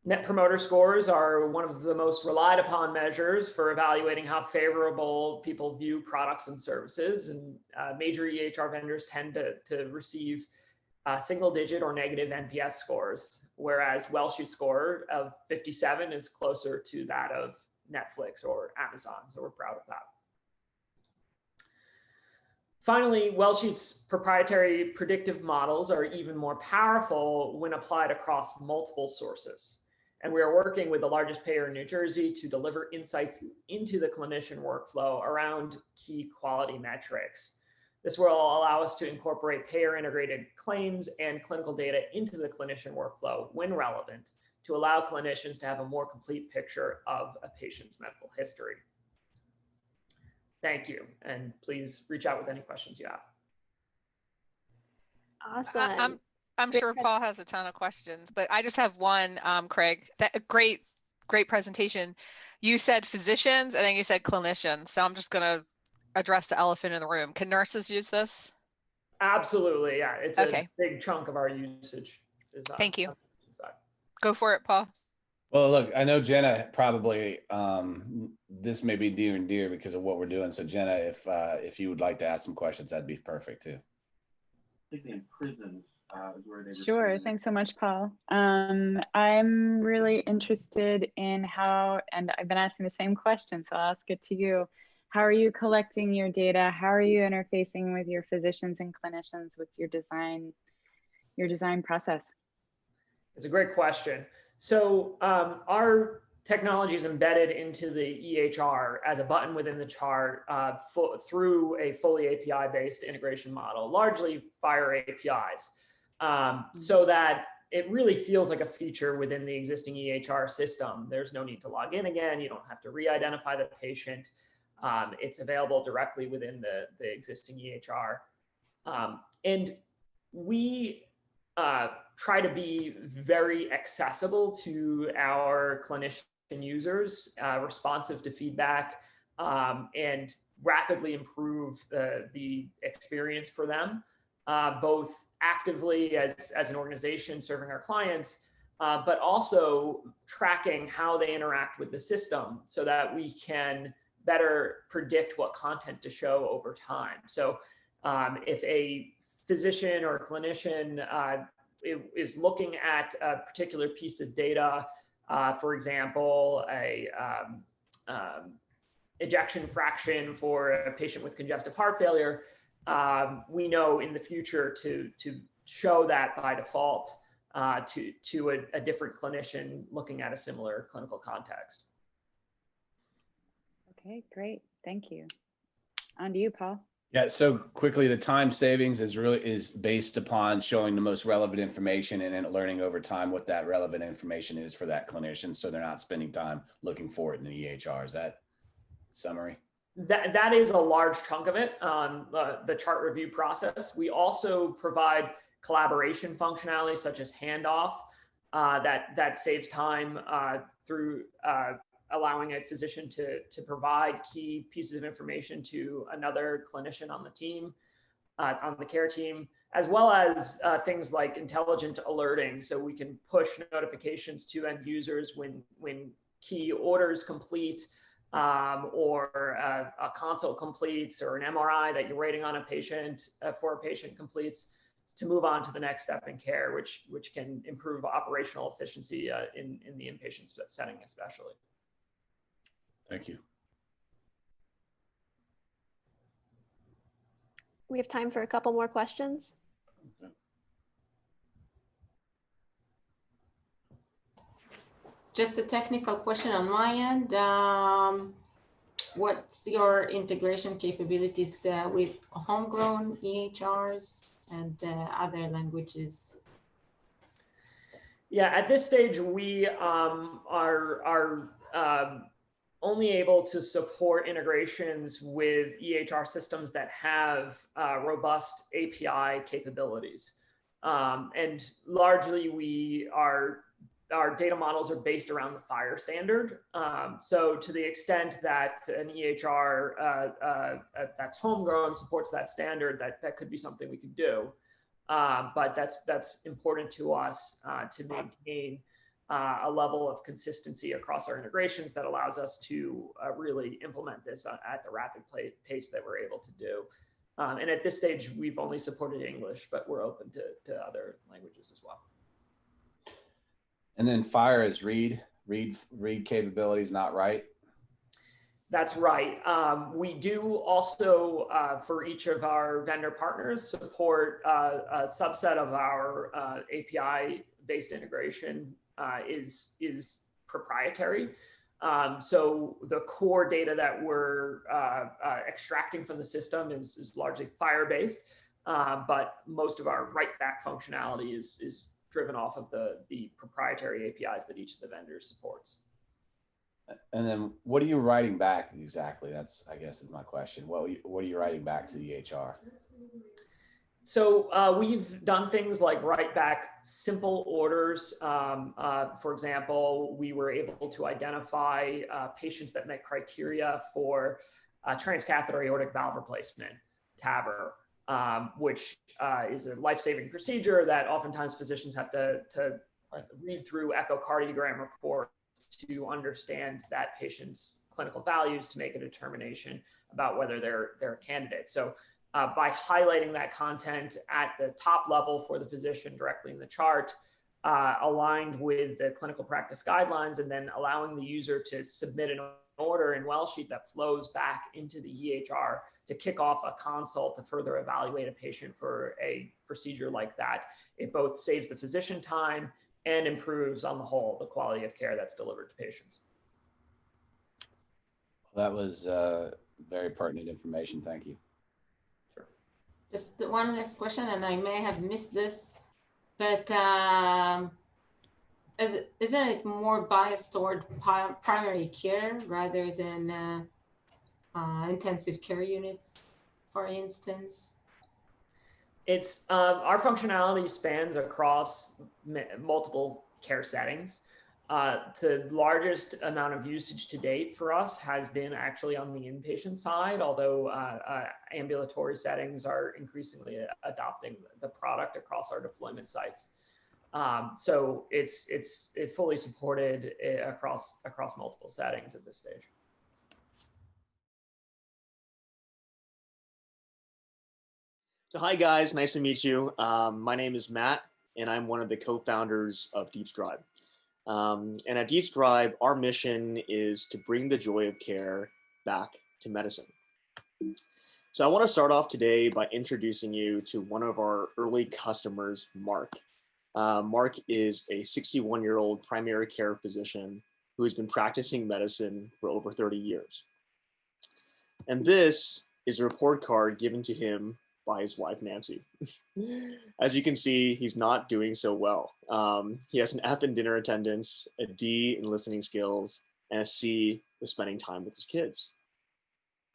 Q: Net promoter scores are one of the most relied upon measures for evaluating how favorable people view products and services. And major EHR vendors tend to receive single-digit or negative NPS scores, whereas Wellsheet's score of 57 is closer to that of Netflix or Amazon. So we're proud of that. Finally, Wellsheet's proprietary predictive models are even more powerful when applied across multiple sources. And we are working with the largest payer in New Jersey to deliver insights into the clinician workflow around key quality metrics. This will allow us to incorporate payer integrated claims and clinical data into the clinician workflow when relevant to allow clinicians to have a more complete picture of a patient's medical history. Thank you. And please reach out with any questions you have.
C: Awesome.
E: I'm sure Paul has a ton of questions, but I just have one, Craig. Great presentation. You said physicians, and then you said clinicians. So I'm just going to address the elephant in the room. Can nurses use this?
Q: Absolutely, yeah. It's
E: okay.
Q: A big chunk of our usage.
E: Thank you. Go for it, Paul.
G: Well, look, I know Jenna probably, this may be dear and dear because of what we're doing. So Jenna, if you would like to ask some questions, that'd be perfect too.
R: Thinking in prisons.
F: Sure. Thanks so much, Paul. I'm really interested in how, and I've been asking the same question, so I'll ask it to you. How are you collecting your data? How are you interfacing with your physicians and clinicians? What's your design process?
Q: It's a great question. So our technology is embedded into the EHR as a button within the chart through a fully API-based integration model, largely FHIR APIs, so that it really feels like a feature within the existing EHR system. There's no need to log in again. You don't have to re-identify the patient. It's available directly within the existing EHR. And we try to be very accessible to our clinician users, responsive to feedback, and rapidly improve the experience for them, both actively as an organization serving our clients, but also tracking how they interact with the system so that we can better predict what content to show over time. So if a physician or a clinician is looking at a particular piece of data, for example, ejection fraction for a patient with congestive heart failure, we know in the future to show that by default to a different clinician looking at a similar clinical context.
F: Okay, great. Thank you. On to you, Paul.
G: Yeah, so quickly, the time savings is based upon showing the most relevant information and then learning over time what that relevant information is for that clinician, so they're not spending time looking for it in the EHR. Is that summary?
Q: That is a large chunk of it, the chart review process. We also provide collaboration functionality such as handoff that saves time through allowing a physician to provide key pieces of information to another clinician on the team, on the care team, as well as things like intelligent alerting. So we can push notifications to end users when key orders complete, or a consult completes, or an MRI that you're waiting on a patient for a patient completes, to move on to the next step in care, which can improve operational efficiency in the inpatient setting especially.
G: Thank you.
C: We have time for a couple more questions.
G: Okay.
L: Just a technical question on my end. What's your integration capabilities with homegrown EHRs and other languages?
Q: Yeah, at this stage, we are only able to support integrations with EHR systems that have robust API capabilities. And largely, our data models are based around the FHIR standard. So to the extent that an EHR that's homegrown supports that standard, that could be something we could do. But that's important to us to maintain a level of consistency across our integrations that allows us to really implement this at the rapid pace that we're able to do. And at this stage, we've only supported English, but we're open to other languages as well.
G: And then FHIR is read capabilities, not write.
Q: That's right. We do also, for each of our vendor partners, support a subset of our API-based integration is proprietary. So the core data that we're extracting from the system is largely FHIR-based, but most of our write-back functionality is driven off of the proprietary APIs that each of the vendors supports.
G: And then what are you writing back exactly? That's, I guess, is my question. What are you writing back to the EHR?
Q: So we've done things like write back simple orders. For example, we were able to identify patients that met criteria for transcatheter aortic valve replacement, TAVR, which is a life-saving procedure that oftentimes physicians have to read through echocardiogram reports to understand that patient's clinical values to make a determination about whether they're a candidate. So by highlighting that content at the top level for the physician directly in the chart, aligned with the clinical practice guidelines, and then allowing the user to submit an order in Wellsheet that flows back into the EHR to kick off a consult to further evaluate a patient for a procedure like that. It both saves the physician time and improves on the whole the quality of care that's delivered to patients.
G: That was very pertinent information. Thank you.
L: Just one last question, and I may have missed this, but isn't it more biased toward primary care rather than intensive care units, for instance?
Q: It's our functionality spans across multiple care settings. The largest amount of usage to date for us has been actually on the inpatient side, although ambulatory settings are increasingly adopting the product across our deployment sites. So it's fully supported across multiple settings at this stage.
S: So hi guys, nice to meet you. My name is Matt, and I'm one of the co-founders of DeepScribe. And at DeepScribe, our mission is to bring the joy of care back to medicine. So I want to start off today by introducing you to one of our early customers, Mark. Mark is a 61-year-old primary care physician who has been practicing medicine for over 30 years. And this is a report card given to him by his wife, Nancy. As you can see, he's not doing so well. He has an F in dinner attendance, a D in listening skills, and a C with spending time with his kids.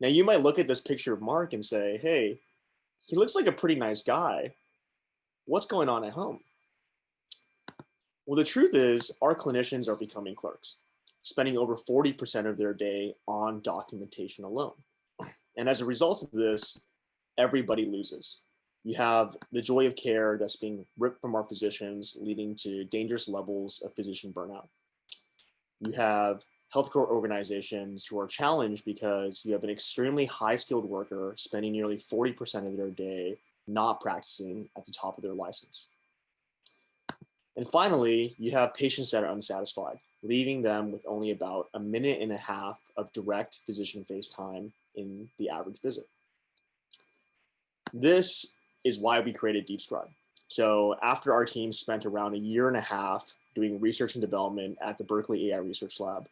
S: Now you might look at this picture of Mark and say, hey, he looks like a pretty nice guy. What's going on at home? Well, the truth is our clinicians are becoming clerks, spending over 40% of their day on documentation alone. And as a result of this, everybody loses. You have the joy of care that's being ripped from our physicians, leading to dangerous levels of physician burnout. You have healthcare organizations who are challenged because you have an extremely high-skilled worker spending nearly 40% of their day not practicing at the top of their license. And finally, you have patients that are unsatisfied, leaving them with only about 1.5 minutes of direct physician face time in the average visit. This is why we created DeepScribe. So after our team spent around 1.5 years doing research and development at the Berkeley AI Research Lab,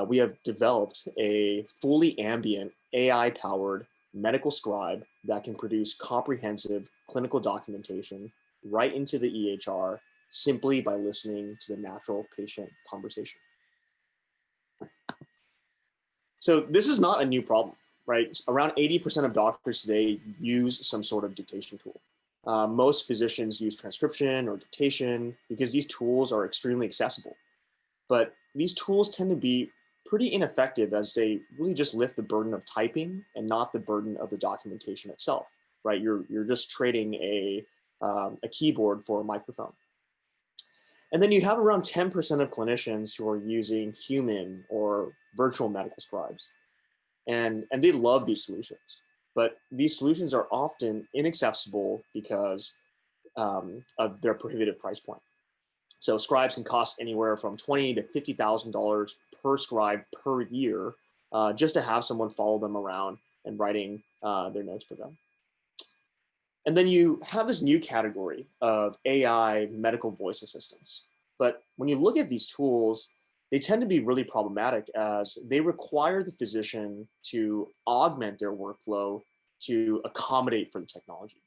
S: we have developed a fully ambient AI-powered medical scribe that can produce comprehensive clinical documentation right into the EHR simply by listening to the natural patient conversation. So this is not a new problem. Right? Around 80% of doctors today use some sort of dictation tool. Most physicians use transcription or dictation because these tools are extremely accessible. But these tools tend to be pretty ineffective as they really just lift the burden of typing and not the burden of the documentation itself, right? You're just trading a keyboard for a microphone. And then you have around 10% of clinicians who are using human or virtual medical scribes. And they love these solutions, but these solutions are often inaccessible because of their prohibitive price point. So scribes can cost anywhere from $20,000 to $50,000 per scribe per year just to have someone follow them around and writing their notes for them. And then you have this new category of AI medical voice assistants. But when you look at these tools, they tend to be really problematic as they require the physician to augment their workflow to accommodate for the technology.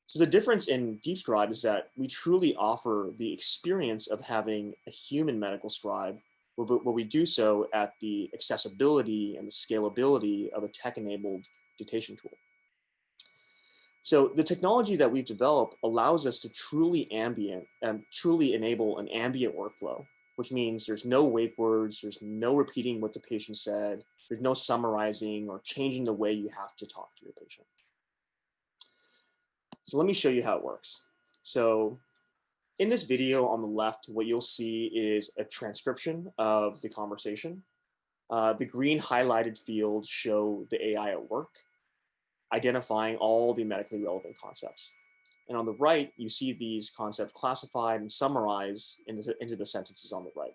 S: So the difference in DeepScribe is that we truly offer the experience of having a human medical scribe, but we do so at the accessibility and the scalability of a tech-enabled dictation tool. So the technology that we've developed allows us to truly enable an ambient workflow, which means there's no wake words, there's no repeating what the patient said, there's no summarizing or changing the way you have to talk to your patient. So let me show you how it works. So in this video on the left, what you'll see is a transcription of the conversation. The green highlighted fields show the AI at work, identifying all the medically relevant concepts. And on the right, you see these concepts classified and summarized into the sentences on the right.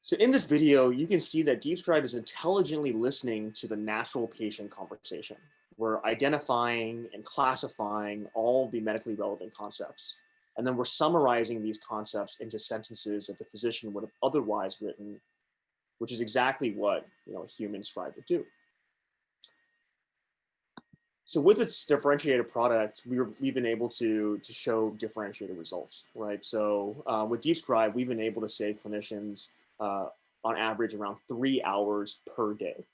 S: So in this video, you can see that DeepScribe is intelligently listening to the natural patient conversation. We're identifying and classifying all the medically relevant concepts. And then we're summarizing these concepts into sentences that the physician would have otherwise written, which is exactly what a human scribe would do. So with its differentiated product, we've been able to show differentiated results, right? So with DeepScribe, we've been able to save clinicians on average around 3 hours per day.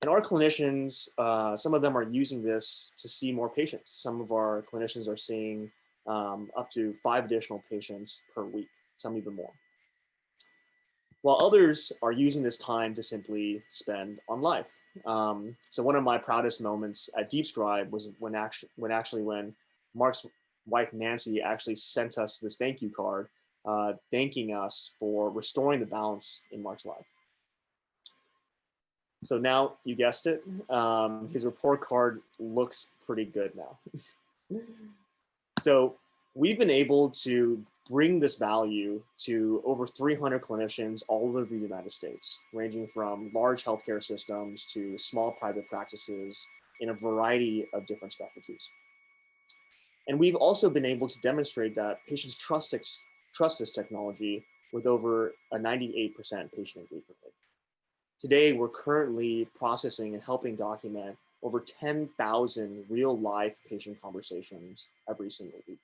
S: And our clinicians, some of them are using this to see more patients. Some of our clinicians are seeing up to 5 additional patients per week, some even more. While others are using this time to simply spend on life. So one of my proudest moments at DeepScribe was when Mark's wife, Nancy, actually sent us this thank you card, thanking us for restoring the balance in Mark's life. So now, you guessed it, his report card looks pretty good now. So we've been able to bring this value to over 300 clinicians all over the United States, ranging from large healthcare systems to small private practices in a variety of different specialties. And we've also been able to demonstrate that patients trust this technology with over a 98% patient engagement rate. Today, we're currently processing and helping document over 10,000 real live patient conversations every single week.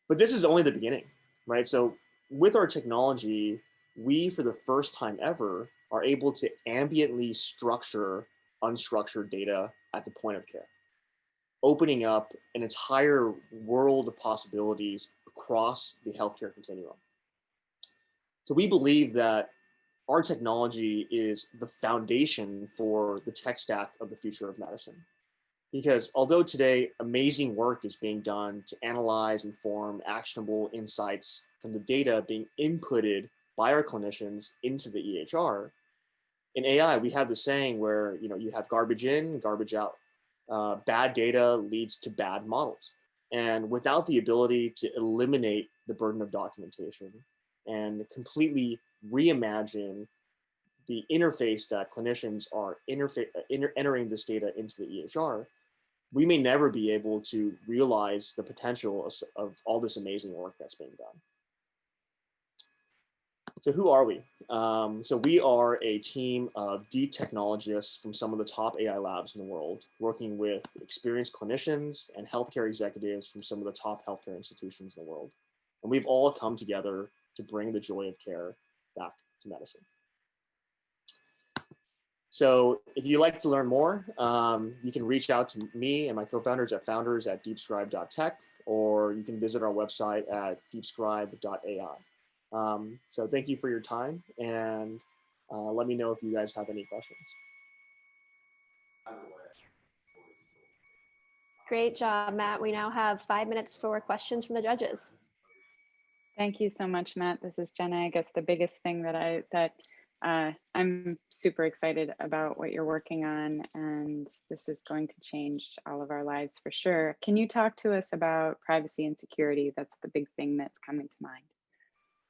S: But this is only the beginning, right? So with our technology, we, for the first time ever, are able to ambiently structure unstructured data at the point of care, opening up an entire world of possibilities across the healthcare continuum. So we believe that our technology is the foundation for the tech stack of the future of medicine. Because although today amazing work is being done to analyze and form actionable insights from the data being inputted by our clinicians into the EHR, in AI, we have the saying where you have garbage in, garbage out. Bad data leads to bad models. And without the ability to eliminate the burden of documentation and completely reimagine the interface that clinicians are entering this data into the EHR, we may never be able to realize the potential of all this amazing work that's being done. So who are we? So we are a team of deep technologists from some of the top AI labs in the world, working with experienced clinicians and healthcare executives from some of the top healthcare institutions in the world. And we've all come together to bring the joy of care back to medicine. So if you'd like to learn more, you can reach out to me and my co-founders at founders@deepscribe.tech, or you can visit our website at deepscribe.ai. So thank you for your time, and let me know if you guys have any questions.
C: Great job, Matt. We now have 5 minutes for questions from the judges.
F: Thank you so much, Matt. This is Jenna. I guess the biggest thing that I'm super excited about what you're working on, and this is going to change all of our lives for sure. Can you talk to us about privacy and security? That's the big thing that's coming to mind.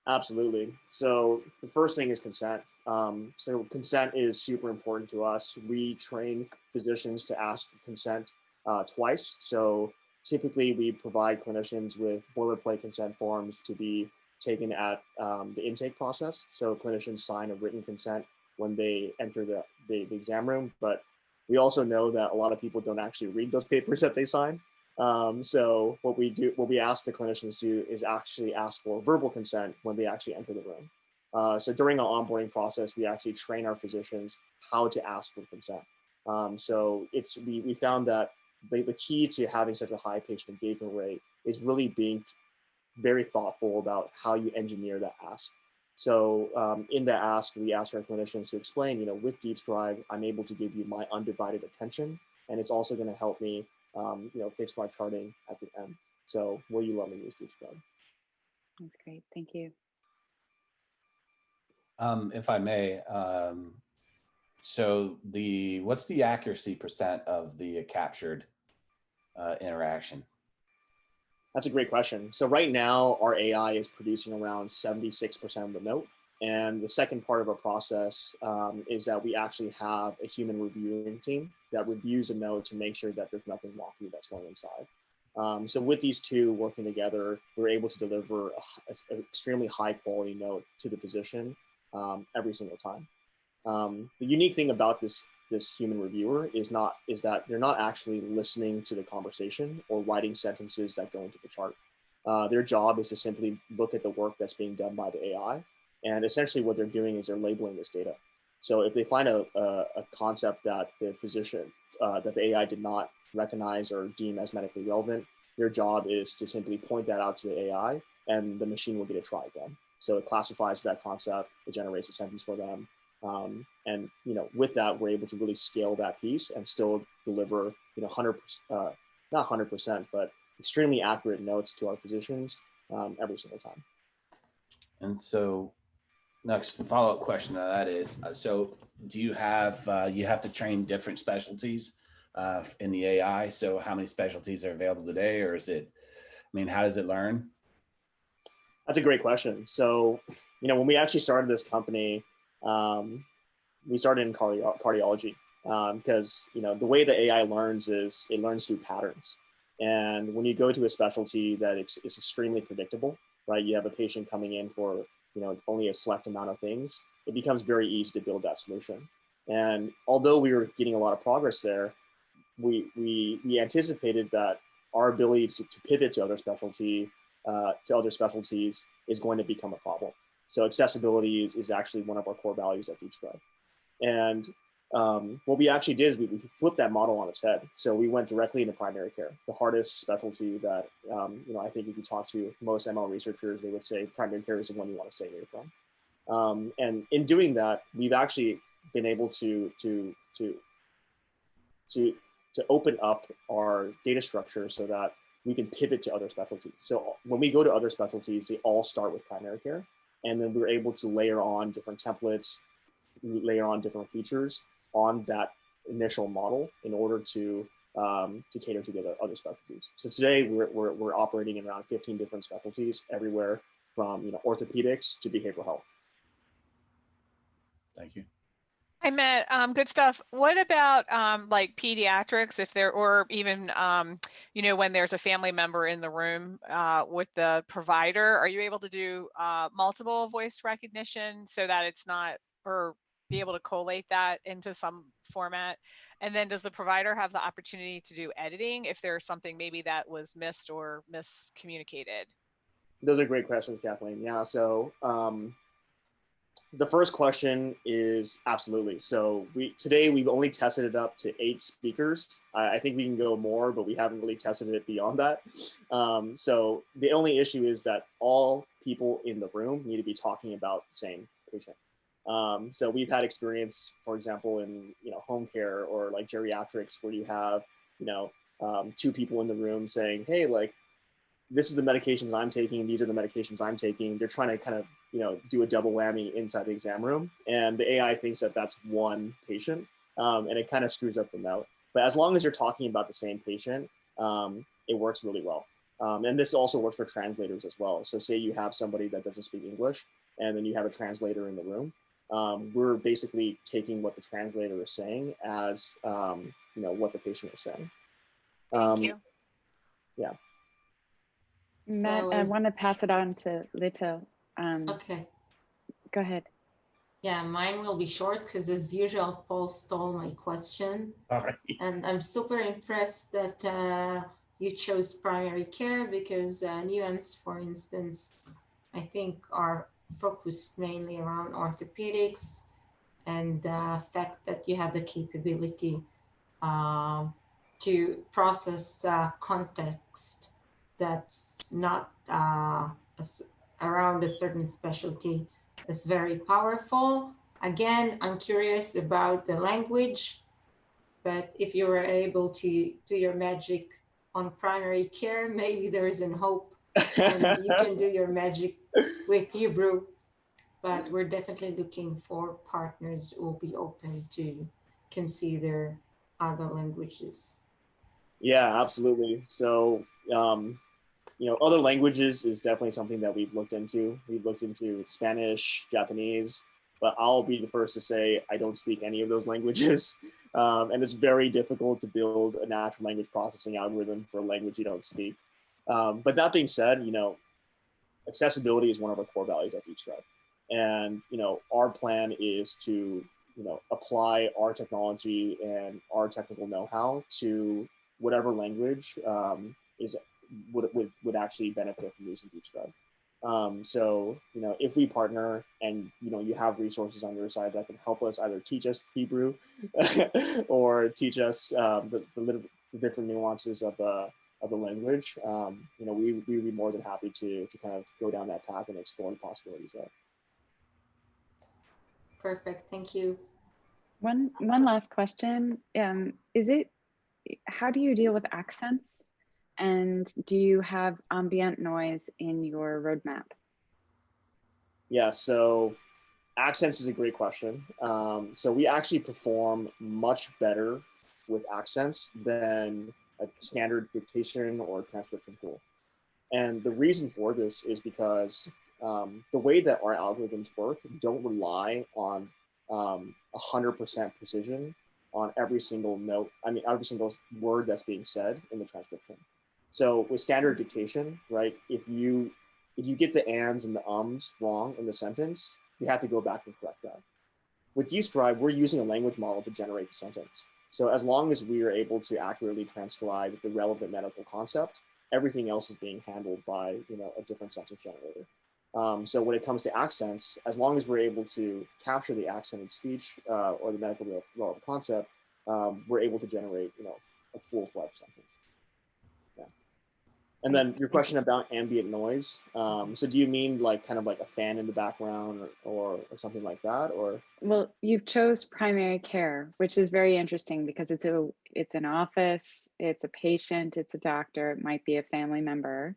S: Absolutely. So the first thing is consent. So consent is super important to us. We train physicians to ask for consent twice. So typically we provide clinicians with boilerplate consent forms to be taken at the intake process. So clinicians sign a written consent when they enter the exam room, but we also know that a lot of people don't actually read those papers that they sign. So what we ask the clinicians to do is actually ask for verbal consent when they actually enter the room. So during our onboarding process, we actually train our physicians how to ask for consent. So we found that the key to having such a high patient engagement rate is really being very thoughtful about how you engineer that ask. So in the ask, we ask our clinicians to explain, with DeepScribe, I'm able to give you my undivided attention, and it's also going to help me, fix my charting at the end. So will you let me use DeepScribe?
F: That's great. Thank you.
G: If I may, so what's the accuracy percent of the captured interaction?
S: That's a great question. So right now, our AI is producing around 76% of the note. And the second part of our process is that we actually have a human reviewing team that reviews a note to make sure that there's nothing wonky that's going inside. So with these two working together, we're able to deliver an extremely high quality note to the physician every single time. The unique thing about this human reviewer is that they're not actually listening to the conversation or writing sentences that go into the chart. Their job is to simply look at the work that's being done by the AI. And essentially what they're doing is they're labeling this data. So if they find a concept that the physician, that the AI did not recognize or deem as medically relevant, their job is to simply point that out to the AI, and the machine will get a try again. So it classifies that concept, it generates a sentence for them. And with that, we're able to really scale that piece and still deliver, 100%, not 100%, but extremely accurate notes to our physicians every single time.
G: And so, next follow-up question to that is, so do you have to train different specialties in the AI? So how many specialties are available today, or is it, how does it learn?
S: That's a great question. So, when we actually started this company, we started in cardiology because, the way the AI learns is it learns through patterns. And when you go to a specialty that is extremely predictable, right? You have a patient coming in for, only a select amount of things, it becomes very easy to build that solution. And although we were getting a lot of progress there, we anticipated that our ability to pivot to other specialties is going to become a problem. So accessibility is actually one of our core values at DeepScribe. And what we actually did is we flipped that model on its head. So we went directly into primary care, the hardest specialty that, I think if you talk to most ML researchers, they would say primary care is the one you want to stay away from. And in doing that, we've actually been able to open up our data structure so that we can pivot to other specialties. So when we go to other specialties, they all start with primary care. And then we're able to layer on different templates, layer on different features on that initial model in order to cater to the other specialties. So today we're operating in around 15 different specialties, everywhere from orthopedics to behavioral health.
G: Thank you.
E: Hi, Matt. Good stuff. What about like pediatrics, if there, or even when there's a family member in the room with the provider? Are you able to do multiple voice recognition so that it's not, or be able to collate that into some format? And then does the provider have the opportunity to do editing if there's something maybe that was missed or miscommunicated?
S: Those are great questions, Kathleen. Yeah, so the first question is absolutely. So today we've only tested it up to 8 speakers. I think we can go more, but we haven't really tested it beyond that. So the only issue is that all people in the room need to be talking about the same patient. So we've had experience, for example, in home care or like geriatrics, where you have 2 people in the room saying, "Hey, like this is the medications I'm taking. These are the medications I'm taking." They're trying to kind of do a double whammy inside the exam room, and the AI thinks that that's one patient, and it kind of screws up the note. But as long as you're talking about the same patient, it works really well. And this also works for translators as well. So say you have somebody that doesn't speak English, and then you have a translator in the room. We're basically taking what the translator is saying as what the patient is saying.
B: Thank you.
S: Yeah.
F: Matt, I want to pass it on to Lito.
L: Okay.
F: Go ahead.
L: Yeah, mine will be short because as usual, Paul stole my question.
G: All right.
L: And I'm super impressed that you chose primary care because Nuance, for instance, I think are focused mainly around orthopedics. and the fact that you have the capability to process context that's not around a certain specialty is very powerful. Again, I'm curious about the language, but if you were able to do your magic on primary care, maybe there is an hope and you can do your magic with Hebrew. But we're definitely looking for partners who will be open to consider other languages.
S: Yeah, absolutely. So, other languages is definitely something that we've looked into. We've looked into Spanish, Japanese, but I'll be the first to say I don't speak any of those languages. And it's very difficult to build a natural language processing algorithm for a language you don't speak. But that being said, accessibility is one of our core values at DeepScribe. And, our plan is to, apply our technology and our technical know-how to whatever language would actually benefit from using DeepScribe. So, if we partner and, you have resources on your side that can help us either teach us Hebrew or teach us the different nuances of the language, we'd be more than happy to kind of go down that path and explore the possibilities there.
L: Perfect, thank you.
F: One last question. How do you deal with accents? And do you have ambient noise in your roadmap?
S: Yeah, so accents is a great question. So we actually perform much better with accents than a standard dictation or transcription tool. And the reason for this is because the way that our algorithms work don't rely on 100% precision on every single note, every single word that's being said in the transcription. So with standard dictation, right, if you get the ands and the ums wrong in the sentence, you have to go back and correct that. With DeepScribe, we're using a language model to generate the sentence. So as long as we are able to accurately transcribe the relevant medical concept, everything else is being handled by a different sentence generator. So when it comes to accents, as long as we're able to capture the accent in speech or the medical relevant concept, we're able to generate a full-fledged sentence. Yeah. And then your question about ambient noise. So do you mean kind of like a fan in the background or something like that, or?
F: Well, you've chose primary care, which is very interesting because it's an office, it's a patient, it's a doctor, it might be a family member.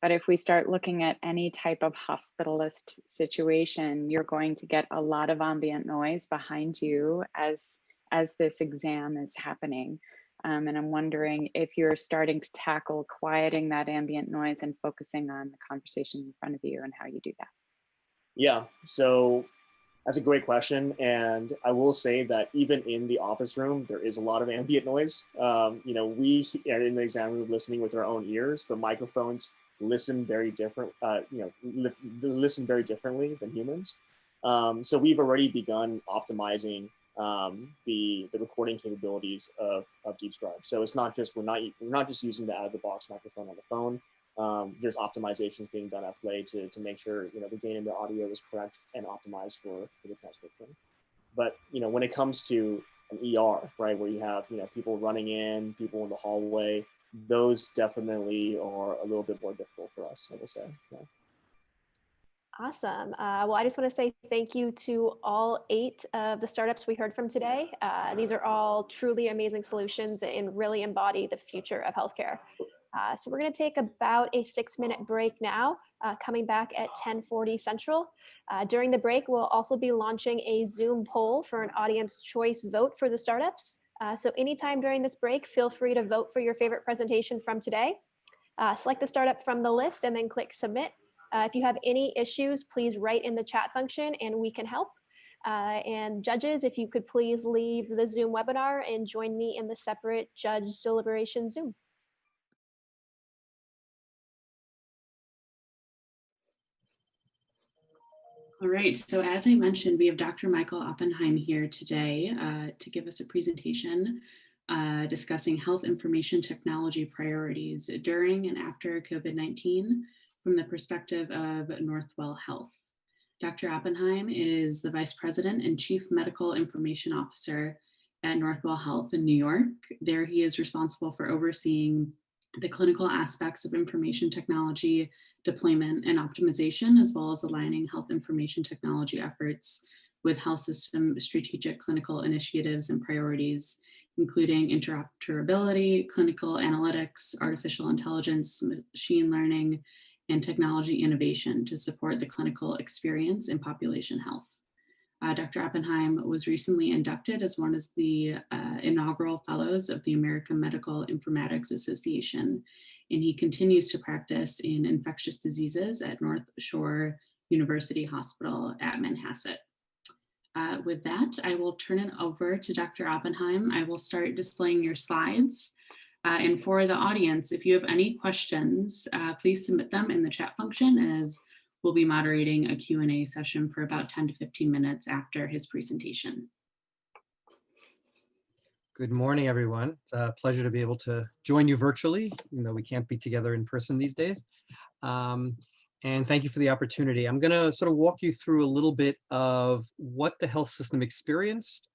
F: But if we start looking at any type of hospitalist situation, you're going to get a lot of ambient noise behind you as this exam is happening. And I'm wondering if you're starting to tackle quieting that ambient noise and focusing on the conversation in front of you and how you do that.
S: Yeah, so that's a great question. And I will say that even in the office room, there is a lot of ambient noise. We are in the exam room listening with our own ears, but microphones listen very different, listen very differently than humans. So we've already begun optimizing the recording capabilities of DeepScribe. So it's not just, we're not just using the out-of-the-box microphone on the phone. There's optimizations being done at play to make sure the gain in the audio is correct and optimized for the transcription. But when it comes to an ER, right, where you have people running in, people in the hallway, those definitely are a little bit more difficult for us, I will say. Yeah.
C: Awesome. Well, I just want to say thank you to all 8 of the startups we heard from today. These are all truly amazing solutions and really embody the future of healthcare. So we're going to take about a 6-minute break now, coming back at 10:40 Central. During the break, we'll also be launching a Zoom poll for an audience choice vote for the startups. So anytime during this break, feel free to vote for your favorite presentation from today. Select the startup from the list and then click submit. If you have any issues, please write in the chat function and we can help. And judges, if you could please leave the Zoom webinar and join me in the separate judge deliberation Zoom.
T: All right, so as I mentioned, we have Dr. Michael Oppenheim here today to give us a presentation discussing health information technology priorities during and after COVID-19 from the perspective of Northwell Health. Dr. Oppenheim is the Vice President and Chief Medical Information Officer at Northwell Health in New York. There he is responsible for overseeing the clinical aspects of information technology deployment and optimization, as well as aligning health information technology efforts with health system strategic clinical initiatives and priorities, including interoperability, clinical analytics, artificial intelligence, machine learning, and technology innovation to support the clinical experience in population health. Dr. Oppenheim was recently inducted as one of the inaugural fellows of the American Medical Informatics Association, and he continues to practice in infectious diseases at North Shore University Hospital at Manhasset. With that, I will turn it over to Dr. Oppenheim. I will start displaying your slides. And for the audience, if you have any questions, please submit them in the chat function, as we'll be moderating a Q&A session for about 10 to 15 minutes after his presentation.
U: Good morning, everyone. It's a pleasure to be able to join you virtually, even though we can't be together in person these days. And thank you for the opportunity. I'm going to sort of walk you through a little bit of what the health system experienced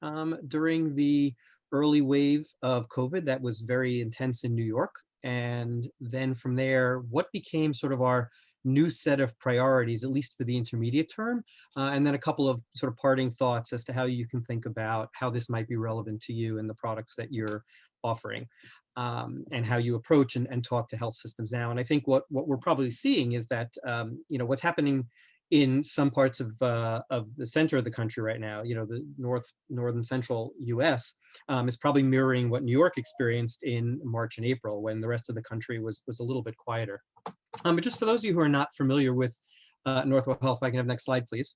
U: during the early wave of COVID that was very intense in New York. And then from there, what became sort of our new set of priorities, at least for the intermediate term, and then a couple of sort of parting thoughts as to how you can think about how this might be relevant to you and the products that you're offering, and how you approach and talk to health systems now. And I think what we're probably seeing is that, you know, what's happening in some parts of the center of the country right now, you know, the northern central US, is probably mirroring what New York experienced in March and April, when the rest of the country was a little bit quieter. But just for those of you who are not familiar with Northwell Health, if I can have the next slide, please.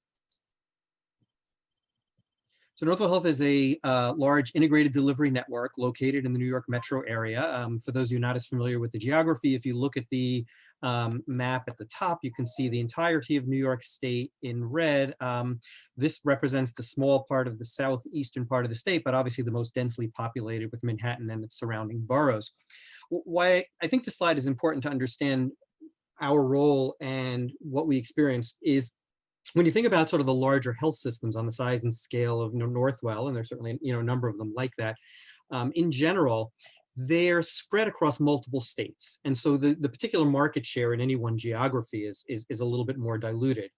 U: So Northwell Health is a large integrated delivery network located in the New York metro area. For those of you not as familiar with the geography, if you look at the map at the top, you can see the entirety of New York State in red. This represents the small part of the southeastern part of the state, but obviously the most densely populated with Manhattan and its surrounding boroughs. Why I think this slide is important to understand our role and what we experienced is, when you think about sort of the larger health systems on the size and scale of Northwell, and there's certainly, you know, a number of them like that, in general, they're spread across multiple states. And so the particular market share in any one geography is a little bit more diluted.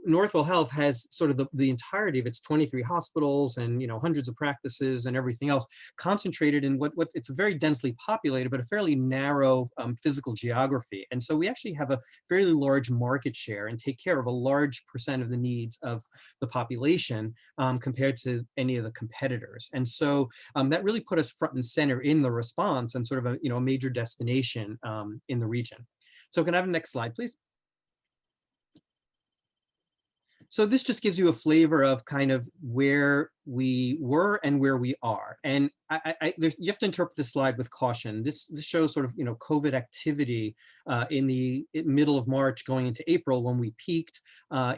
U: Northwell Health has sort of the entirety of its 23 hospitals and, you know, hundreds of practices and everything else concentrated in what it's a very densely populated, but a fairly narrow physical geography. And so we actually have a fairly large market share and take care of a large percent of the needs of the population compared to any of the competitors. And so that really put us front and center in the response and sort of a, you know, a major destination in the region. So can I have the next slide, please? So this just gives you a flavor of kind of where we were and where we are. And you have to interpret this slide with caution. This shows sort of, you know, COVID activity in the middle of March going into April, when we peaked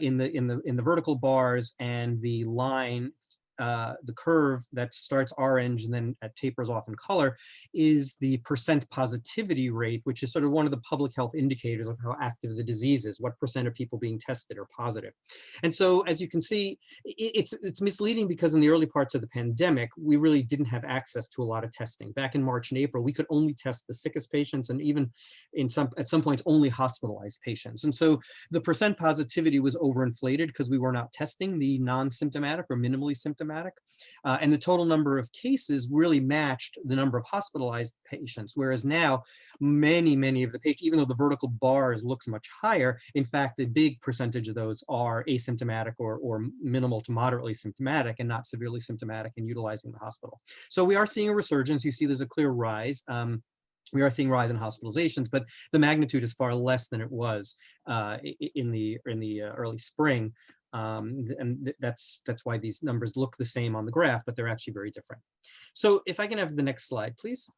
U: in the vertical bars, and the line, the curve that starts orange and then tapers off in color is the percent positivity rate, which is sort of one of the public health indicators of how active the disease is, what percent of people being tested are positive. And so, as you can see, it's misleading, because in the early parts of the pandemic, we really didn't have access to a lot of testing. Back in March and April, we could only test the sickest patients, and even at some points only hospitalized patients. And so the percent positivity was overinflated because we were not testing the non-symptomatic or minimally symptomatic. And the total number of cases really matched the number of hospitalized patients, whereas now many of the patients, even though the vertical bars looks much higher, in fact, a big percentage of those are asymptomatic or minimal to moderately symptomatic and not severely symptomatic and utilizing the hospital. So we are seeing a resurgence. You see there's a clear rise. We are seeing rise in hospitalizations, but the magnitude is far less than it was in the early spring. And that's why these numbers look the same on the graph, but they're actually very different. So if I can have the next slide, please.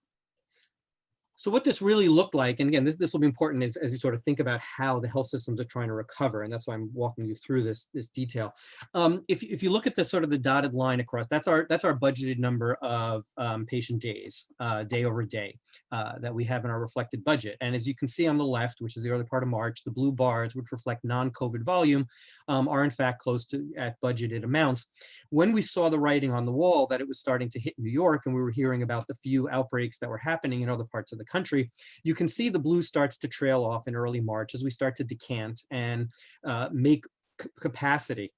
U: So what this really looked like, and again, this will be important as you sort of think about how the health systems are trying to recover, and that's why I'm walking you through this detail. If you look at the sort of the dotted line across, that's our budgeted number of patient days, day over day, that we have in our reflected budget. And as you can see on the left, which is the early part of March, the blue bars, which reflect non-COVID volume, are in fact close to at budgeted amounts. When we saw the writing on the wall that it was starting to hit New York, and we were hearing about the few outbreaks that were happening in other parts of the country, you can see the blue starts to trail off in early March as we start to decant and make capacity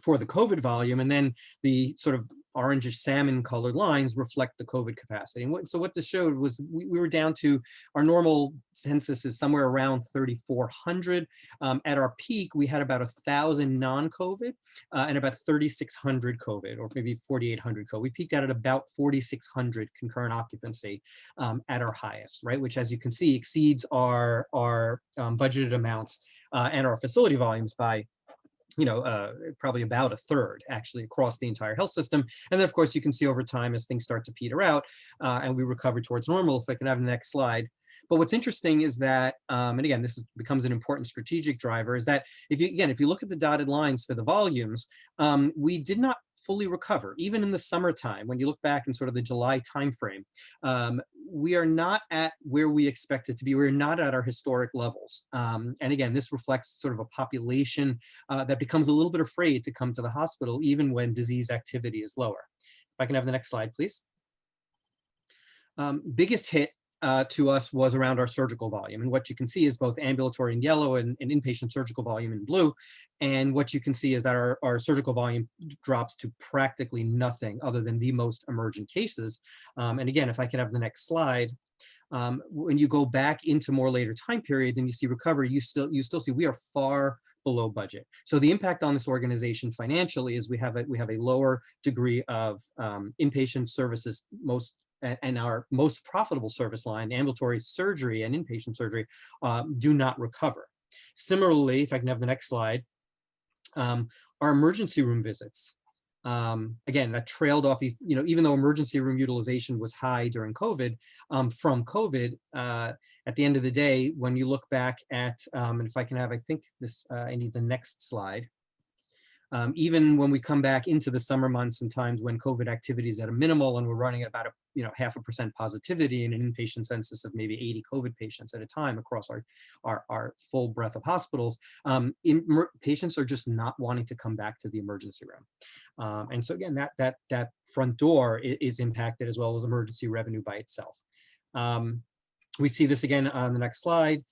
U: for the COVID volume. And then the sort of orangish salmon colored lines reflect the COVID capacity. And so what this showed was we were down to, our normal census is somewhere around 3,400. At our peak, we had about 1,000 non-COVID and about 3,600 COVID, or maybe 4,800 COVID. We peaked out at about 4,600 concurrent occupancy at our highest, right? Which, as you can see, exceeds our budgeted amounts and our facility volumes by probably about a third actually across the entire health system. And then of course you can see over time as things start to peter out and we recover towards normal. If I can have the next slide. But what's interesting is that, and again, this becomes an important strategic driver, is that if you look at the dotted lines for the volumes, we did not fully recover. Even in the summertime, when you look back in sort of the July timeframe, we are not at where we expect it to be. We're not at our historic levels. And again, this reflects sort of a population that becomes a little bit afraid to come to the hospital, even when disease activity is lower. If I can have the next slide, please. Biggest hit to us was around our surgical volume. And what you can see is both ambulatory in yellow and inpatient surgical volume in blue. And what you can see is that our surgical volume drops to practically nothing other than the most emergent cases. And again, if I can have the next slide, when you go back into more later time periods and you see recovery, you still see we are far below budget. So the impact on this organization financially is we have a lower degree of inpatient services, and our most profitable service line, ambulatory surgery and inpatient surgery, do not recover. Similarly, if I can have the next slide, our emergency room visits, again, that trailed off, even though emergency room utilization was high during COVID, from COVID, at the end of the day, when you look back at, and if I can have, I think this, I need the next slide. Even when we come back into the summer months and times when COVID activity is at a minimal and we're running at about 0.5% positivity in an inpatient census of maybe 80 COVID patients at a time across our full breadth of hospitals, patients are just not wanting to come back to the emergency room. And so again, that front door is impacted, as well as emergency revenue by itself. We see this again on the next slide.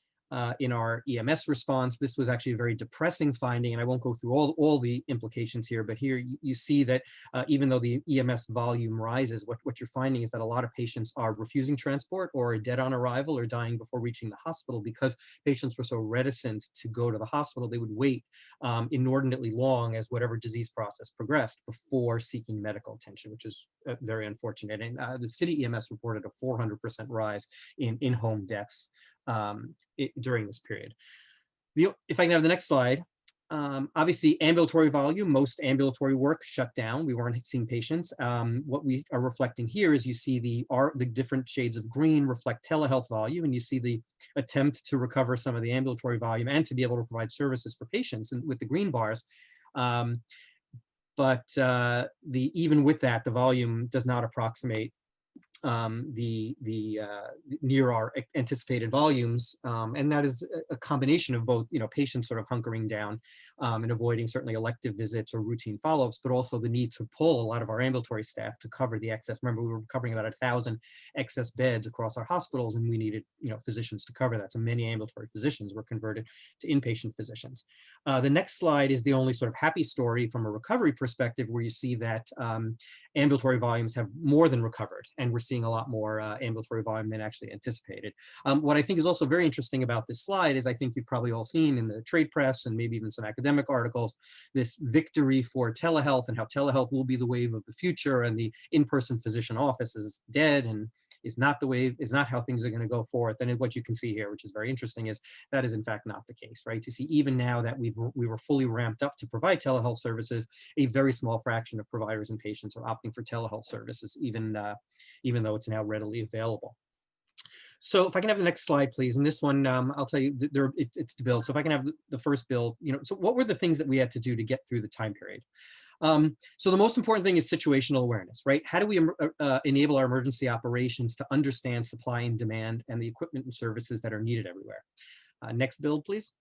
U: In our EMS response, this was actually a very depressing finding, and I won't go through all the implications here, but here you see that even though the EMS volume rises, what you're finding is that a lot of patients are refusing transport or are dead on arrival or dying before reaching the hospital because patients were so reticent to go to the hospital. They would wait inordinately long as whatever disease process progressed before seeking medical attention, which is very unfortunate. And the city EMS reported a 400% rise in in-home deaths during this period. If I can have the next slide, obviously ambulatory volume, most ambulatory work shut down. We weren't seeing patients. What we are reflecting here is you see the different shades of green reflect telehealth volume, and you see the attempt to recover some of the ambulatory volume and to be able to provide services for patients, and with the green bars. But even with that, the volume does not approximate near our anticipated volumes, and that is a combination of both, patients sort of hunkering down and avoiding certainly elective visits or routine follow-ups, but also the need to pull a lot of our ambulatory staff to cover the excess. Remember, we were covering about 1,000 excess beds across our hospitals, and we needed, physicians to cover that. So many ambulatory physicians were converted to inpatient physicians. The next slide is the only sort of happy story from a recovery perspective, where you see that ambulatory volumes have more than recovered, and we're seeing a lot more ambulatory volume than actually anticipated. What I think is also very interesting about this slide is I think you've probably all seen in the trade press and maybe even some academic articles, this victory for telehealth and how telehealth will be the wave of the future, and the in-person physician office is dead and is not the wave, is not how things are going to go forth. And what you can see here, which is very interesting, is that is in fact not the case, right? To see even now that we were fully ramped up to provide telehealth services, a very small fraction of providers and patients are opting for telehealth services, even though it's now readily available. So if I can have the next slide, please. And this one, I'll tell you, it's to build. So if I can have the first build, so what were the things that we had to do to get through the time period? So the most important thing is situational awareness, right? How do we enable our emergency operations to understand supply and demand and the equipment and services that are needed everywhere? Next build, please.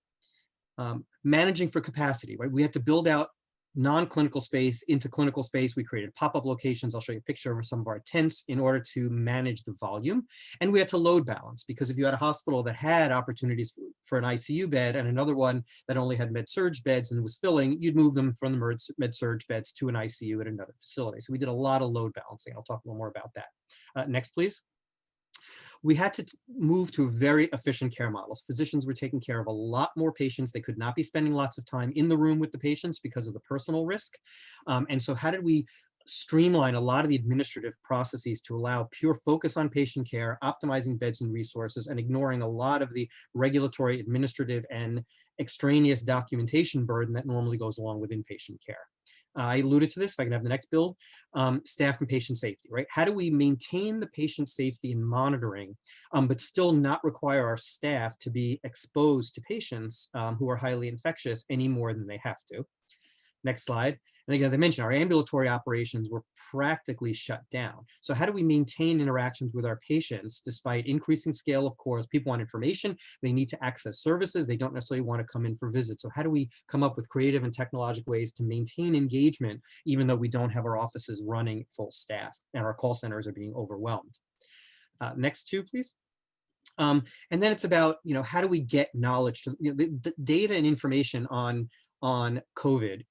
U: Managing for capacity, right? We had to build out non-clinical space into clinical space. We created pop-up locations. I'll show you a picture of some of our tents in order to manage the volume. And we had to load balance, because if you had a hospital that had opportunities for an ICU bed and another one that only had med-surg beds and was filling, you'd move them from the med-surg beds to an ICU at another facility. So we did a lot of load balancing. I'll talk a little more about that. Next, please. We had to move to very efficient care models. Physicians were taking care of a lot more patients. They could not be spending lots of time in the room with the patients because of the personal risk. And so how did we streamline a lot of the administrative processes to allow pure focus on patient care, optimizing beds and resources, and ignoring a lot of the regulatory, administrative, and extraneous documentation burden that normally goes along with inpatient care? I alluded to this, if I can have the next build, staff and patient safety, right? How do we maintain the patient safety and monitoring, but still not require our staff to be exposed to patients who are highly infectious any more than they have to? Next slide. And again, as I mentioned, our ambulatory operations were practically shut down. So how do we maintain interactions with our patients despite increasing scale of course? People want information, they need to access services, they don't necessarily want to come in for visits. So how do we come up with creative and technological ways to maintain engagement even though we don't have our offices running full staff and our call centers are being overwhelmed? Next two, please. And then it's about, how do we get knowledge to, the data and information on COVID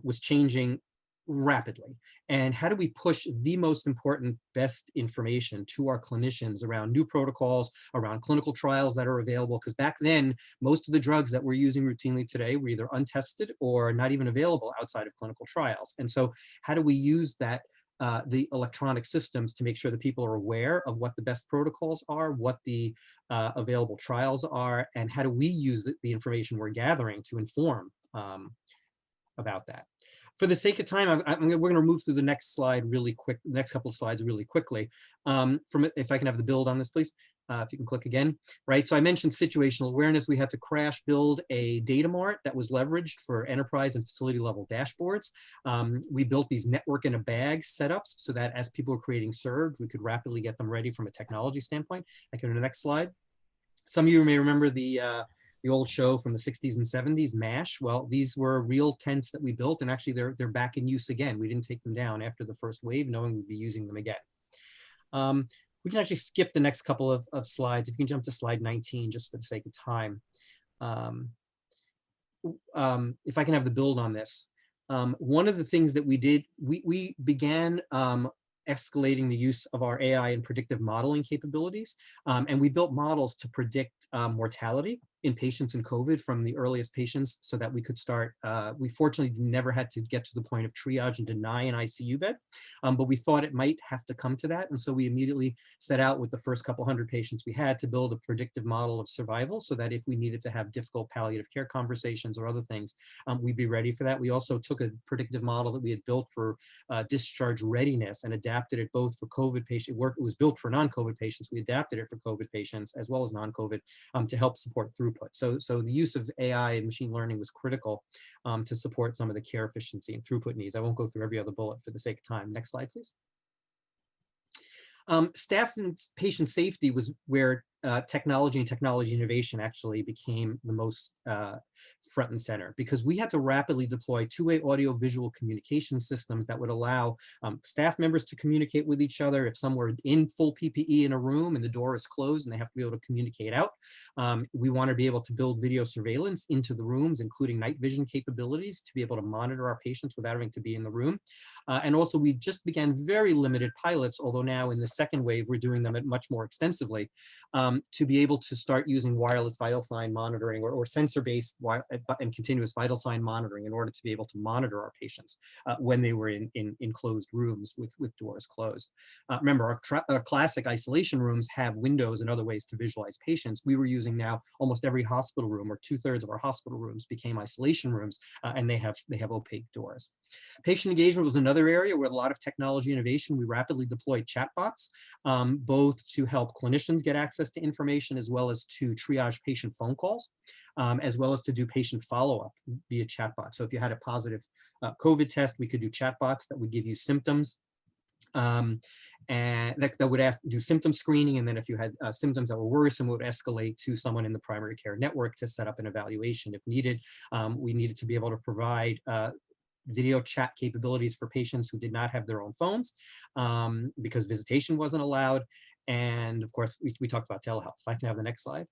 U: was changing rapidly. And how do we push the most important, best information to our clinicians around new protocols, around clinical trials that are available? Because back then, most of the drugs that we're using routinely today were either untested or not even available outside of clinical trials. And so how do we use that the electronic systems to make sure that people are aware of what the best protocols are, what the available trials are, and how do we use the information we're gathering to inform about that? For the sake of time, we're going to move through the next slide really quick, the next couple of slides really quickly. If I can have the build on this, please. If you can click again, right? So I mentioned situational awareness. We had to crash build a data mart that was leveraged for enterprise and facility level dashboards. We built these network in a bag setups so that as people were creating surge, we could rapidly get them ready from a technology standpoint. I can go to the next slide. Some of you may remember the old show from the 60s and 70s, MASH. Well, these were real tents that we built, and actually they're back in use again. We didn't take them down after the first wave, knowing we'd be using them again. We can actually skip the next couple of slides. If you can jump to slide 19, just for the sake of time. If I can have the build on this. One of the things that we did, we began escalating the use of our AI and predictive modeling capabilities. And we built models to predict mortality in patients in COVID from the earliest patients so that we could start, we fortunately never had to get to the point of triage and deny an ICU bed, but we thought it might have to come to that. And so we immediately set out with the first couple hundred patients we had to build a predictive model of survival so that if we needed to have difficult palliative care conversations or other things, we'd be ready for that. We also took a predictive model that we had built for discharge readiness and adapted it both for COVID patients. It was built for non-COVID patients. We adapted it for COVID patients as well as non-COVID to help support throughput. So the use of AI and machine learning was critical to support some of the care efficiency and throughput needs. I won't go through every other bullet for the sake of time. Next slide, please. Staff and patient safety was where technology and technology innovation actually became the most front and center, because we had to rapidly deploy two-way audio-visual communication systems that would allow staff members to communicate with each other. If some were in full PPE in a room and the door is closed and they have to be able to communicate out, we want to be able to build video surveillance into the rooms, including night vision capabilities to be able to monitor our patients without having to be in the room. And also we just began very limited pilots, although now in the second wave, we're doing them much more extensively, to be able to start using wireless vital sign monitoring or sensor-based and continuous vital sign monitoring in order to be able to monitor our patients when they were in closed rooms with doors closed. Remember, our classic isolation rooms have windows and other ways to visualize patients. We were using now almost every hospital room, or 2/3 of our hospital rooms became isolation rooms, and they have opaque doors. Patient engagement was another area where a lot of technology innovation. We rapidly deployed chatbots, both to help clinicians get access to information, as well as to triage patient phone calls, as well as to do patient follow-up via chatbot. So if you had a positive COVID test, we could do chatbots that would give you symptoms, and that would do symptom screening. And then if you had symptoms that were worrisome, it would escalate to someone in the primary care network to set up an evaluation if needed. We needed to be able to provide video chat capabilities for patients who did not have their own phones, because visitation wasn't allowed. And of course, we talked about telehealth. If I can have the next slide.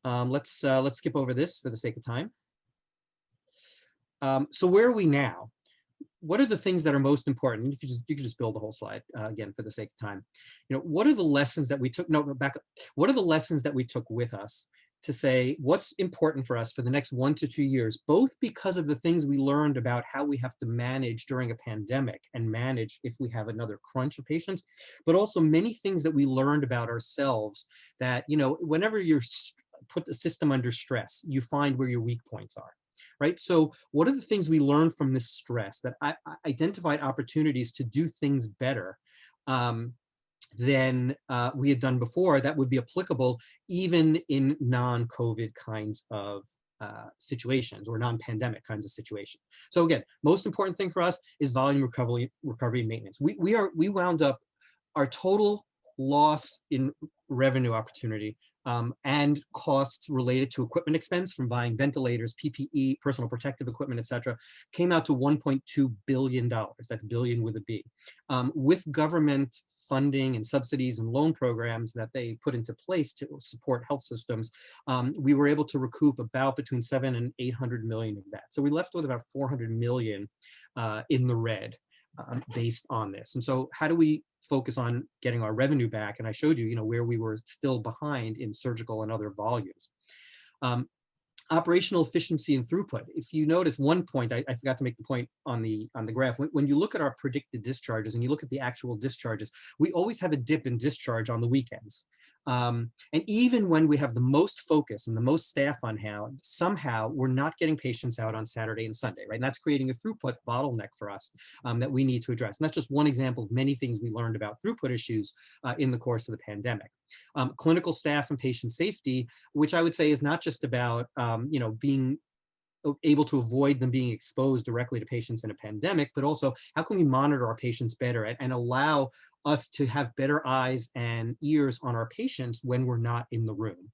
U: Let's skip over this for the sake of time. So where are we now? What are the things that are most important? You could just build the whole slide again for the sake of time. What are the lessons that we took? No, back up. What are the lessons that we took with us to say what's important for us for the next 1 to 2 years, both because of the things we learned about how we have to manage during a pandemic and manage if we have another crunch of patients, but also many things that we learned about ourselves that, whenever you're put the system under stress, you find where your weak points are. Right. So what are the things we learned from this stress that I identified opportunities to do things better than we had done before that would be applicable even in non-COVID kinds of situations or non-pandemic kinds of situations. So again, most important thing for us is volume recovery and maintenance. We wound up our total loss in revenue opportunity and costs related to equipment expense from buying ventilators, PPE, personal protective equipment, et cetera, came out to $1.2 billion. That's billion with a B. With government funding and subsidies and loan programs that they put into place to support health systems, we were able to recoup about between 700 and 800 million of that. So we left with about 400 million in the red based on this. And so how do we focus on getting our revenue back? And I showed you, where we were still behind in surgical and other volumes. Operational efficiency and throughput. If you notice one point, I forgot to make the point on the graph. When you look at our predicted discharges and you look at the actual discharges, we always have a dip in discharge on the weekends. And even when we have the most focus and the most staff on hand, somehow we're not getting patients out on Saturday and Sunday, right? And that's creating a throughput bottleneck for us that we need to address. And that's just one example of many things we learned about throughput issues in the course of the pandemic. Clinical staff and patient safety, which I would say is not just about, being able to avoid them being exposed directly to patients in a pandemic, but also how can we monitor our patients better and allow us to have better eyes and ears on our patients when we're not in the room,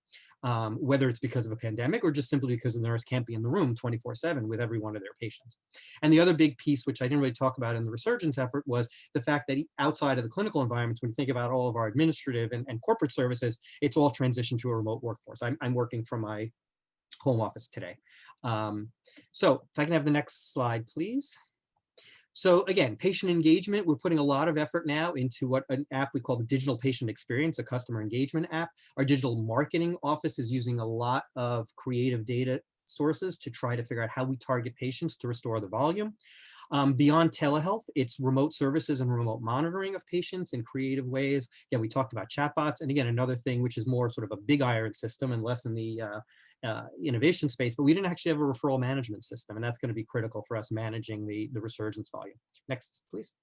U: whether it's because of a pandemic or just simply because the nurse can't be in the room 24/7 with every one of their patients. And the other big piece, which I didn't really talk about in the resurgence effort, was the fact that outside of the clinical environments, when you think about all of our administrative and corporate services, it's all transitioned to a remote workforce. I'm working from my home office today. So if I can have the next slide, please. So again, patient engagement, we're putting a lot of effort now into what an app we call the Digital Patient Experience, a customer engagement app. Our digital marketing office is using a lot of creative data sources to try to figure out how we target patients to restore the volume. Beyond telehealth, it's remote services and remote monitoring of patients in creative ways. Yeah, we talked about chatbots. And again, another thing, which is more sort of a big iron system and less in the innovation space, but we didn't actually have a referral management system. And that's going to be critical for us managing the resurgence volume. Next, please.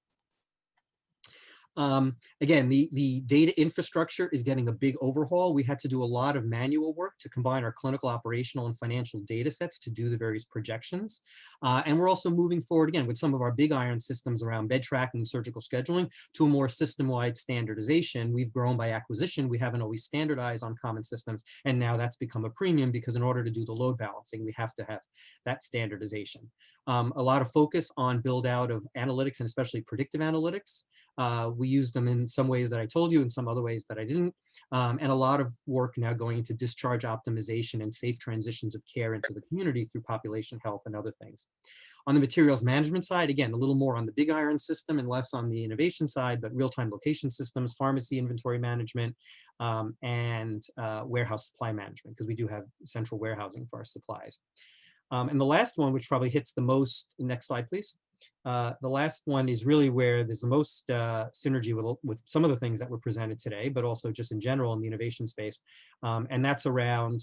U: Again, the data infrastructure is getting a big overhaul. We had to do a lot of manual work to combine our clinical, operational, and financial data sets to do the various projections. And we're also moving forward again with some of our big iron systems around bed tracking and surgical scheduling to a more system-wide standardization. We've grown by acquisition. We haven't always standardized on common systems. And now that's become a premium because in order to do the load balancing, we have to have that standardization. A lot of focus on build out of analytics and especially predictive analytics. We use them in some ways that I told you, in some other ways that I didn't, and a lot of work now going into discharge optimization and safe transitions of care into the community through population health and other things. On the materials management side, again, a little more on the big iron system and less on the innovation side, but real-time location systems, pharmacy inventory management, and warehouse supply management, because we do have central warehousing for our supplies. And the last one, which probably hits the most, next slide, please. The last one is really where there's the most synergy with some of the things that were presented today, but also just in general in the innovation space. And that's around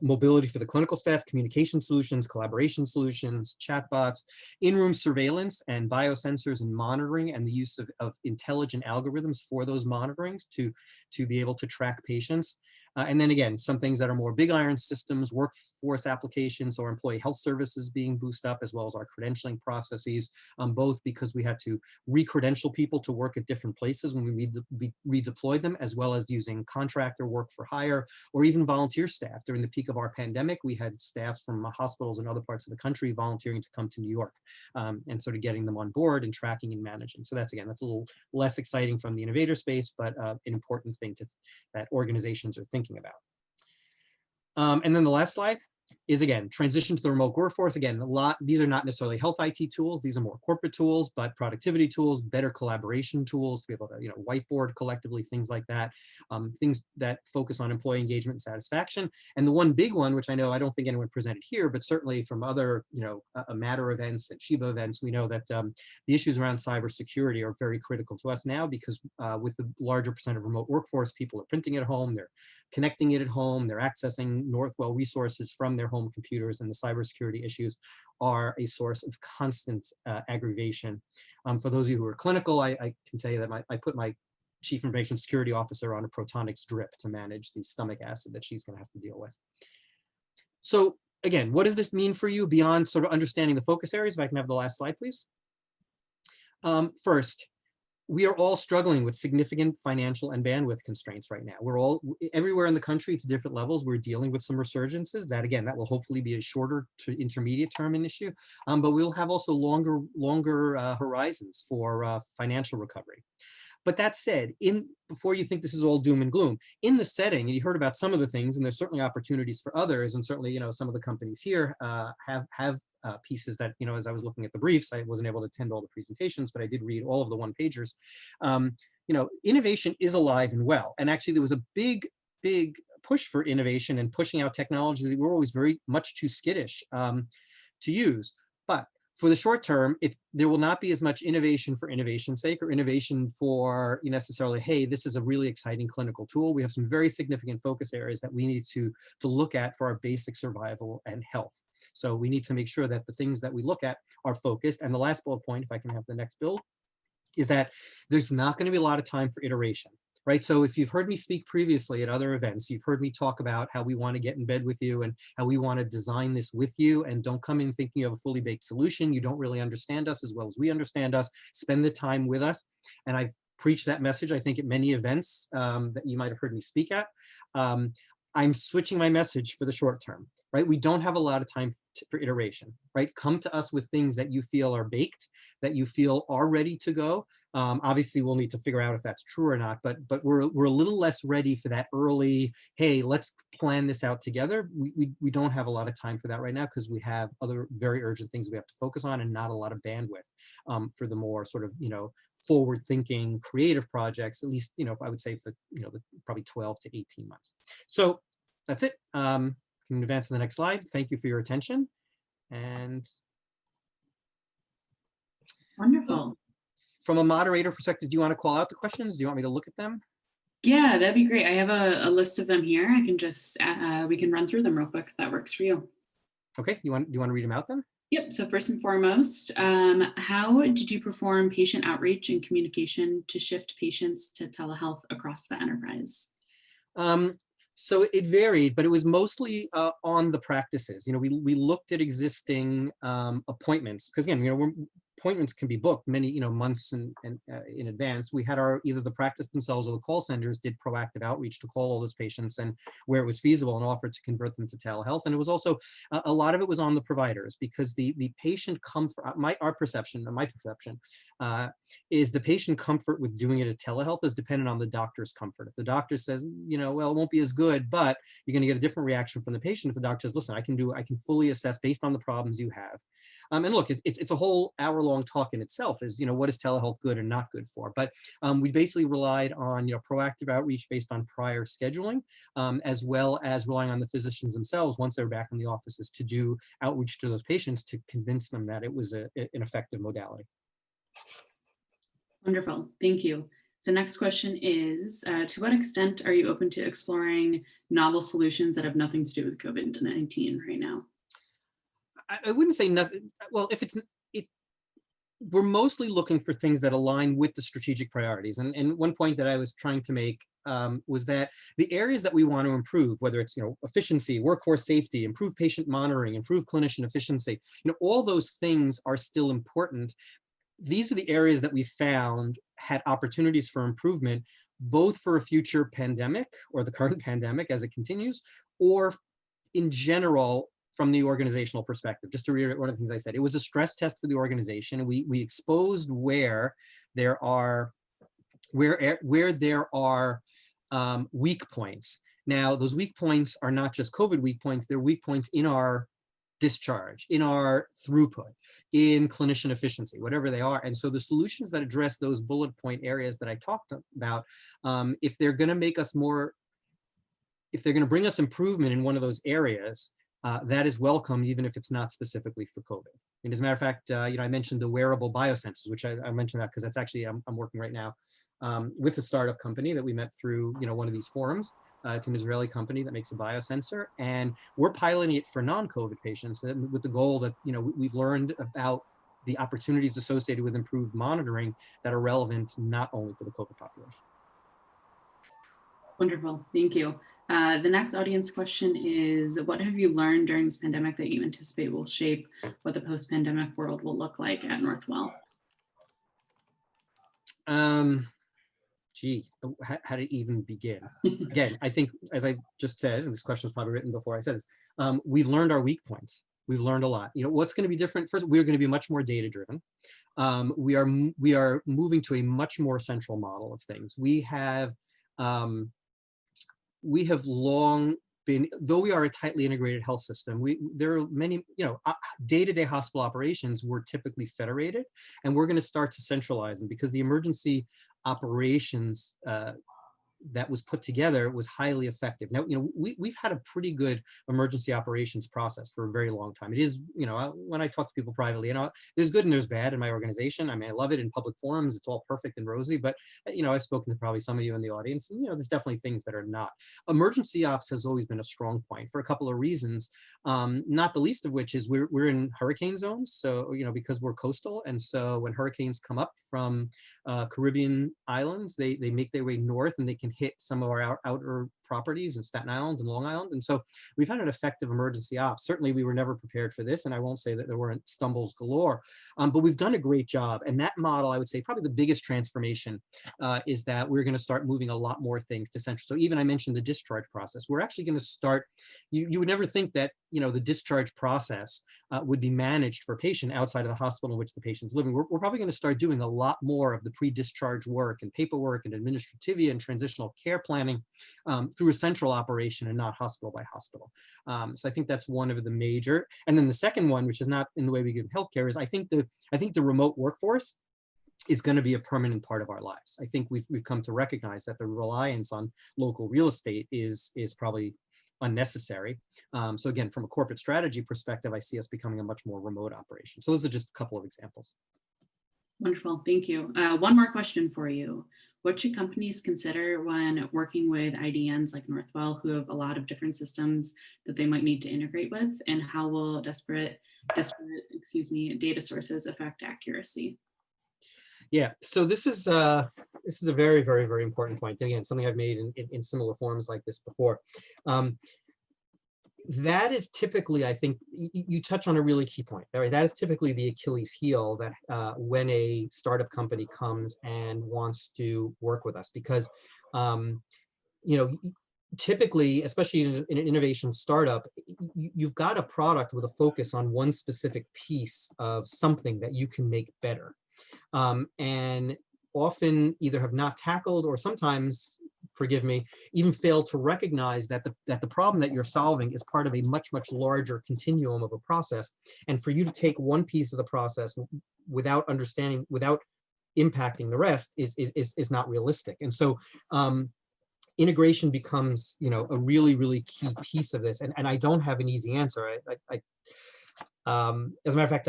U: mobility for the clinical staff, communication solutions, collaboration solutions, chatbots, in-room surveillance and biosensors and monitoring, and the use of intelligent algorithms for those monitorings to be able to track patients. And then again, some things that are more big iron systems, workforce applications or employee health services being boosted up, as well as our credentialing processes, both because we had to re-credential people to work at different places when we redeployed them, as well as using contractor work for hire or even volunteer staff. During the peak of our pandemic, we had staff from hospitals in other parts of the country volunteering to come to New York, and sort of getting them on board and tracking and managing. So that's, again, that's a little less exciting from the innovator space, but an important thing that organizations are thinking about. And then the last slide is, again, transition to the remote workforce. Again, these are not necessarily health IT tools. These are more corporate tools, but productivity tools, better collaboration tools to be able to, whiteboard collectively, things like that, things that focus on employee engagement and satisfaction. And the one big one, which I know I don't think anyone presented here, but certainly from other, Matter events and Sheba events, we know that the issues around cybersecurity are very critical to us now, because with the larger percent of remote workforce, people are printing at home, they're connecting it at home, they're accessing Northwell resources from their home computers, and the cybersecurity issues are a source of constant aggravation. For those of you who are clinical, I can tell you that I put my Chief Information Security Officer on a Protonix drip to manage the stomach acid that she's going to have to deal with. So again, what does this mean for you beyond sort of understanding the focus areas? If I can have the last slide, please. First, we are all struggling with significant financial and bandwidth constraints right now. We're all, everywhere in the country to different levels, we're dealing with some resurgences that, again, that will hopefully be a shorter to intermediate term issue, but we'll have also longer horizons for financial recovery. But that said, before you think this is all doom and gloom, in the setting, and you heard about some of the things, and there's certainly opportunities for others, and certainly, some of the companies here have pieces that, as I was looking at the briefs, I wasn't able to attend all the presentations, but I did read all of the one-pagers. Innovation is alive and well. And actually, there was a big push for innovation and pushing out technologies that we're always very much too skittish to use. But for the short term, there will not be as much innovation for innovation's sake, or innovation for necessarily, hey, this is a really exciting clinical tool. We have some very significant focus areas that we need to look at for our basic survival and health. So we need to make sure that the things that we look at are focused. And the last bullet point, if I can have the next build, is that there's not going to be a lot of time for iteration. Right. So if you've heard me speak previously at other events, you've heard me talk about how we want to get in bed with you and how we want to design this with you, and don't come in thinking you have a fully baked solution. You don't really understand us as well as we understand us. Spend the time with us. And I've preached that message, I think, at many events that you might have heard me speak at. I'm switching my message for the short term. Right. We don't have a lot of time for iteration. Right. Come to us with things that you feel are baked, that you feel are ready to go. Obviously, we'll need to figure out if that's true or not, but we're a little less ready for that early, hey, let's plan this out together. We don't have a lot of time for that right now, because we have other very urgent things we have to focus on, and not a lot of bandwidth for the more sort of, forward-thinking creative projects, at least, I would say for, probably 12 to 18 months. So that's it. Can advance to the next slide. Thank you for your attention. And
T: wonderful.
U: From a moderator perspective, do you want to call out the questions? Do you want me to look at them?
T: Yeah, that'd be great. I have a list of them here. I can just, we can run through them real quick if that works for you.
U: Okay, do you want to read them out then?
T: Yep, so first and foremost, how did you perform patient outreach and communication to shift patients to telehealth across the enterprise?
U: So it varied, but it was mostly on the practices. We looked at existing appointments, because again, appointments can be booked many months in advance. We had either the practice themselves or the call centers did proactive outreach to call all those patients, and where it was feasible, and offered to convert them to telehealth. And it was also a lot of it was on the providers, because the patient comfort, my perception is the patient comfort with doing it at telehealth is dependent on the doctor's comfort. If the doctor says, well, it won't be as good, but you're going to get a different reaction from the patient if the doctor says, listen, I can fully assess based on the problems you have. And look, it's a whole hour-long talk in itself, is, what is telehealth good and not good for? But we basically relied on, proactive outreach based on prior scheduling, as well as relying on the physicians themselves once they're back in the offices to do outreach to those patients to convince them that it was an effective modality.
T: Wonderful, thank you. The next question is, to what extent are you open to exploring novel solutions that have nothing to do with COVID-19 right now?
U: I wouldn't say nothing. Well, we're mostly looking for things that align with the strategic priorities. And one point that I was trying to make was that the areas that we want to improve, whether it's efficiency, workforce safety, improve patient monitoring, improve clinician efficiency, all those things are still important. These are the areas that we found had opportunities for improvement, both for a future pandemic or the current pandemic as it continues, or in general from the organizational perspective. Just to reiterate one of the things I said, it was a stress test for the organization. We exposed where there are weak points. Now, those weak points are not just COVID weak points, they're weak points in our discharge, in our throughput, in clinician efficiency, whatever they are. And so the solutions that address those bullet point areas that I talked about, if they're going to make us more, if they're going to bring us improvement in one of those areas, that is welcome, even if it's not specifically for COVID. And as a matter of fact, I mentioned the wearable biosensors, which I mentioned that because that's actually, I'm working right now with a startup company that we met through, one of these forums. It's an Israeli company that makes a biosensor, and we're piloting it for non-COVID patients with the goal that, we've learned about the opportunities associated with improved monitoring that are relevant not only for the COVID population.
T: Wonderful, thank you. The next audience question is, what have you learned during this pandemic that you anticipate will shape what the post-pandemic world will look like at Northwell?
U: How to even begin? Again, I think, as I just said, and this question was probably written before I said this, we've learned our weak points. We've learned a lot. What's going to be different? First, we're going to be much more data-driven. We are moving to a much more central model of things. We have long been, though we are a tightly integrated health system, there are many, day-to-day hospital operations were typically federated, and we're going to start to centralize them because the emergency operations that was put together was highly effective. Now, we've had a pretty good emergency operations process for a very long time. It is, when I talk to people privately, there's good and there's bad in my organization. I mean, I love it in public forums. It's all perfect and rosy, but, I've spoken to probably some of you in the audience, and, there's definitely things that are not. Emergency ops has always been a strong point for a couple of reasons, not the least of which is we're in hurricane zones. So, because we're coastal. And so when hurricanes come up from Caribbean islands, they make their way north and they can hit some of our outer properties in Staten Island and Long Island. And so we've had an effective emergency ops. Certainly we were never prepared for this, and I won't say that there weren't stumbles galore, but we've done a great job. And that model, I would say probably the biggest transformation is that we're going to start moving a lot more things to central. So even I mentioned the discharge process. We're actually going to start, you would never think that, the discharge process would be managed for a patient outside of the hospital in which the patient's living. We're probably going to start doing a lot more of the pre-discharge work and paperwork and administrativia and transitional care planning through a central operation and not hospital by hospital. So I think that's one of the major. And then the second one, which is not in the way we give healthcare, is I think the remote workforce is going to be a permanent part of our lives. I think we've come to recognize that the reliance on local real estate is probably unnecessary. So again, from a corporate strategy perspective, I see us becoming a much more remote operation. So those are just a couple of examples.
T: Wonderful, thank you. One more question for you. What should companies consider when working with IDNs like Northwell, who have a lot of different systems that they might need to integrate with, and how will disparate data sources affect accuracy?
U: Yeah, so this is a very, very, very important point. And again, something I've made in similar forums like this before. That is typically, I think, you touch on a really key point. Right? That is typically the Achilles heel that when a startup company comes and wants to work with us, because typically, especially in an innovation startup, you've got a product with a focus on one specific piece of something that you can make better. And often either have not tackled or sometimes forgive me, even fail to recognize that the problem that you're solving is part of a much, much larger continuum of a process. And for you to take one piece of the process without understanding, without impacting the rest is not realistic. And so integration becomes, you know, a really, really key piece of this. And I don't have an easy answer. As a matter of fact,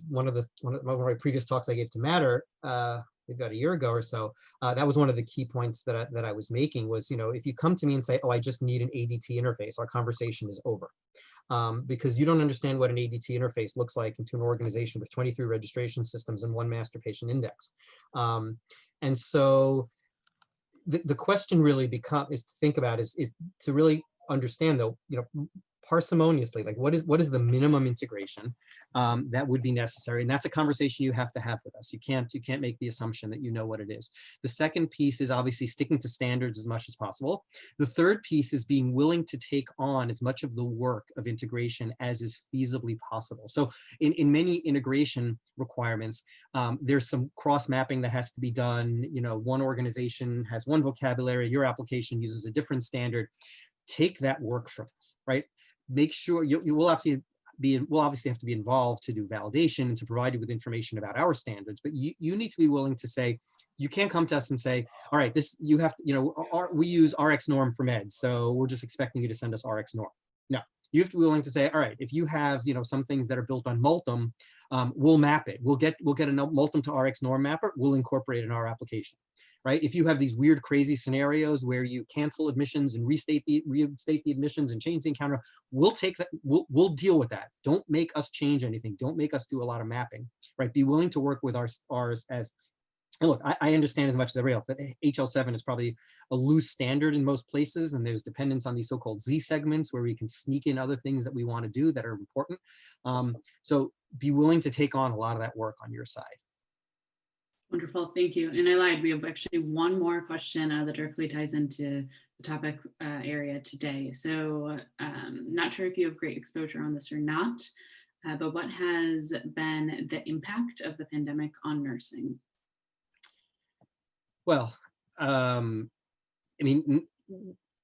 U: one of my previous talks I gave to Matter, maybe about a year ago or so, that was one of the key points that I was making was, you know, if you come to me and say, oh, I just need an ADT interface, our conversation is over. Because you don't understand what an ADT interface looks like into an organization with 23 registration systems and 1 master patient index. And so the question really is to think about is to really understand, though, you know, parsimoniously, like what is the minimum integration that would be necessary, and that's a conversation you have to have with us. You can't make the assumption that you know what it is. The second piece is obviously sticking to standards as much as possible. The third piece is being willing to take on as much of the work of integration as is feasibly possible. So in many integration requirements, there's some cross mapping that has to be done. You know, one organization has one vocabulary, your application uses a different standard. Take that work from us, right? Make sure we'll obviously have to be involved to do validation and to provide you with information about our standards, but you need to be willing to say, you can't come to us and say, all right, this, you have to, you know, we use RX norm for meds, so we're just expecting you to send us RX norm. No, you have to be willing to say, all right, if you have, you know, some things that are built on Multum, we'll map it. We'll get a Multum to RX norm mapper, we'll incorporate it in our application. Right? If you have these weird, crazy scenarios where you cancel admissions and reinstate the admissions and change the encounter, we'll take that. We'll deal with that. Don't make us change anything. Don't make us do a lot of mapping. Right? Be willing to work with ours as. And look, I understand as much as everybody else that HL7 is probably a loose standard in most places, and there's dependence on these so-called Z segments where we can sneak in other things that we want to do that are important. So be willing to take on a lot of that work on your side.
T: Wonderful, thank you. And I lied, we have actually one more question that directly ties into the topic area today. So not sure if you have great exposure on this or not, but what has been the impact of the pandemic on nursing?
U: Well, I mean,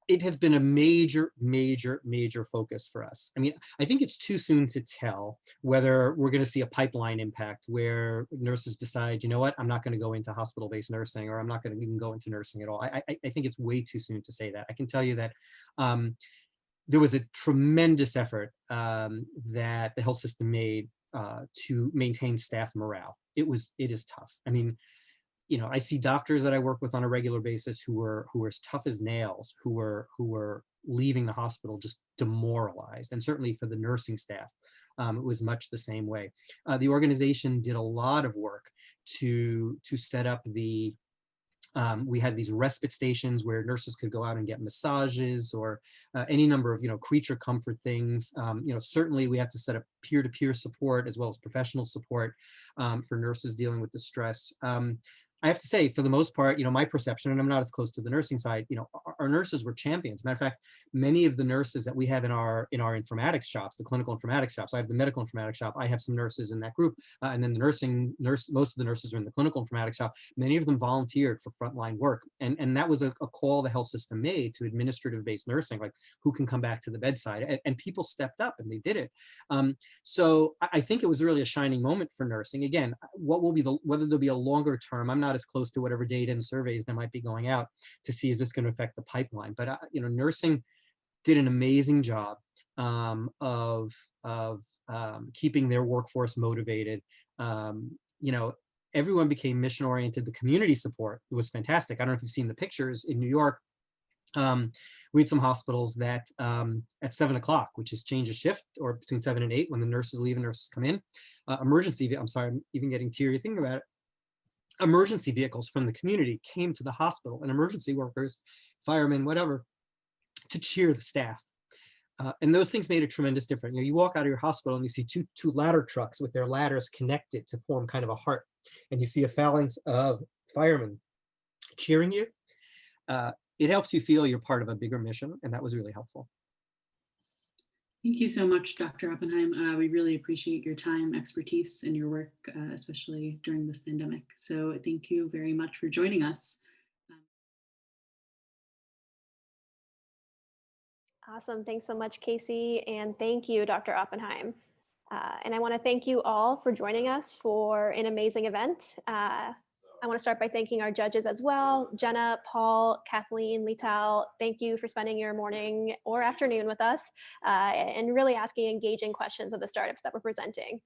U: it has been a major, major, major focus for us. I mean, I think it's too soon to tell whether we're going to see a pipeline impact where nurses decide, you know what, I'm not going to go into hospital-based nursing, or I'm not going to even go into nursing at all. I think it's way too soon to say that. I can tell you that there was a tremendous effort that the health system made to maintain staff morale. It is tough. I mean, you know, I see doctors that I work with on a regular basis who were as tough as nails, who were leaving the hospital just demoralized. And certainly for the nursing staff, it was much the same way. The organization did a lot of work to set up the, we had these respite stations where nurses could go out and get massages or any number of, you know, creature comfort things. You know, certainly we had to set up peer-to-peer support as well as professional support for nurses dealing with the stress. I have to say, for the most part, you know, my perception, and I'm not as close to the nursing side, you know, our nurses were champions. Matter of fact, many of the nurses that we have in our informatics shops, the clinical informatics shops, I have the medical informatics shop, I have some nurses in that group, and then the most of the nurses are in the clinical informatics shop. Many of them volunteered for frontline work. And that was a call the health system made to administrative-based nursing, like who can come back to the bedside, and people stepped up and they did it. So I think it was really a shining moment for nursing. Again, what will be whether there'll be a longer term, I'm not as close to whatever data and surveys that might be going out to see, is this going to affect the pipeline? But you know, nursing did an amazing job of keeping their workforce motivated. You know, everyone became mission oriented. The community support was fantastic. I don't know if you've seen the pictures in New York. We had some hospitals that at 7 o'clock, which is change of shift, or between 7 and 8, when the nurses leave and nurses come in, I'm sorry, I'm even getting teary thinking about it. Emergency vehicles from the community came to the hospital, and emergency workers, firemen, whatever, to cheer the staff. And those things made a tremendous difference. You know, you walk out of your hospital and you see two ladder trucks with their ladders connected to form kind of a heart, and you see a phalanx of firemen cheering you. It helps you feel you're part of a bigger mission, and that was really helpful.
T: Thank you so much, Dr. Oppenheim. We really appreciate your time, expertise, and your work, especially during this pandemic. So thank you very much for joining us.
C: Awesome. Thanks so much, Casey. And thank you, Dr. Oppenheim. And I want to thank you all for joining us for an amazing event. I want to start by thanking our judges as well. Jenna, Paul, Kathleen, Lital, thank you for spending your morning or afternoon with us and really asking engaging questions of the startups that we're presenting.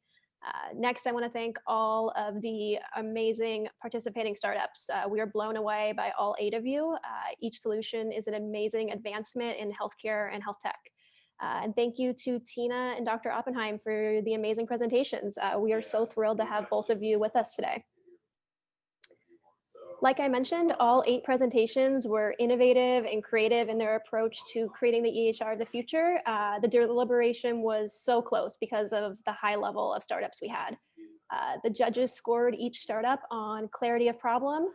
C: Next, I want to thank all of the amazing participating startups. We are blown away by all 8 of you. Each solution is an amazing advancement in healthcare and health tech. And thank you to Tina and Dr. Oppenheim for the amazing presentations. We are so thrilled to have both of you with us today. Like I mentioned, all 8 presentations were innovative and creative in their approach to creating the EHR of the future. The deliberation was so close because of the high level of startups we had. The judges scored each startup on clarity of problem,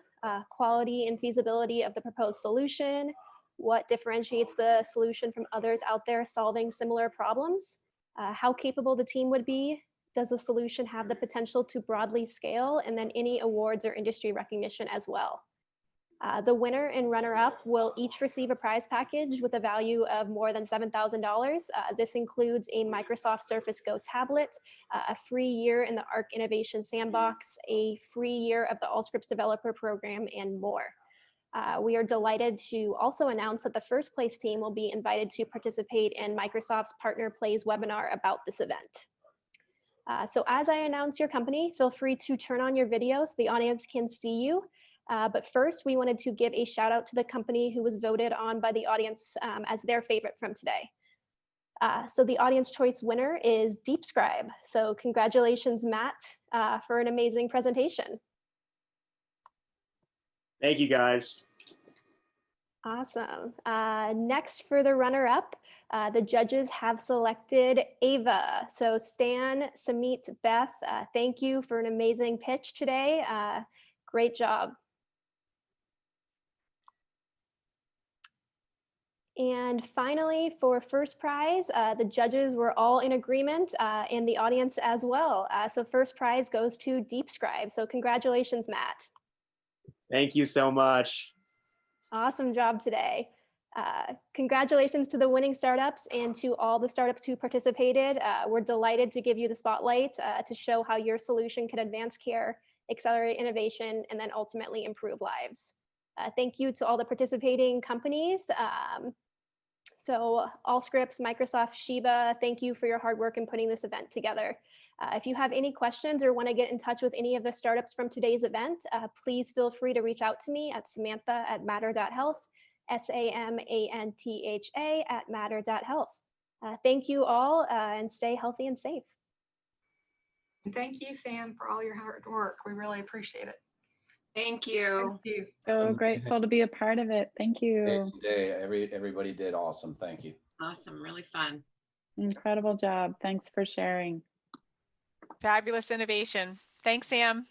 C: quality and feasibility of the proposed solution, what differentiates the solution from others out there solving similar problems, how capable the team would be, does the solution have the potential to broadly scale, and then any awards or industry recognition as well. The winner and runner-up will each receive a prize package with a value of more than $7,000. This includes a Microsoft Surface Go tablet, a free year in the ARC Innovation Sandbox, a free year of the Allscripts Developer Program, and more. We are delighted to also announce that the first place team will be invited to participate in Microsoft's Partner Plays webinar about this event. So as I announce your company, feel free to turn on your video so the audience can see you. But first, we wanted to give a shout out to the company who was voted on by the audience as their favorite from today. So the audience choice winner is DeepScribe. So congratulations, Matt, for an amazing presentation.
S: Thank you, guys.
C: Awesome. Next, for the runner-up, the judges have selected Ava. So Stan, Samit, Beth, thank you for an amazing pitch today. Great job. And finally, for first prize, the judges were all in agreement and the audience as well. So first prize goes to DeepScribe. So congratulations, Matt.
S: Thank you so much.
C: Awesome job today. Congratulations to the winning startups and to all the startups who participated. We're delighted to give you the spotlight to show how your solution can advance care, accelerate innovation, and then ultimately improve lives. Thank you to all the participating companies. So Allscripts, Microsoft, Sheba, thank you for your hard work in putting this event together. If you have any questions or want to get in touch with any of the startups from today's event, please feel free to reach out to me at samantha@matter.health, SAMANTHA@matter.health. Thank you all and stay healthy and safe.
I: Thank you, Sam, for all your hard work. We really appreciate it.
M: Thank you.
I: Thank you.
F: So grateful to be a part of it. Thank you.
G: Amazing day. Everybody did awesome. Thank you.
M: Awesome. Really fun.
F: Incredible job. Thanks for sharing.
E: Fabulous innovation. Thanks, Sam.